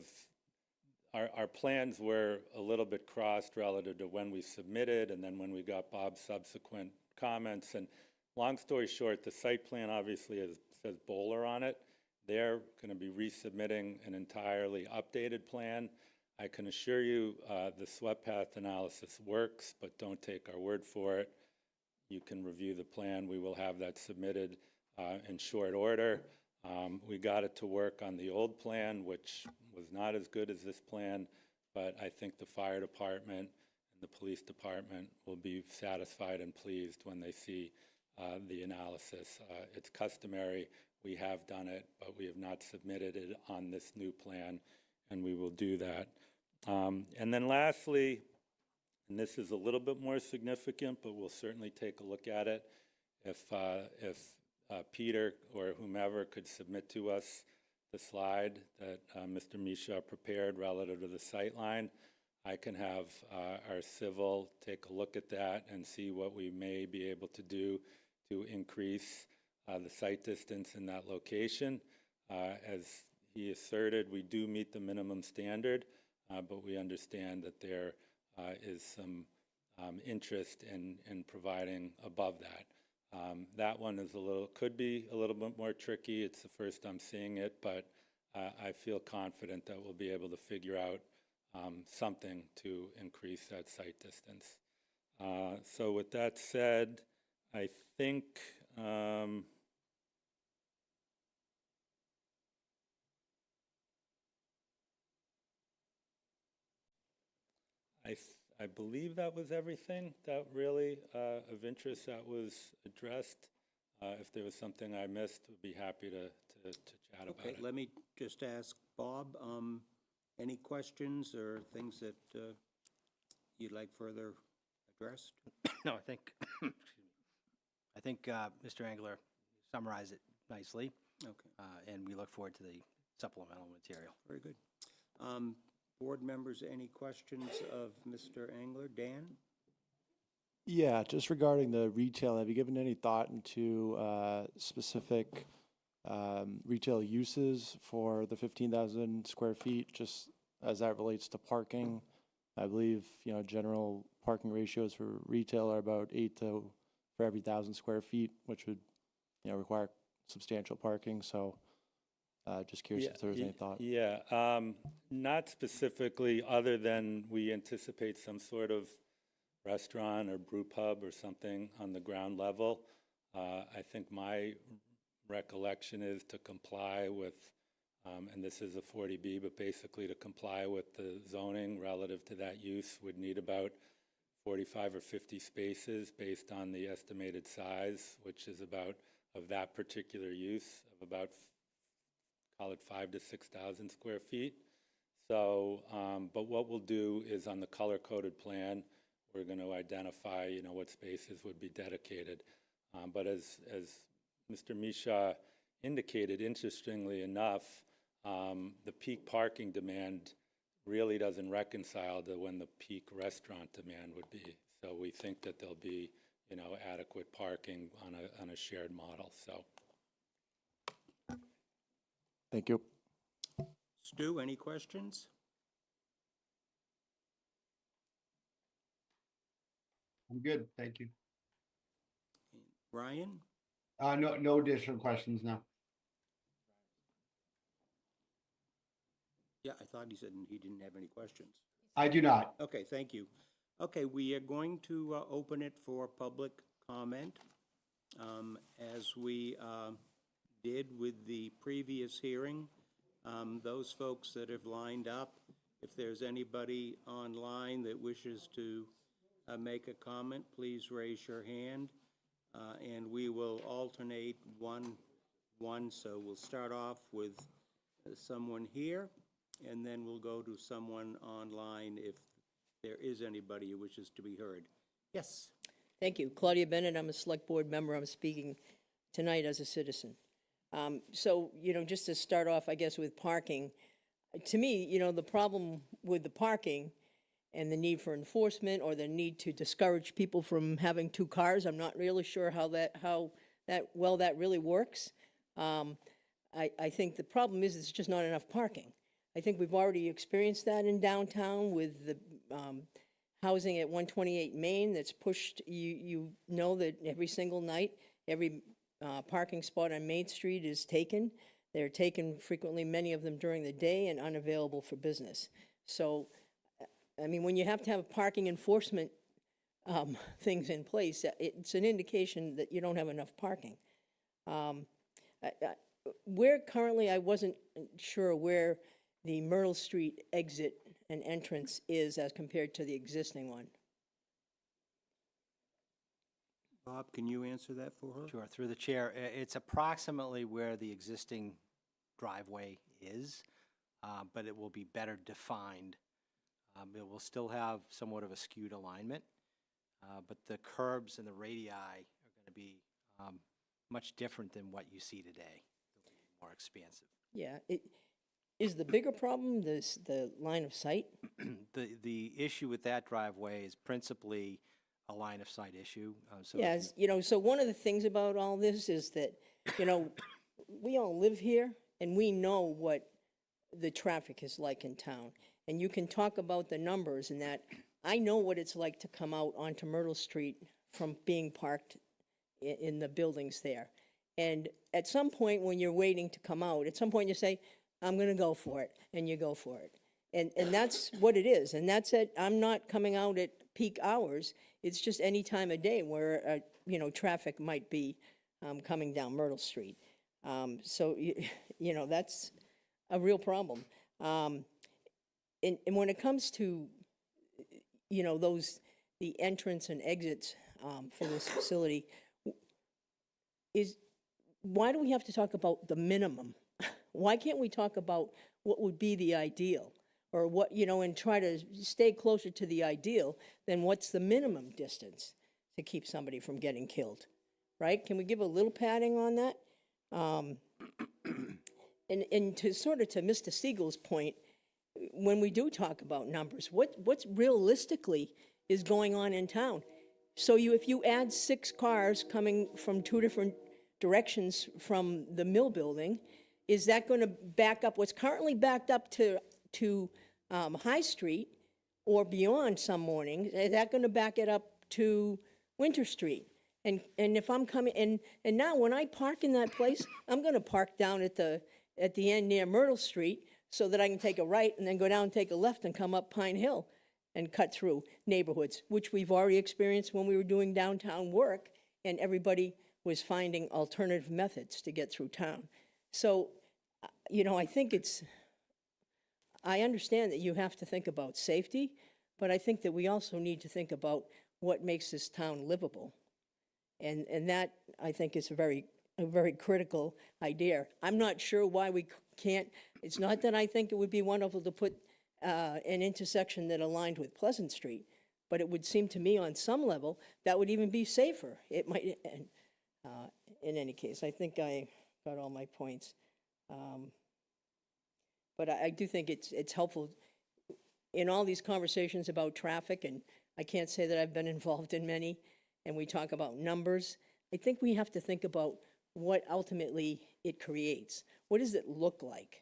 our plans were a little bit crossed relative to when we submitted and then when we got Bob's subsequent comments. And long story short, the site plan obviously says Bowler on it. They're going to be resubmitting an entirely updated plan. I can assure you the swept path analysis works, but don't take our word for it. You can review the plan. We will have that submitted in short order. We got it to work on the old plan, which was not as good as this plan, but I think the fire department and the police department will be satisfied and pleased when they see the analysis. It's customary. We have done it, but we have not submitted it on this new plan, and we will do that. And then lastly, and this is a little bit more significant, but we'll certainly take a look at it. If Peter or whomever could submit to us the slide that Mr. Misha prepared relative to the sight line, I can have our civil take a look at that and see what we may be able to do to increase the sight distance in that location. As he asserted, we do meet the minimum standard, but we understand that there is some interest in providing above that. That one is could be a little bit more tricky. It's the first I'm seeing it, but I feel confident that we'll be able to figure out something to increase that sight distance. So with that said, I think I believe that was everything that really of interest that was addressed. If there was something I missed, would be happy to chat about Okay, it. let me just ask Bob, any questions or things that you'd like further addressed? No, I think Mr. Angler summarized it nicely. Okay. And we look forward to the supplemental material. Very good. Board members, any questions of Mr. Angler? Dan? Yeah, just regarding the retail, have you given any thought into specific retail uses for the 15,000 square feet, just as that relates to parking? I believe, general parking ratios for retail are about 8 for every 1,000 square feet, which would, require substantial parking. So just curious if there was any thought. Yeah, not specifically, other than we anticipate some sort of restaurant or brew pub or something on the ground level. I think my recollection is to comply with, and this is a 40B, but basically to comply with the zoning relative to that use would need about 45 or 50 spaces based on the estimated size, which is about, of that particular use, of about, call it 5,000 to 6,000 square feet. So, but what we'll do is on the color-coded plan, we're going to identify, what spaces would be dedicated. But as Mr. Misha indicated, interestingly enough, the peak parking demand really doesn't reconcile to when the peak restaurant demand would be. So we think that there'll be, adequate parking on a shared model. So. Thank you. Stu, any questions? I'm good, thank you. Ryan? No additional questions now. Yeah, I thought he said he didn't have any questions. I do not. Okay, thank you. Okay, we are going to open it for public comment. As we did with the previous hearing, those folks that have lined up, if there's anybody online that wishes to make a comment, please raise your hand, and we will alternate one. So we'll start off with someone here, and then we'll go to someone online if there is anybody who wishes to be heard. Yes. Thank you. Claudia Bennett, I'm a select board member. I'm speaking tonight as a citizen. So, just to start off, I guess, with parking, to me, the problem with the parking and the need for enforcement or the need to discourage people from having two cars, I'm not really sure how well that really works. I think the problem is it's just not enough parking. I think we've already experienced that in downtown with the housing at 128 Main that's pushed, you know that every single night, every parking spot on Main Street is taken. They're taken frequently, many of them during the day, and unavailable for business. So, I mean, when you have to have parking enforcement things in place, it's an indication that you don't have enough parking. Where currently, I wasn't sure where the Myrtle Street exit and entrance is as compared to the existing one. Bob, can you answer that for her? Sure, through the chair. It's approximately where the existing driveway is, but it will be better defined. It will still have somewhat of a skewed alignment, but the curbs and the radii are going to be much different than what you see today. They'll be more expansive. Yeah. Is the bigger problem the line of sight? The issue with that driveway is principally a line of sight issue. Yes, so one of the things about all this is that, we all live here and we know what the traffic is like in town. And you can talk about the numbers and that. I know what it's like to come out onto Myrtle Street from being parked in the buildings there. And at some point when you're waiting to come out, at some point you say, I'm going to go for it, and you go for it. And that's what it is. And that's it. I'm not coming out at peak hours. It's just any time of day where, traffic might be coming down Myrtle Street. So, that's a real problem. And when it comes to, the entrance and exits for this facility, is, why do we have to talk about the minimum? Why can't we talk about what would be the ideal? Or what, you know, and try to stay closer to the ideal than what's the minimum distance to keep somebody from getting killed, right? Can we give a little padding on that? And to sort of to Mr. Siegel's point, when we do talk about numbers, what's realistically is going on in town? So if you add 6 cars coming from 2 different directions from the mill building, is that going to back up what's currently backed up to High Street or beyond some mornings? Is that going to back it up to Winter Street? And if I'm coming, and now when I park in that place, I'm going to park down at the end near Myrtle Street so that I can take a right and then go down and take a left and come up Pine Hill and cut through neighborhoods, which we've already experienced when we were doing downtown work and everybody was finding alternative methods to get through town. So, you know, I think I understand that you have to think about safety, but I think that we also need to think about what makes this town livable. And that, I think, is a very critical idea. I'm not sure why we can't, it's not that I think it would be wonderful to put an intersection that aligned with Pleasant Street, but it would seem to me on some level that would even be safer. It might, in any case, I think I got all my points. But I do think it's helpful in all these conversations about traffic, and I can't say that I've been involved in many, and we talk about numbers. I think we have to think about what ultimately it creates. What does it look like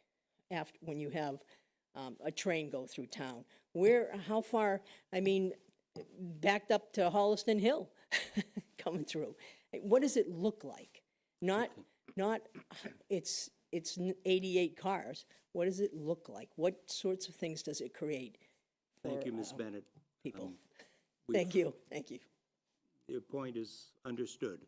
when you have a train go through town? How far, I mean, backed up to Holliston Hill coming through. What does it look like? Not it's 88 cars. What does it look like? What sorts of things does it create? Thank you, Ms. Bennett. People. Thank you. Your point is understood.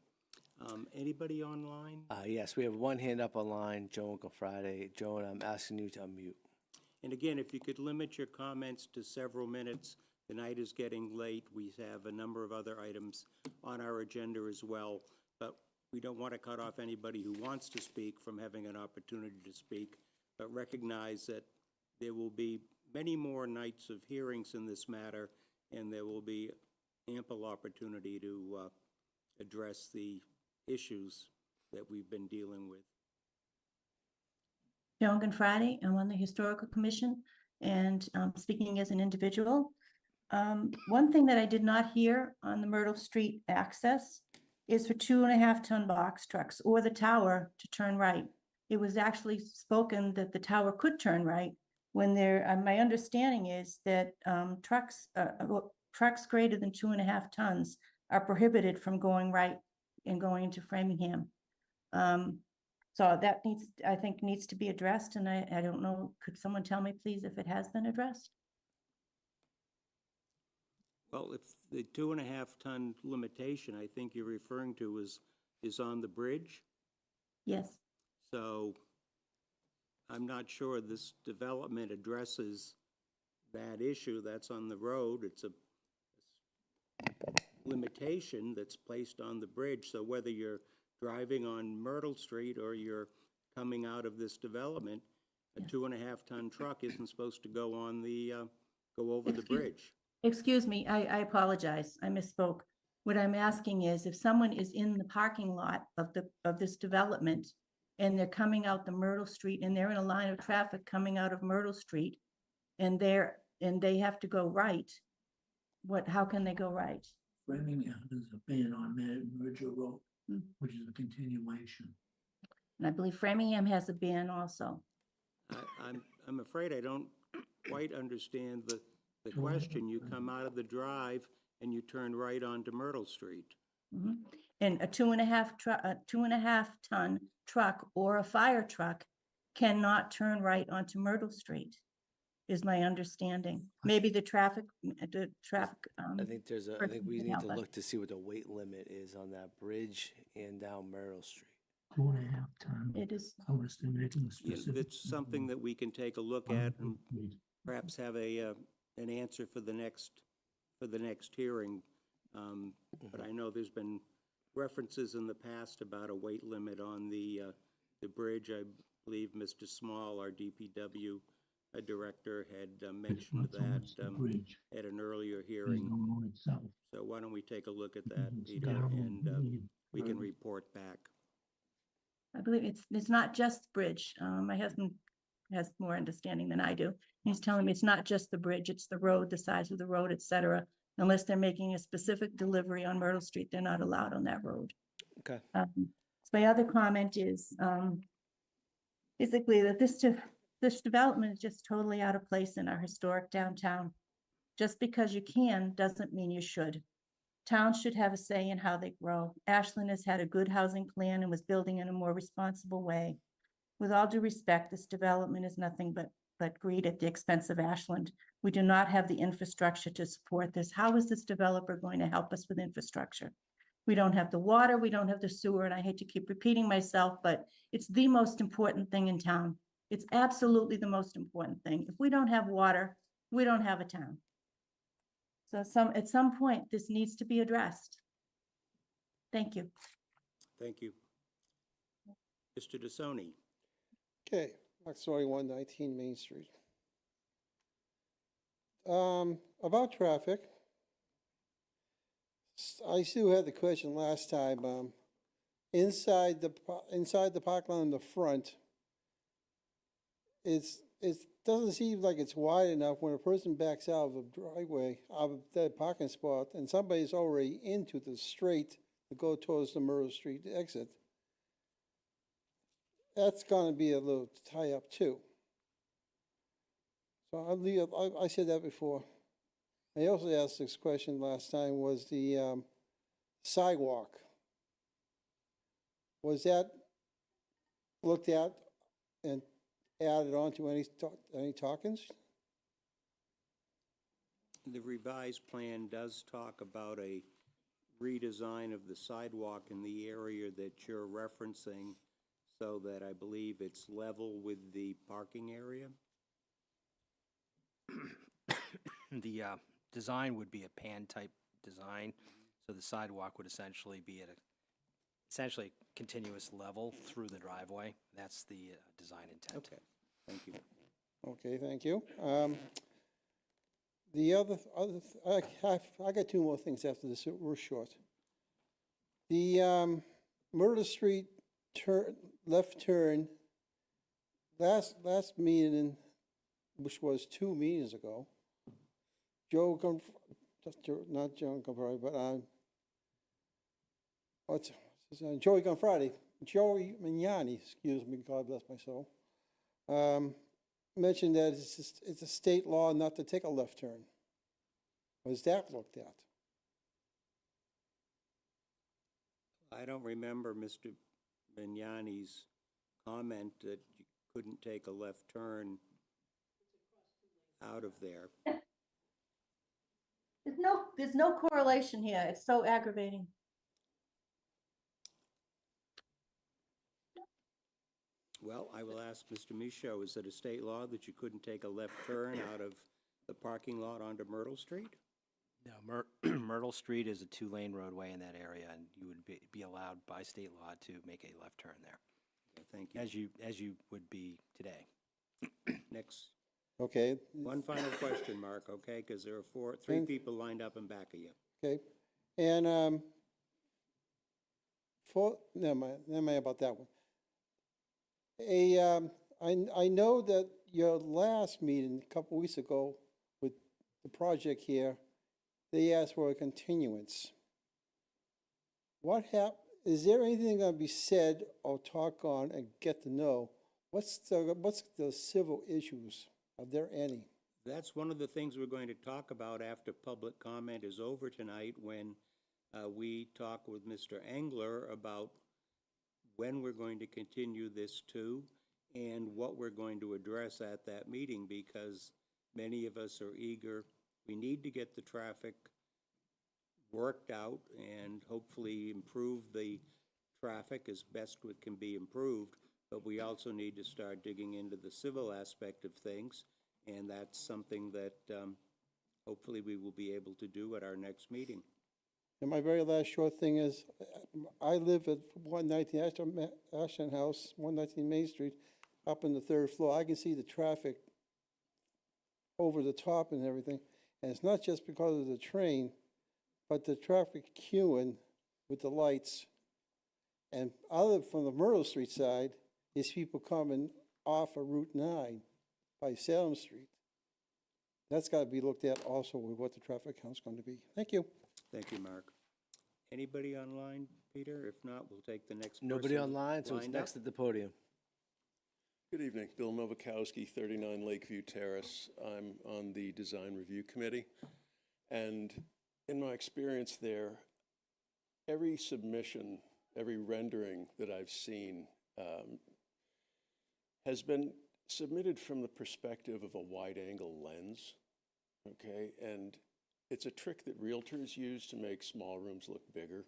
Anybody online? Yes, we have one hand up online, Joan Friday. Joan, I'm asking you to unmute. And again, if you could limit your comments to several minutes. The night is getting late. We have a number of other items on our agenda as well, but we don't want to cut off anybody who wants to speak from having an opportunity to speak, but recognize that there will be many more nights of hearings in this matter, and there will be ample opportunity to address the issues that we've been dealing with. Joan Friday, I'm on the Historical Commission, and speaking as an individual. One thing that I did not hear on the Myrtle Street access is for 2.5-ton box trucks or the tower to turn right. It was actually spoken that the tower could turn right when my understanding is that trucks greater than 2.5 tons are prohibited from going right and going into Framingham. So that I think needs to be addressed, and I don't know, could someone tell me please if it has been addressed? Well, if the 2.5-ton limitation I think you're referring to is on the bridge. Yes. So I'm not sure this development addresses that issue. That's on the road. It's a limitation that's placed on the bridge. So whether you're driving on Myrtle Street or you're coming out of this development, a 2.5-ton truck isn't supposed to go on go over the bridge. Excuse me, I apologize. I misspoke. What I'm asking is if someone is in the parking lot of this development and they're coming out the Myrtle Street and they're in a line of traffic coming out of Myrtle Street and they have to go right, how can they go right? Framingham has a ban on merger road, which is a continuation. And I believe Framingham has a ban also. I'm afraid I don't quite understand the question. You come out of the drive and you turn right onto Myrtle Street. Mm-hmm. And a 2.5-ton truck or a fire truck cannot turn right onto Myrtle Street, is my understanding. Maybe the traffic. I think I think we need to look to see what the weight limit is on that bridge and down Myrtle Street. 2.5 ton. It is. I was still making a specific. It's something that we can take a look at and perhaps have an answer for the next hearing. But I know there's been references in the past about a weight limit on the bridge. I believe Mr. Small, our DPW director, had mentioned not so much that the bridge, at an earlier there's hearing. the road itself. So why don't we take a look at that, It's Peter, gravel, and really, we can road. report back. I believe it's not just the bridge. My husband has more understanding than I do. He's telling me it's not just the bridge, it's the road, the size of the road, et cetera. Unless they're making a specific delivery on Myrtle Street, they're not allowed on that road. Okay. So my other comment is, basically that this development is just totally out of place in our historic downtown. Just because you can, doesn't mean you should. Towns should have a say in how they grow. Ashland has had a good housing plan and was building in a more responsible way. With all due respect, this development is nothing but greed at the expense of Ashland. We do not have the infrastructure to support this. How is this developer going to help us with infrastructure? We don't have the water, we don't have the sewer, and I hate to keep repeating myself, but it's the most important thing in town. It's absolutely the most important thing. If we don't have water, we don't have a town. So at some point, this needs to be addressed. Thank you. Thank you. Mr. DeSoni. Okay, Max 119 Main Street. About traffic, I still had the question last time. Inside the parking lot in the front, it doesn't seem like it's wide enough when a person backs out of the driveway, out of that parking spot, and somebody's already into the straight to go towards the Myrtle Street exit. That's gonna be a little tie up too. So I said that before. I also asked this question last time, was the sidewalk. Was that looked at and added on to any talkings? The revised plan does talk about a redesign of the sidewalk in the area that you're referencing, so that I believe it's level with the parking area. The design would be a pan-type design, so the sidewalk would essentially be at a essentially continuous level through the driveway. That's the design intent. Okay, thank you. Okay, thank you. The I got two more things after this. We're short. The Myrtle Street left turn, last meeting, which was 2 meetings ago, not Joe Confrati, but Joey Confrati, Joey Mignani, excuse me, God bless my soul, mentioned that it's a state law not to take a left turn. Was that looked at? I don't remember Mr. Mignani's comment that you couldn't take a left turn out of there. There's no correlation here. It's so aggravating. Well, I will ask Mr. Michaud, is it a state law that you couldn't take a left turn out of the parking lot onto Myrtle Street? No, Myrtle Street is a two-lane roadway in that area, and you would be allowed by state law to make a left turn there. Okay, thank you. As you would be today. Next. Okay. One final question, Mark, okay, because there are three people lined up in back of you. Okay, and never mind about that one. I know that your last meeting a couple weeks ago with the project here, they asked for a continuance. What is there anything going to be said or talk on and get to know? What's the civil issues? Are there any? That's one of the things we're going to talk about after public comment is over tonight, when we talk with Mr. Engler about when we're going to continue this to and what we're going to address at that meeting, because many of us are eager. We need to get the traffic worked out and hopefully improve the traffic as best it can be improved, but we also need to start digging into the civil aspect of things, and that's something that hopefully we will be able to do at our next meeting. And my very last short thing is, I live at 119 Ashland House, 119 Main Street, up on the 3rd floor. I can see the traffic over the top and everything. And it's not just because of the train, but the traffic queuing with the lights. And other from the Myrtle Street side is people coming off of Route 9 by Salem Street. That's got to be looked at also with what the traffic count's going to be. Thank you. Thank you, Mark. Anybody online, Peter? If not, we'll take the next person. Nobody online, so it's lined next up. at the podium. Good evening, Bill Novakowski, 39 Lakeview Terrace. I'm on the Design Review Committee. And in my experience there, every submission, every rendering that I've seen has been submitted from the perspective of a wide-angle lens, okay? And it's a trick that realtors use to make small rooms look bigger.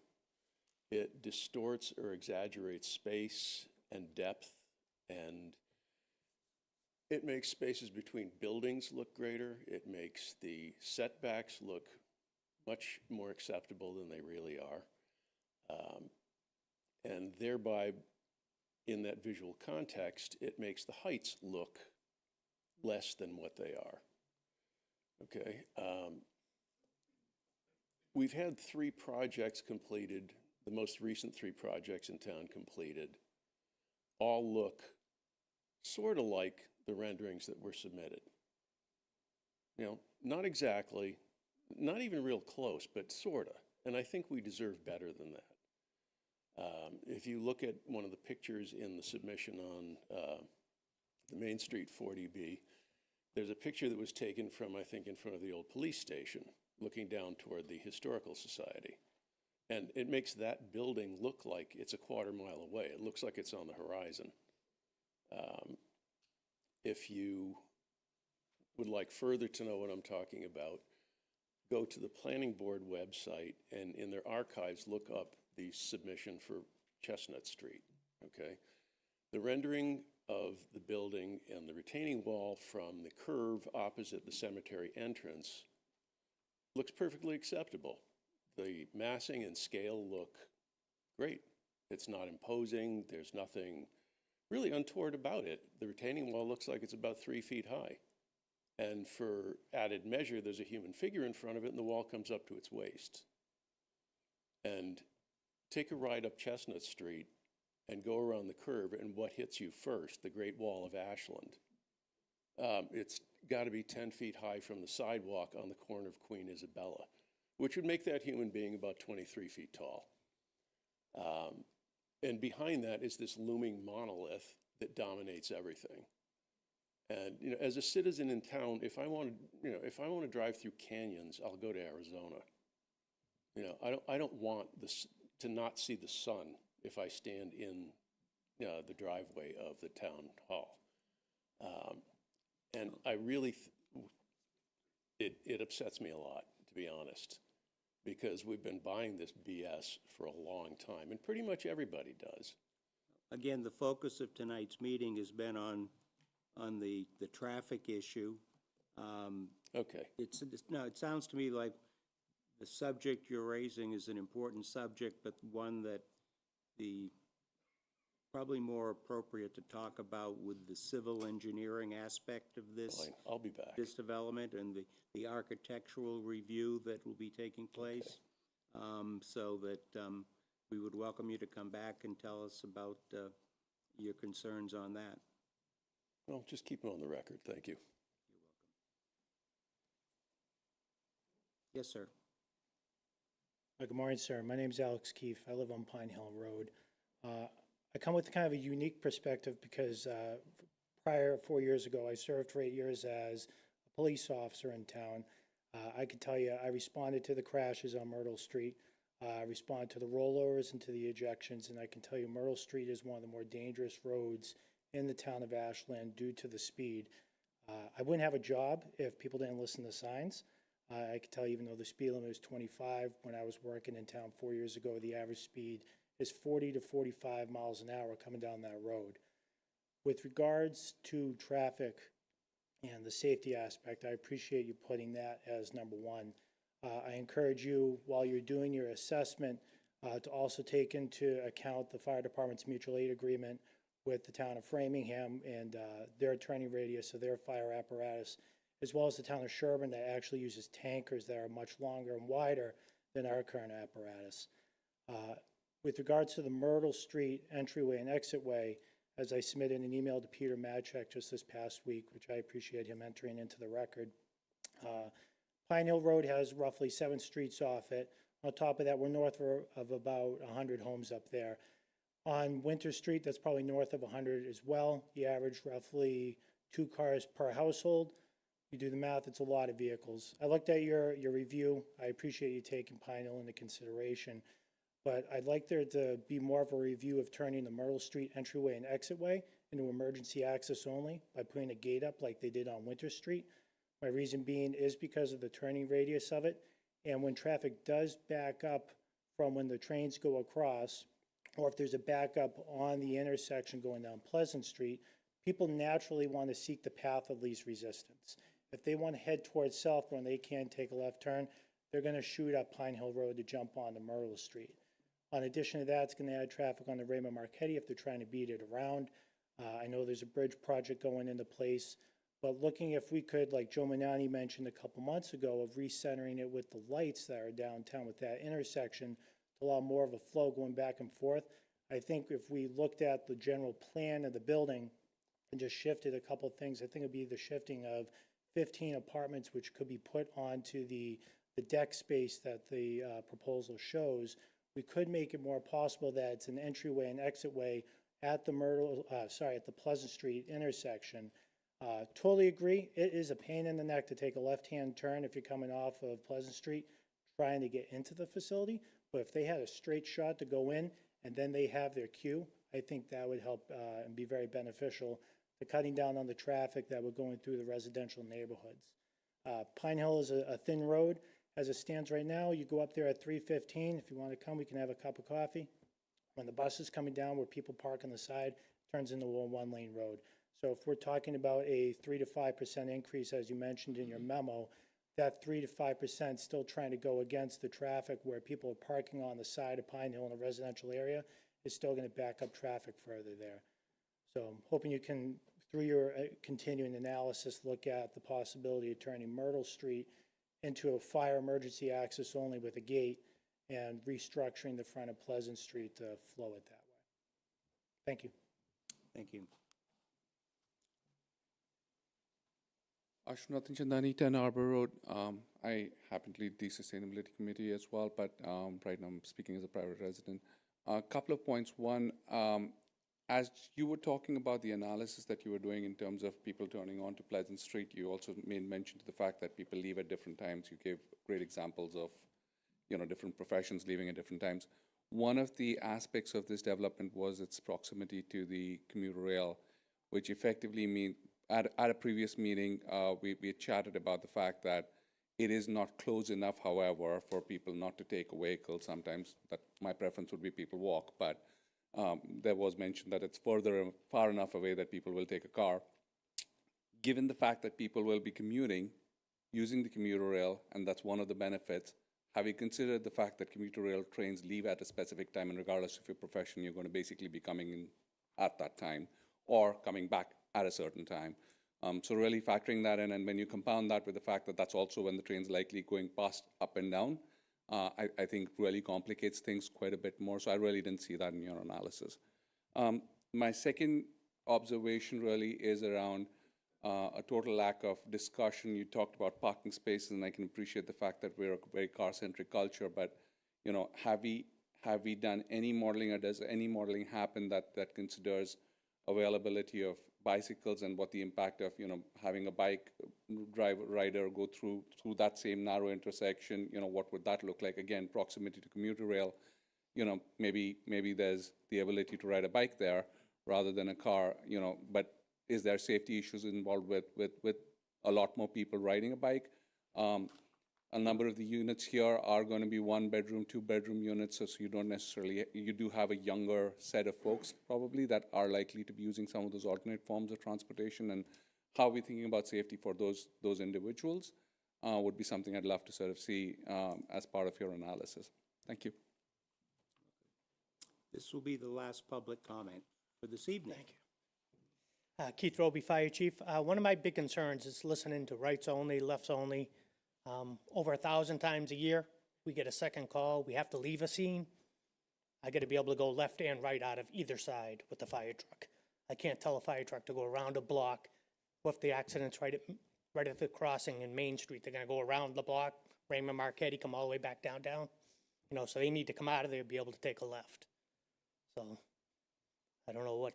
It distorts or exaggerates space and depth, and it makes spaces between buildings look greater. It makes the setbacks look much more acceptable than they really are. And thereby, in that visual context, it makes the heights look less than what they are. Okay. We've had 3 projects completed, the most recent 3 projects in town completed, all look sort of like the renderings that were submitted. You know, not exactly, not even real close, but sort of. And I think we deserve better than that. If you look at one of the pictures in the submission on the Main Street 40B, there's a picture that was taken from, I think, in front of the old police station, looking down toward the Historical Society. And it makes that building look like it's a quarter mile away. It looks like it's on the horizon. If you would like further to know what I'm talking about, go to the Planning Board website and in their archives, look up the submission for Chestnut Street, okay? The rendering of the building and the retaining wall from the curve opposite the cemetery entrance looks perfectly acceptable. The massing and scale look great. It's not imposing. There's nothing really untoward about it. The retaining wall looks like it's about 3 feet high. And for added measure, there's a human figure in front of it and the wall comes up to its waist. And take a ride up Chestnut Street and go around the curve, and what hits you first? The Great Wall of Ashland. It's got to be 10 feet high from the sidewalk on the corner of Queen Isabella, which would make that human being about 23 feet tall. And behind that is this looming monolith that dominates everything. And you know, as a citizen in town, if I want to drive through canyons, I'll go to Arizona. You know, I don't want this to not see the sun if I stand in the driveway of the town hall. And I really, it upsets me a lot, to be honest, because we've been buying this BS for a long time, and pretty much everybody does. Again, the focus of tonight's meeting has been on the traffic issue. Okay. No, it sounds to me like the subject you're raising is an important subject, but one that probably more appropriate to talk about with the civil engineering aspect of this. Fine, I'll be back. This development and the architectural review that will be taking place. Okay. So that we would welcome you to come back and tell us about your concerns on that. Well, just keep it on the record. Thank you. You're welcome. Yes, sir. Good morning, sir. My name is Alex Keefe. I live on Pine Hill Road. I come with kind of a unique perspective because prior, 4 years ago, I served for 8 years as a police officer in town. I can tell you I responded to the crashes on Myrtle Street. I responded to the rollovers and to the ejections, and I can tell you Myrtle Street is one of the more dangerous roads in the town of Ashland due to the speed. I wouldn't have a job if people didn't listen to signs. I can tell you, even though the speed limit is 25, when I was working in town 4 years ago, the average speed is 40 to 45 miles an hour coming down that road. With regards to traffic and the safety aspect, I appreciate you putting that as number one. I encourage you, while you're doing your assessment, to also take into account the fire department's mutual aid agreement with the town of Framingham and their turning radius of their fire apparatus, as well as the town of Sherburne that actually uses tankers that are much longer and wider than our current apparatus. With regards to the Myrtle Street entryway and exitway, as I submitted an email to Peter Madchek just this past week, which I appreciate him entering into the record, Pine Hill Road has roughly 7 streets off it. On top of that, we're north of about 100 homes up there. On Winter Street, that's probably north of 100 as well. You average roughly 2 cars per household. You do the math, it's a lot of vehicles. I looked at your review. I appreciate you taking Pine Hill into consideration, but I'd like there to be more of a review of turning the Myrtle Street entryway and exitway into emergency access only by putting a gate up like they did on Winter Street. My reason being is because of the turning radius of it, and when traffic does back up from when the trains go across, or if there's a backup on the intersection going down Pleasant Street, people naturally want to seek the path of least resistance. If they want to head towards Southbourne, they can take a left turn. They're going to shoot up Pine Hill Road to jump onto Myrtle Street. In addition to that, it's going to add traffic on the Raymond Marquetti if they're trying to beat it around. I know there's a bridge project going into place, but looking if we could, like Joe Manani mentioned a couple months ago, of recentering it with the lights that are downtown with that intersection to allow more of a flow going back and forth. I think if we looked at the general plan of the building and just shifted a couple of things, I think it'd be the shifting of 15 apartments which could be put onto the deck space that the proposal shows. We could make it more possible that it's an entryway and exitway at the Pleasant Street intersection. Totally agree. It is a pain in the neck to take a left-hand turn if you're coming off of Pleasant Street trying to get into the facility. But if they had a straight shot to go in and then they have their queue, I think that would help and be very beneficial to cutting down on the traffic that would going through the residential neighborhoods. Pine Hill is a thin road. As it stands right now, you go up there at 3:15. If you want to come, we can have a cup of coffee. When the bus is coming down where people park on the side, it turns into a 1-lane road. So if we're talking about a 3 to 5% increase, as you mentioned in your memo, that 3 to 5% still trying to go against the traffic where people are parking on the side of Pine Hill in a residential area is still going to back up traffic further there. So I'm hoping you can, through your continuing analysis, look at the possibility of turning Myrtle Street into a fire emergency access only with a gate and restructuring the front of Pleasant Street to flow it that way. Thank you. Thank you. Ashwinathan Chandani, 10 Arbor Road. I happen to lead the Sustainability Committee as well, but right now I'm speaking as a private resident. A couple of points. One, as you were talking about the analysis that you were doing in terms of people turning on to Pleasant Street, you also made mention to the fact that people leave at different times. You gave great examples of, different professions leaving at different times. One of the aspects of this development was its proximity to the commuter rail, which effectively means, at a previous meeting, we had chatted about the fact that it is not close enough, however, for people not to take a vehicle. Sometimes that my preference would be people walk, but there was mention that it's far enough away that people will take a car. Given the fact that people will be commuting, using the commuter rail, and that's one of the benefits, have you considered the fact that commuter rail trains leave at a specific time, and regardless of your profession, you're going to basically be coming in at that time or coming back at a certain time? So really factoring that in, and when you compound that with the fact that that's also when the train's likely going past up and down, I think really complicates things quite a bit more. So I really didn't see that in your analysis. My second observation really is around a total lack of discussion. You talked about parking spaces, and I can appreciate the fact that we're a very car-centric culture, but have we done any modeling, or does any modeling happen that considers availability of bicycles and what the impact of having a bike rider go through that same narrow intersection? What would that look like? Again, proximity to commuter rail. Maybe there's the ability to ride a bike there rather than a car. But is there safety issues involved with a lot more people riding a bike? A number of the units here are going to be 1-bedroom, 2-bedroom units, so you don't necessarily, you do have a younger set of folks probably that are likely to be using some of those alternate forms of transportation. And how are we thinking about safety for those individuals? would be something I'd love to sort of see as part of your analysis. Thank you. This will be the last public comment for this evening. Thank you. Keith Roby, Fire Chief. One of my big concerns is listening to rights only, lefts only. Over 1,000 times a year, we get a second call. We have to leave a scene. I got to be able to go left and right out of either side with the fire truck. I can't tell a fire truck to go around a block. What if the accident's right at the crossing in Main Street? They're going to go around the block, Raymond Marquetti, come all the way back down. You know, so they need to come out of there and be able to take a left. So I don't know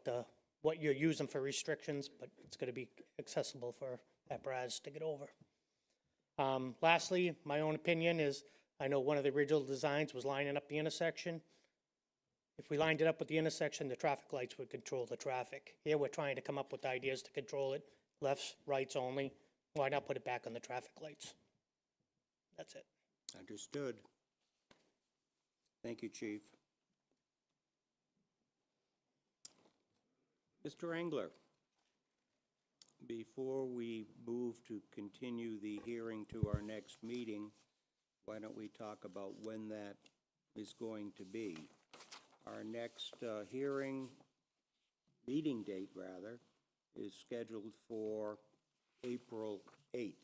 what you're using for restrictions, but it's going to be accessible for apparatus to get over. Lastly, my own opinion is, I know one of the original designs was lining up the intersection. If we lined it up with the intersection, the traffic lights would control the traffic. Here, we're trying to come up with ideas to control it, lefts, rights only. Why not put it back on the traffic lights? That's it. Understood. Thank you, Chief. Mr. Engler, before we move to continue the hearing to our next meeting, why don't we talk about when that is going to be? Our next meeting date rather, is scheduled for April 8th.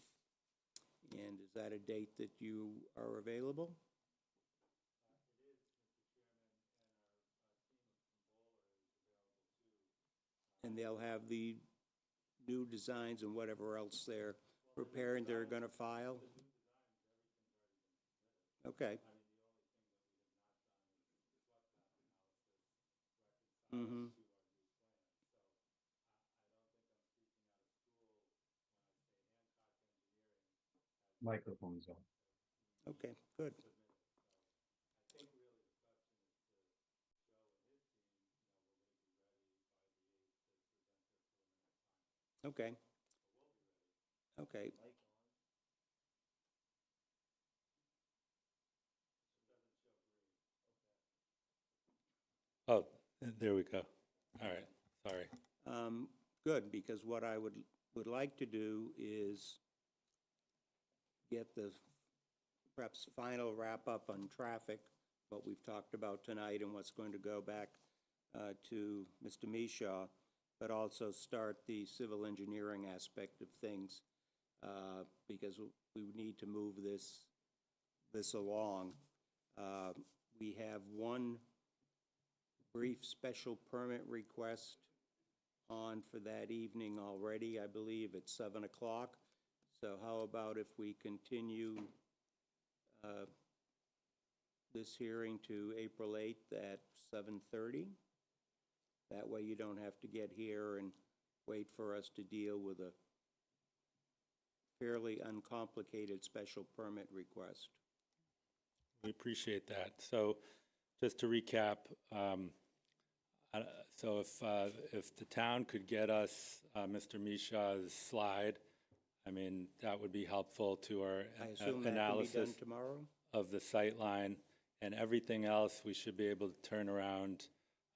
And is that a date that you are available? And they'll have the new designs and whatever else they're preparing, they're going to file? Okay. Mm-hmm. Microphone's on. Okay, good. Okay. Okay. Oh, there we go. All right, sorry. Good, because what I would like to do is get the perhaps final wrap-up on traffic, what we've talked about tonight and what's going to go back to Mr. Mishaw, but also start the civil engineering aspect of things, because we need to move this along. We have one brief special permit request on for that evening already, I believe, at 7 o'clock. So how about if we continue this hearing to April 8th at 7:30? That way you don't have to get here and wait for us to deal with a fairly uncomplicated special permit request. We appreciate that. So just to recap, so if the town could get us Mr. Mishaw's slide, I mean, that would be helpful to our I assume that can be analysis done tomorrow? of the sight line, and everything else we should be able to turn around,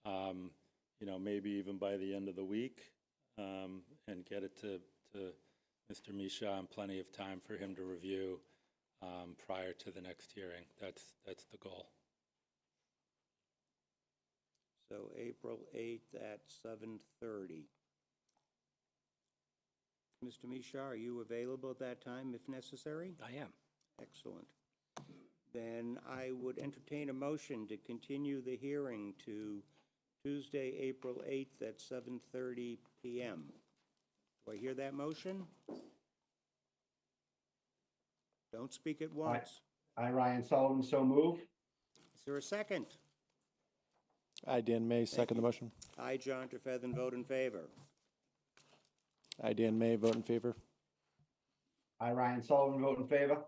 you know, maybe even by the end of the week, and get it to Mr. Mishaw in plenty of time for him to review prior to the next hearing. That's the goal. So April 8th at 7:30. Mr. Mishaw, are you available at that time if necessary? I am. Excellent. Then I would entertain a motion to continue the hearing to Tuesday, April 8th at 7:30 p.m. Do I hear that motion? Don't speak at once. I, Ryan Sullivan, so move. Is there a second? I, Dan May, second the motion. I, John Trefethen, vote in favor. I, Dan May, vote in favor. I, Ryan Sullivan, vote in favor.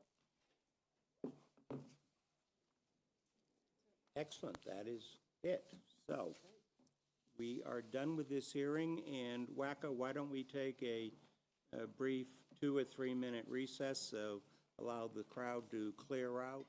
Excellent, that is it. So, we are done with this hearing, and WACA, why don't we take a brief 2 or 3 minute recess, so allow the crowd to clear out.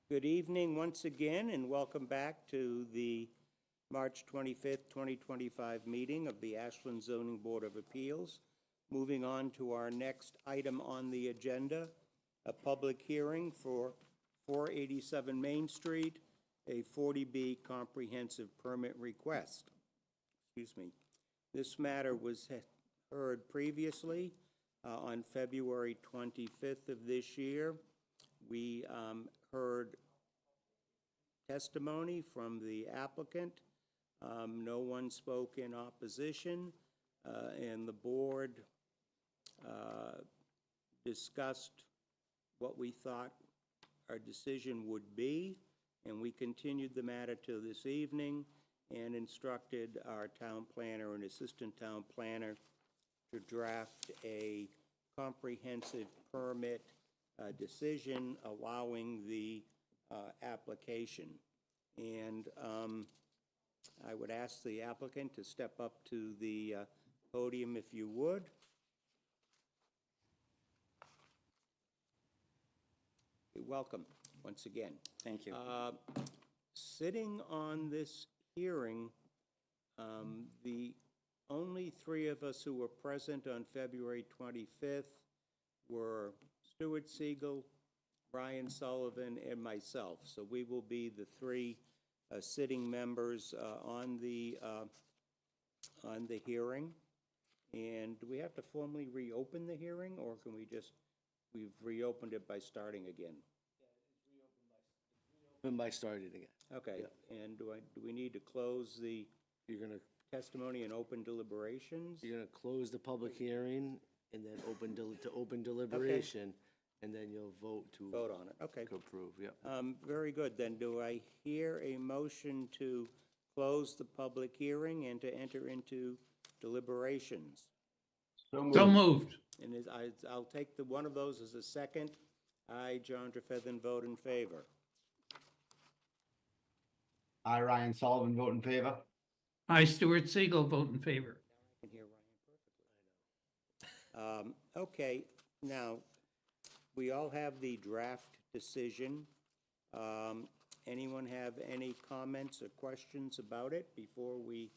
Good evening once again, and welcome back to the March 25th, 2025 meeting of the Ashland Zoning Board of Appeals. Moving on to our next item on the agenda, a public hearing for 487 Main Street, a 40B comprehensive permit request. Excuse me. This matter was heard previously on February 25th of this year. We heard testimony from the applicant. No one spoke in opposition, and the board discussed what we thought our decision would be, and we continued the matter to this evening and instructed our town planner and assistant town planner to draft a comprehensive permit decision allowing the application. And I would ask the applicant to step up to the podium if you would. Welcome once again. Thank you. Sitting on this hearing, the only three of us who were present on February 25th were Stuart Siegel, Brian Sullivan, and myself. So we will be the three sitting members on the hearing. And do we have to formally reopen the hearing, or can we just, we've reopened it by starting again? By starting again. Okay, and do we need to close the testimony and open deliberations? You're gonna close the public hearing and then open deliberation, and then you'll vote to. Vote on it, okay. To approve, yeah. Very good, then do I hear a motion to close the public hearing and to enter into deliberations? So moved. And I'll take one of those as a second. I, John Trefethen, vote in favor. I, Ryan Sullivan, vote in favor. I, Stuart Siegel, vote in favor. I can hear Ryan perfectly. Okay, now, we all have the draft decision. Anyone have any comments or questions about it before we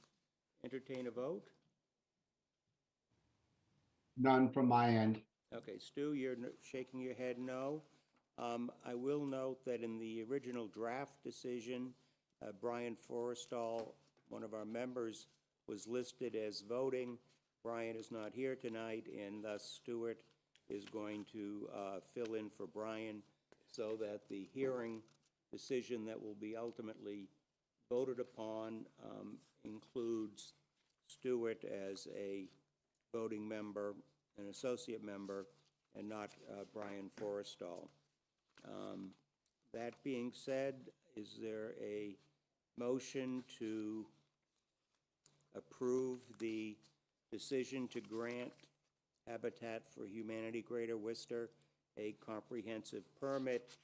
entertain a vote? None from my end. Okay, Stu, you're shaking your head no. I will note that in the original draft decision, Brian Forrestal, one of our members, was listed as voting. Brian is not here tonight, and thus Stuart is going to fill in for Brian so that the hearing decision that will be ultimately voted upon includes Stuart as a voting member, an associate member, and not Brian Forrestal. That being said, is there a motion to approve the decision to grant Habitat for Humanity Greater Worcester a comprehensive permit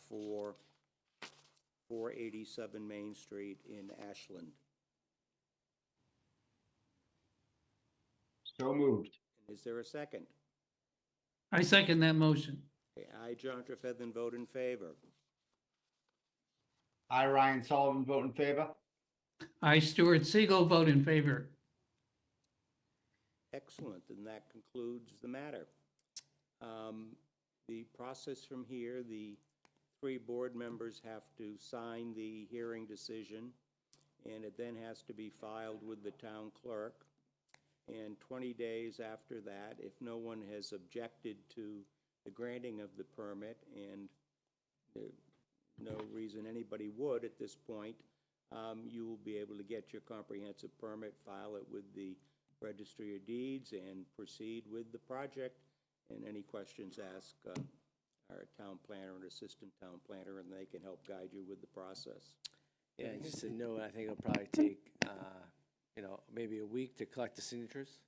for 487 Main Street in Ashland? So moved. Is there a second? I second that motion. Okay, I, John Trefethen, vote in favor. I, Ryan Sullivan, vote in favor. I, Stuart Siegel, vote in favor. Excellent, and that concludes the matter. The process from here, the three board members have to sign the hearing decision, and it then has to be filed with the town clerk. And 20 days after that, if no one has objected to the granting of the permit, and there's no reason anybody would at this point, you will be able to get your comprehensive permit, file it with the Registry of Deeds, and proceed with the project. And any questions, ask our town planner and assistant town planner, and they can help guide you with the process. Yeah, just a note, I think it'll probably take, maybe a week to collect the signatures,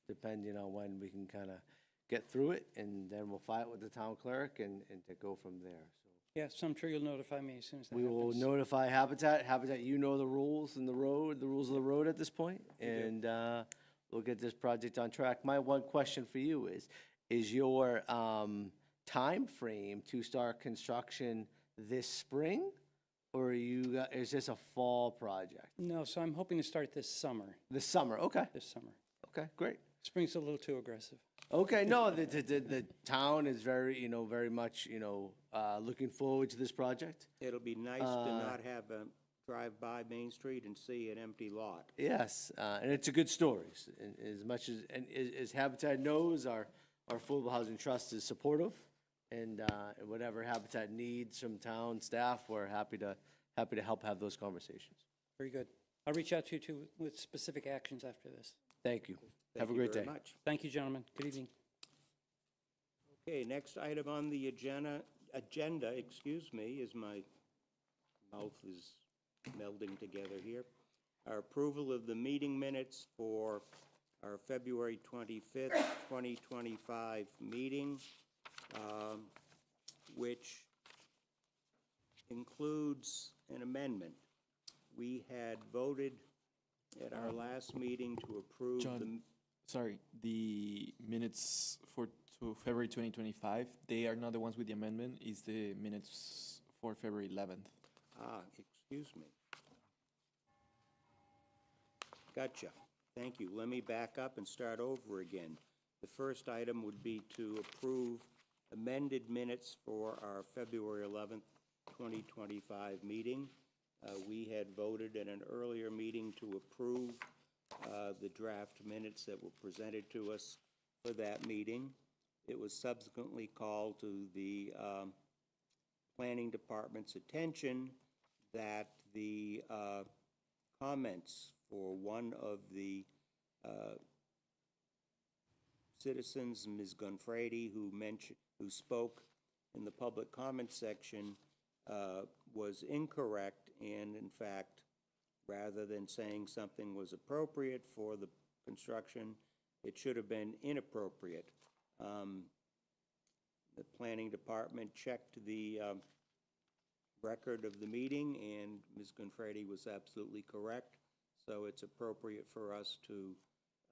depending on when we can kind of get through it, and then we'll file it with the town clerk and to go from there. So Yes, I'm sure you'll notify me as soon as that we will happens. notify Habitat. Habitat, you know the rules and the rules of the road at this point, and we'll get this project on track. My one question for you is your time frame to start construction this spring? Or is this a fall project? No, so I'm hoping to start this summer, This summer, okay, this summer. okay, great. Spring's a little too aggressive. Okay, no, the town is very, very much, looking forward to this project. It'll be nice to not have a drive by Main Street and see an empty lot. Yes, and it's a good story. As much as Habitat knows, our Affordable Housing Trust is supportive, and whatever Habitat needs from town staff, we're happy to help have those conversations. Very good. I'll reach out to you too with specific actions after this. Thank you. Thank Have a you great very day. much. Thank you, gentlemen. Good evening. Okay, next item on the agenda, is my mouth is melding together here. Our approval of the meeting minutes for our February 25th, 2025 meeting, which includes an amendment. We had voted at our last meeting to approve John, sorry, the minutes for February 2025, they are not the ones with the amendment, it's the minutes for February 11th. Excuse me. Gotcha. Thank you. Let me back up and start over again. The first item would be to approve amended minutes for our February 11th, 2025 meeting. We had voted at an earlier meeting to approve the draft minutes that were presented to us for that meeting. It was subsequently called to the Planning Department's attention that the comments for one of the citizens, Ms. Gunfrady, who spoke in the public comment section, was incorrect, and in fact, rather than saying something was appropriate for the construction, it should have been inappropriate. The Planning Department checked the record of the meeting, and Ms. Gunfrady was absolutely correct, so it's appropriate for us to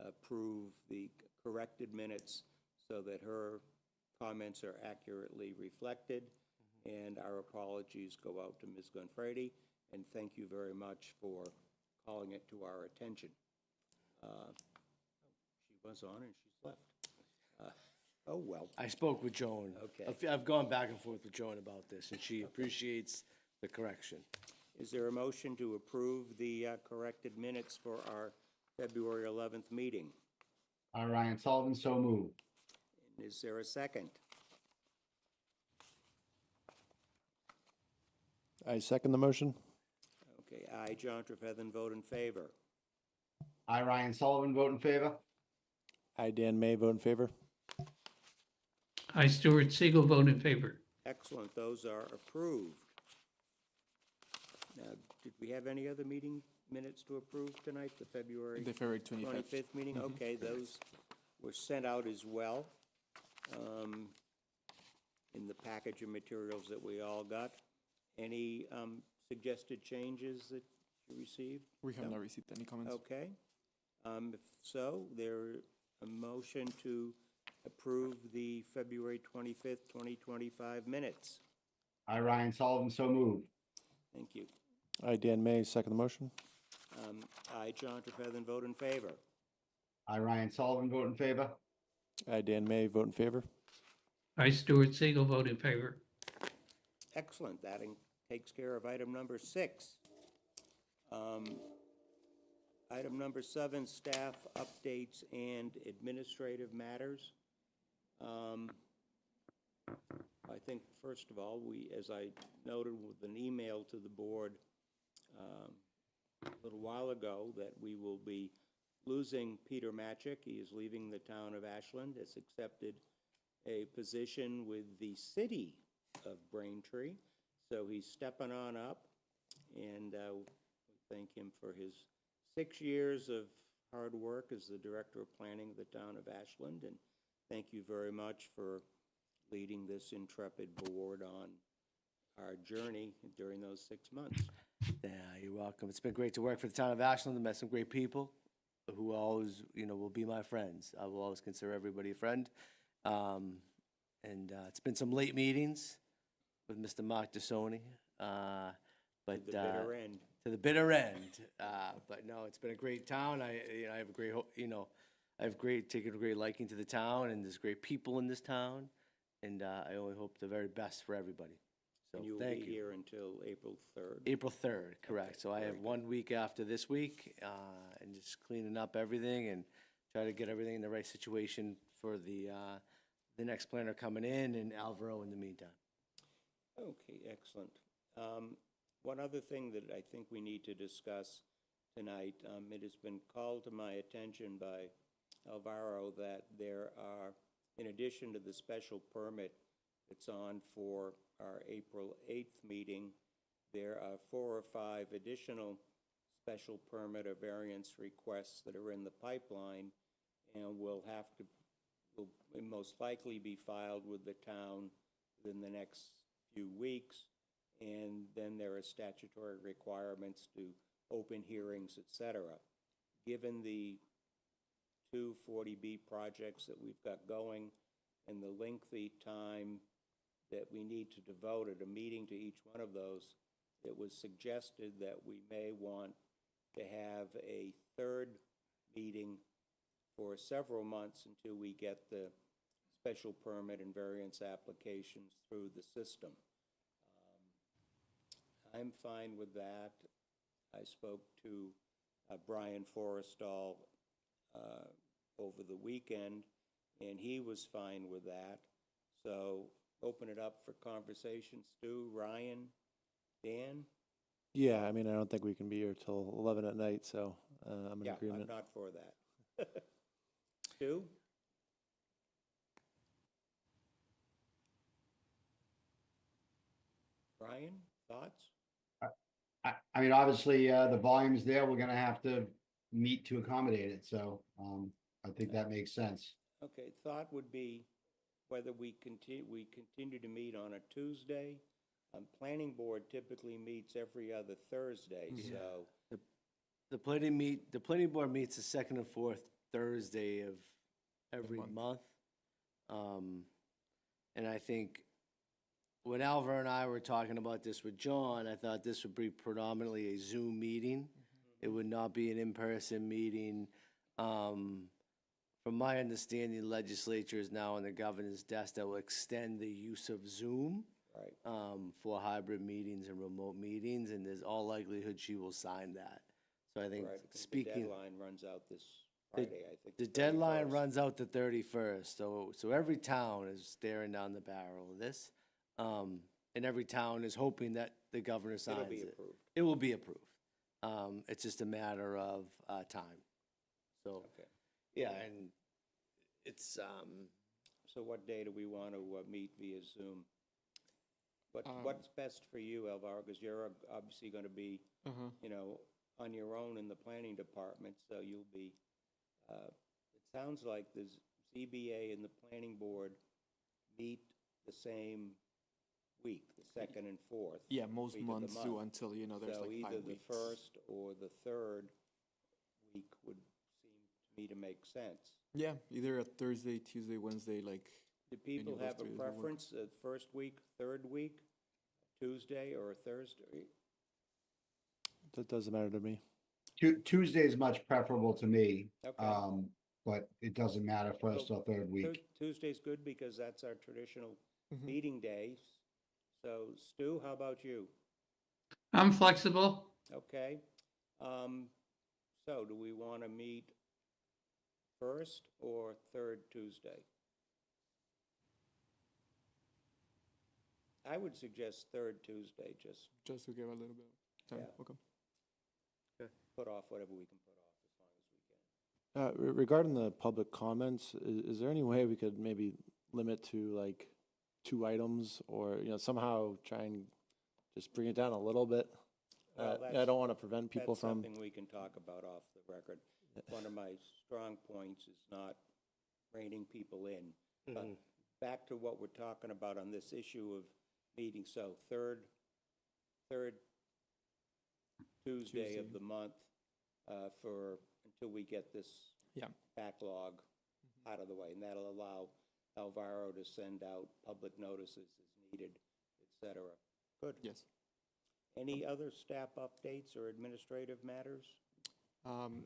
approve the corrected minutes so that her comments are accurately reflected. And our apologies go out to Ms. Gunfrady, and thank you very much for calling it to our attention. She was on and she's left. Oh, well. I spoke with Joan. Okay. I've gone back and forth with Joan about this, and she appreciates the correction. Is there a motion to approve the corrected minutes for our February 11th meeting? I, Ryan Sullivan, so moved. Is there a second? I second the motion. Okay, I, John Trefethan, vote in favor. I, Ryan Sullivan, vote in favor. I, Dan May, vote in favor. I, Stuart Siegel, vote in favor. Excellent, those are approved. Now, did we have any other meeting minutes to approve tonight, the February? The February 25th meeting? Mhm. Okay, those were sent out as well in the package of materials that we all got. Any suggested changes that you received? We have No? not received any comments. Okay. If so, there a motion to approve the February 25th, 2025 minutes. I, Ryan Sullivan, so moved. Thank you. I, Dan May, second the motion. I, John Trefethan, vote in favor. I, Ryan Sullivan, vote in favor. I, Dan May, vote in favor. I, Stuart Siegel, vote in favor. Excellent. That takes care of item number 6. Item number 7, staff updates and administrative matters. I think, first of all, as I noted with an email to the board a little while ago, that we will be losing Peter Matchik. He is leaving the town of Ashland. Has accepted a position with the city of Braintree. So he's stepping on up, and we thank him for his 6 years of hard work as the Director of Planning of the town of Ashland, and thank you very much for leading this intrepid board on our journey during those 6 months. Yeah, you're welcome. It's been great to work for the town of Ashland. I met some great people who always, will be my friends. I will always consider everybody a friend. And it's been some late meetings with Mr. Mark DeSoni, but The bitter end. to the bitter end. But no, it's been a great town. I have a great, taken a great liking to the town, and there's great people in this town, and I only hope the very best for everybody. So And you will thank be you. here until April 3rd. April 3rd, correct. So I have 1 week after this week, and just cleaning up everything and try to get everything in the right situation for the next planner coming in and Alvaro in the meantime. Okay, excellent. One other thing that I think we need to discuss tonight, it has been called to my attention by Alvaro that there are, in addition to the special permit that's on for our April 8th meeting, there are 4 or 5 additional special permit or variance requests that are in the pipeline and will most likely be filed with the town within the next few weeks. And then there are statutory requirements to open hearings, et cetera. Given the 2 40B projects that we've got going and the lengthy time that we need to devote at a meeting to each one of those, it was suggested that we may want to have a 3rd meeting for several months until we get the special permit and variance applications through the system. I'm fine with that. I spoke to Brian Forrestal over the weekend, and he was fine with that. So open it up for conversation. Stu, Ryan, Dan? Yeah, I mean, I don't think we can be here till 11 at night, so I'm in Yeah, agreement. I'm not for that. Stu? Ryan, thoughts? I mean, obviously, the volume's there. We're gonna have to meet to accommodate it. So I think that makes sense. Okay, thought would be whether we continue to meet on a Tuesday. Planning board typically meets every other Thursday, so. The planning board meets the 2nd and 4th Thursday of every month. And I think when Alvar and I were talking about this with John, I thought this would be predominantly a Zoom meeting. It would not be an in-person meeting. From my understanding, the legislature is now on the governor's desk that will extend the use of Zoom for hybrid meetings and remote meetings, and there's all likelihood she will sign that. So I think, Right, because speaking. the deadline runs out this Friday, I think. The deadline runs out the 31st, so every town is staring down the barrel of this. And every town is hoping that the governor signs it. It'll be approved. It will be approved. It's just a matter of time. So, Okay. yeah, and it's, So what day do we want to meet via Zoom? What's best for you, Alvaro, because you're obviously going to be, you know, on your own in the planning department, so you'll be, it sounds like the ZBA and the planning board meet the same week, the 2nd and 4th. Yeah, most week of the months do month. until, there's like 5 weeks. So either the 1st or the 3rd week would seem to me to make sense. Yeah, either a Thursday, Tuesday, Wednesday, like. Do people any of have those a days will work. preference, 1st week, 3rd week, Tuesday or a Thursday? That doesn't matter to me. Tuesday is much preferable to me. Okay. But it doesn't matter 1st or 3rd week. Tuesday's good because that's our traditional meeting days. So Stu, how about you? I'm flexible. Okay. So do we want to meet 1st or 3rd Tuesday? I would suggest 3rd Tuesday, Just to give a little bit of time. Yeah. Okay. put off whatever we can put off as long as we can. Regarding the public comments, is there any way we could maybe limit to like 2 items, or somehow try and just bring it down a little bit? Well, I don't want to prevent people that's from. something we can talk about off the record. One of my strong points is not reining people in. But back to what we're talking about on this issue of meetings. So third Tuesday of the month until we get this backlog out of the way, and that'll allow Alvaro to send out public notices as needed, et cetera. Good. Yes. Any other staff updates or administrative matters?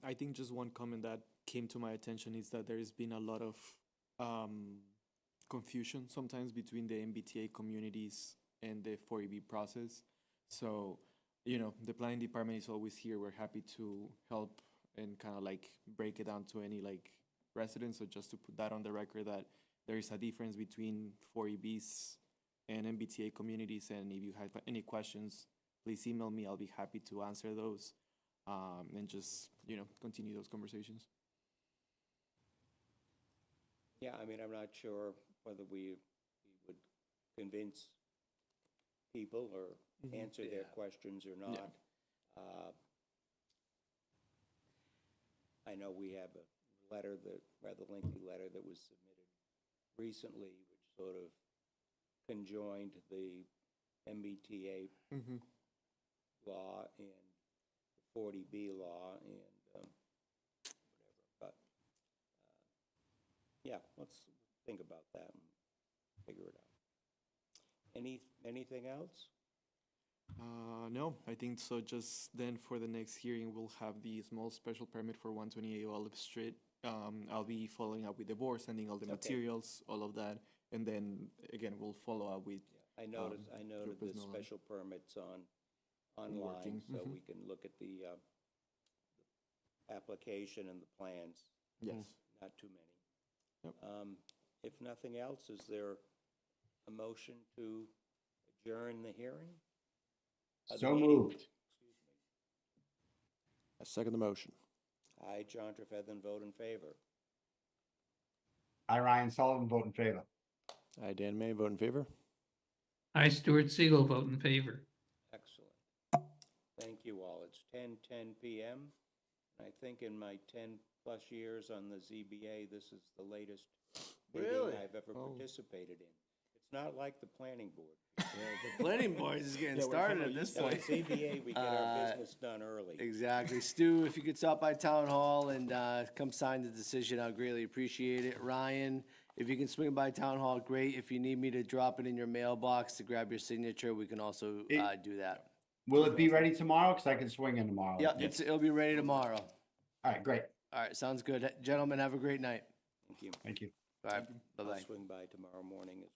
I think just one comment that came to my attention is that there has been a lot of confusion sometimes between the MBTA communities and the 40B process. So, the planning department is always here. We're happy to help and kind of like break it down to any like residents. So just to put that on the record that there is a difference between 40Bs and MBTA communities. And if you have any questions, please email me. I'll be happy to answer those. And just, continue those conversations. Yeah, I mean, I'm not sure whether we would convince people or answer their questions or not. I know we have a letter, rather lengthy letter that was submitted recently, which sort of conjoined the MBTA law and the 40B law and whatever. But yeah, let's think about that and figure it out. Anything else? No, I think so. Just then for the next hearing, we'll have the small special permit for 128 Olive Street. I'll be following up with the board, sending all the materials, all of that. And then again, we'll follow up with. I noted the special permits online, Working. so we can look at the application and the plans. Yes. Not too many. If nothing else, is there a motion to adjourn the hearing? So moved. Excuse me. I second the motion. I, John Trefethan, vote in favor. I, Ryan Sullivan, vote in favor. I, Dan May, vote in favor. I, Stuart Siegel, vote in favor. Excellent. Thank you all. It's 10:10 p.m. I think in my 10-plus years on the ZBA, this is the latest meeting I've ever participated in. It's not like the planning board. The planning board is getting started at this point. ZBA, we get our business done early. Exactly. Stu, if you could stop by town hall and come sign the decision, I'd greatly appreciate it. Ryan, if you can swing by town hall, great. If you need me to drop it in your mailbox to grab your signature, we can also do that. Will it be ready tomorrow? Because I can swing in tomorrow. Yeah, it'll be ready tomorrow. All right, great. All right, sounds good. Gentlemen, have a great night. Thank you. Thank you. All right, bye-bye. I'll swing by tomorrow morning as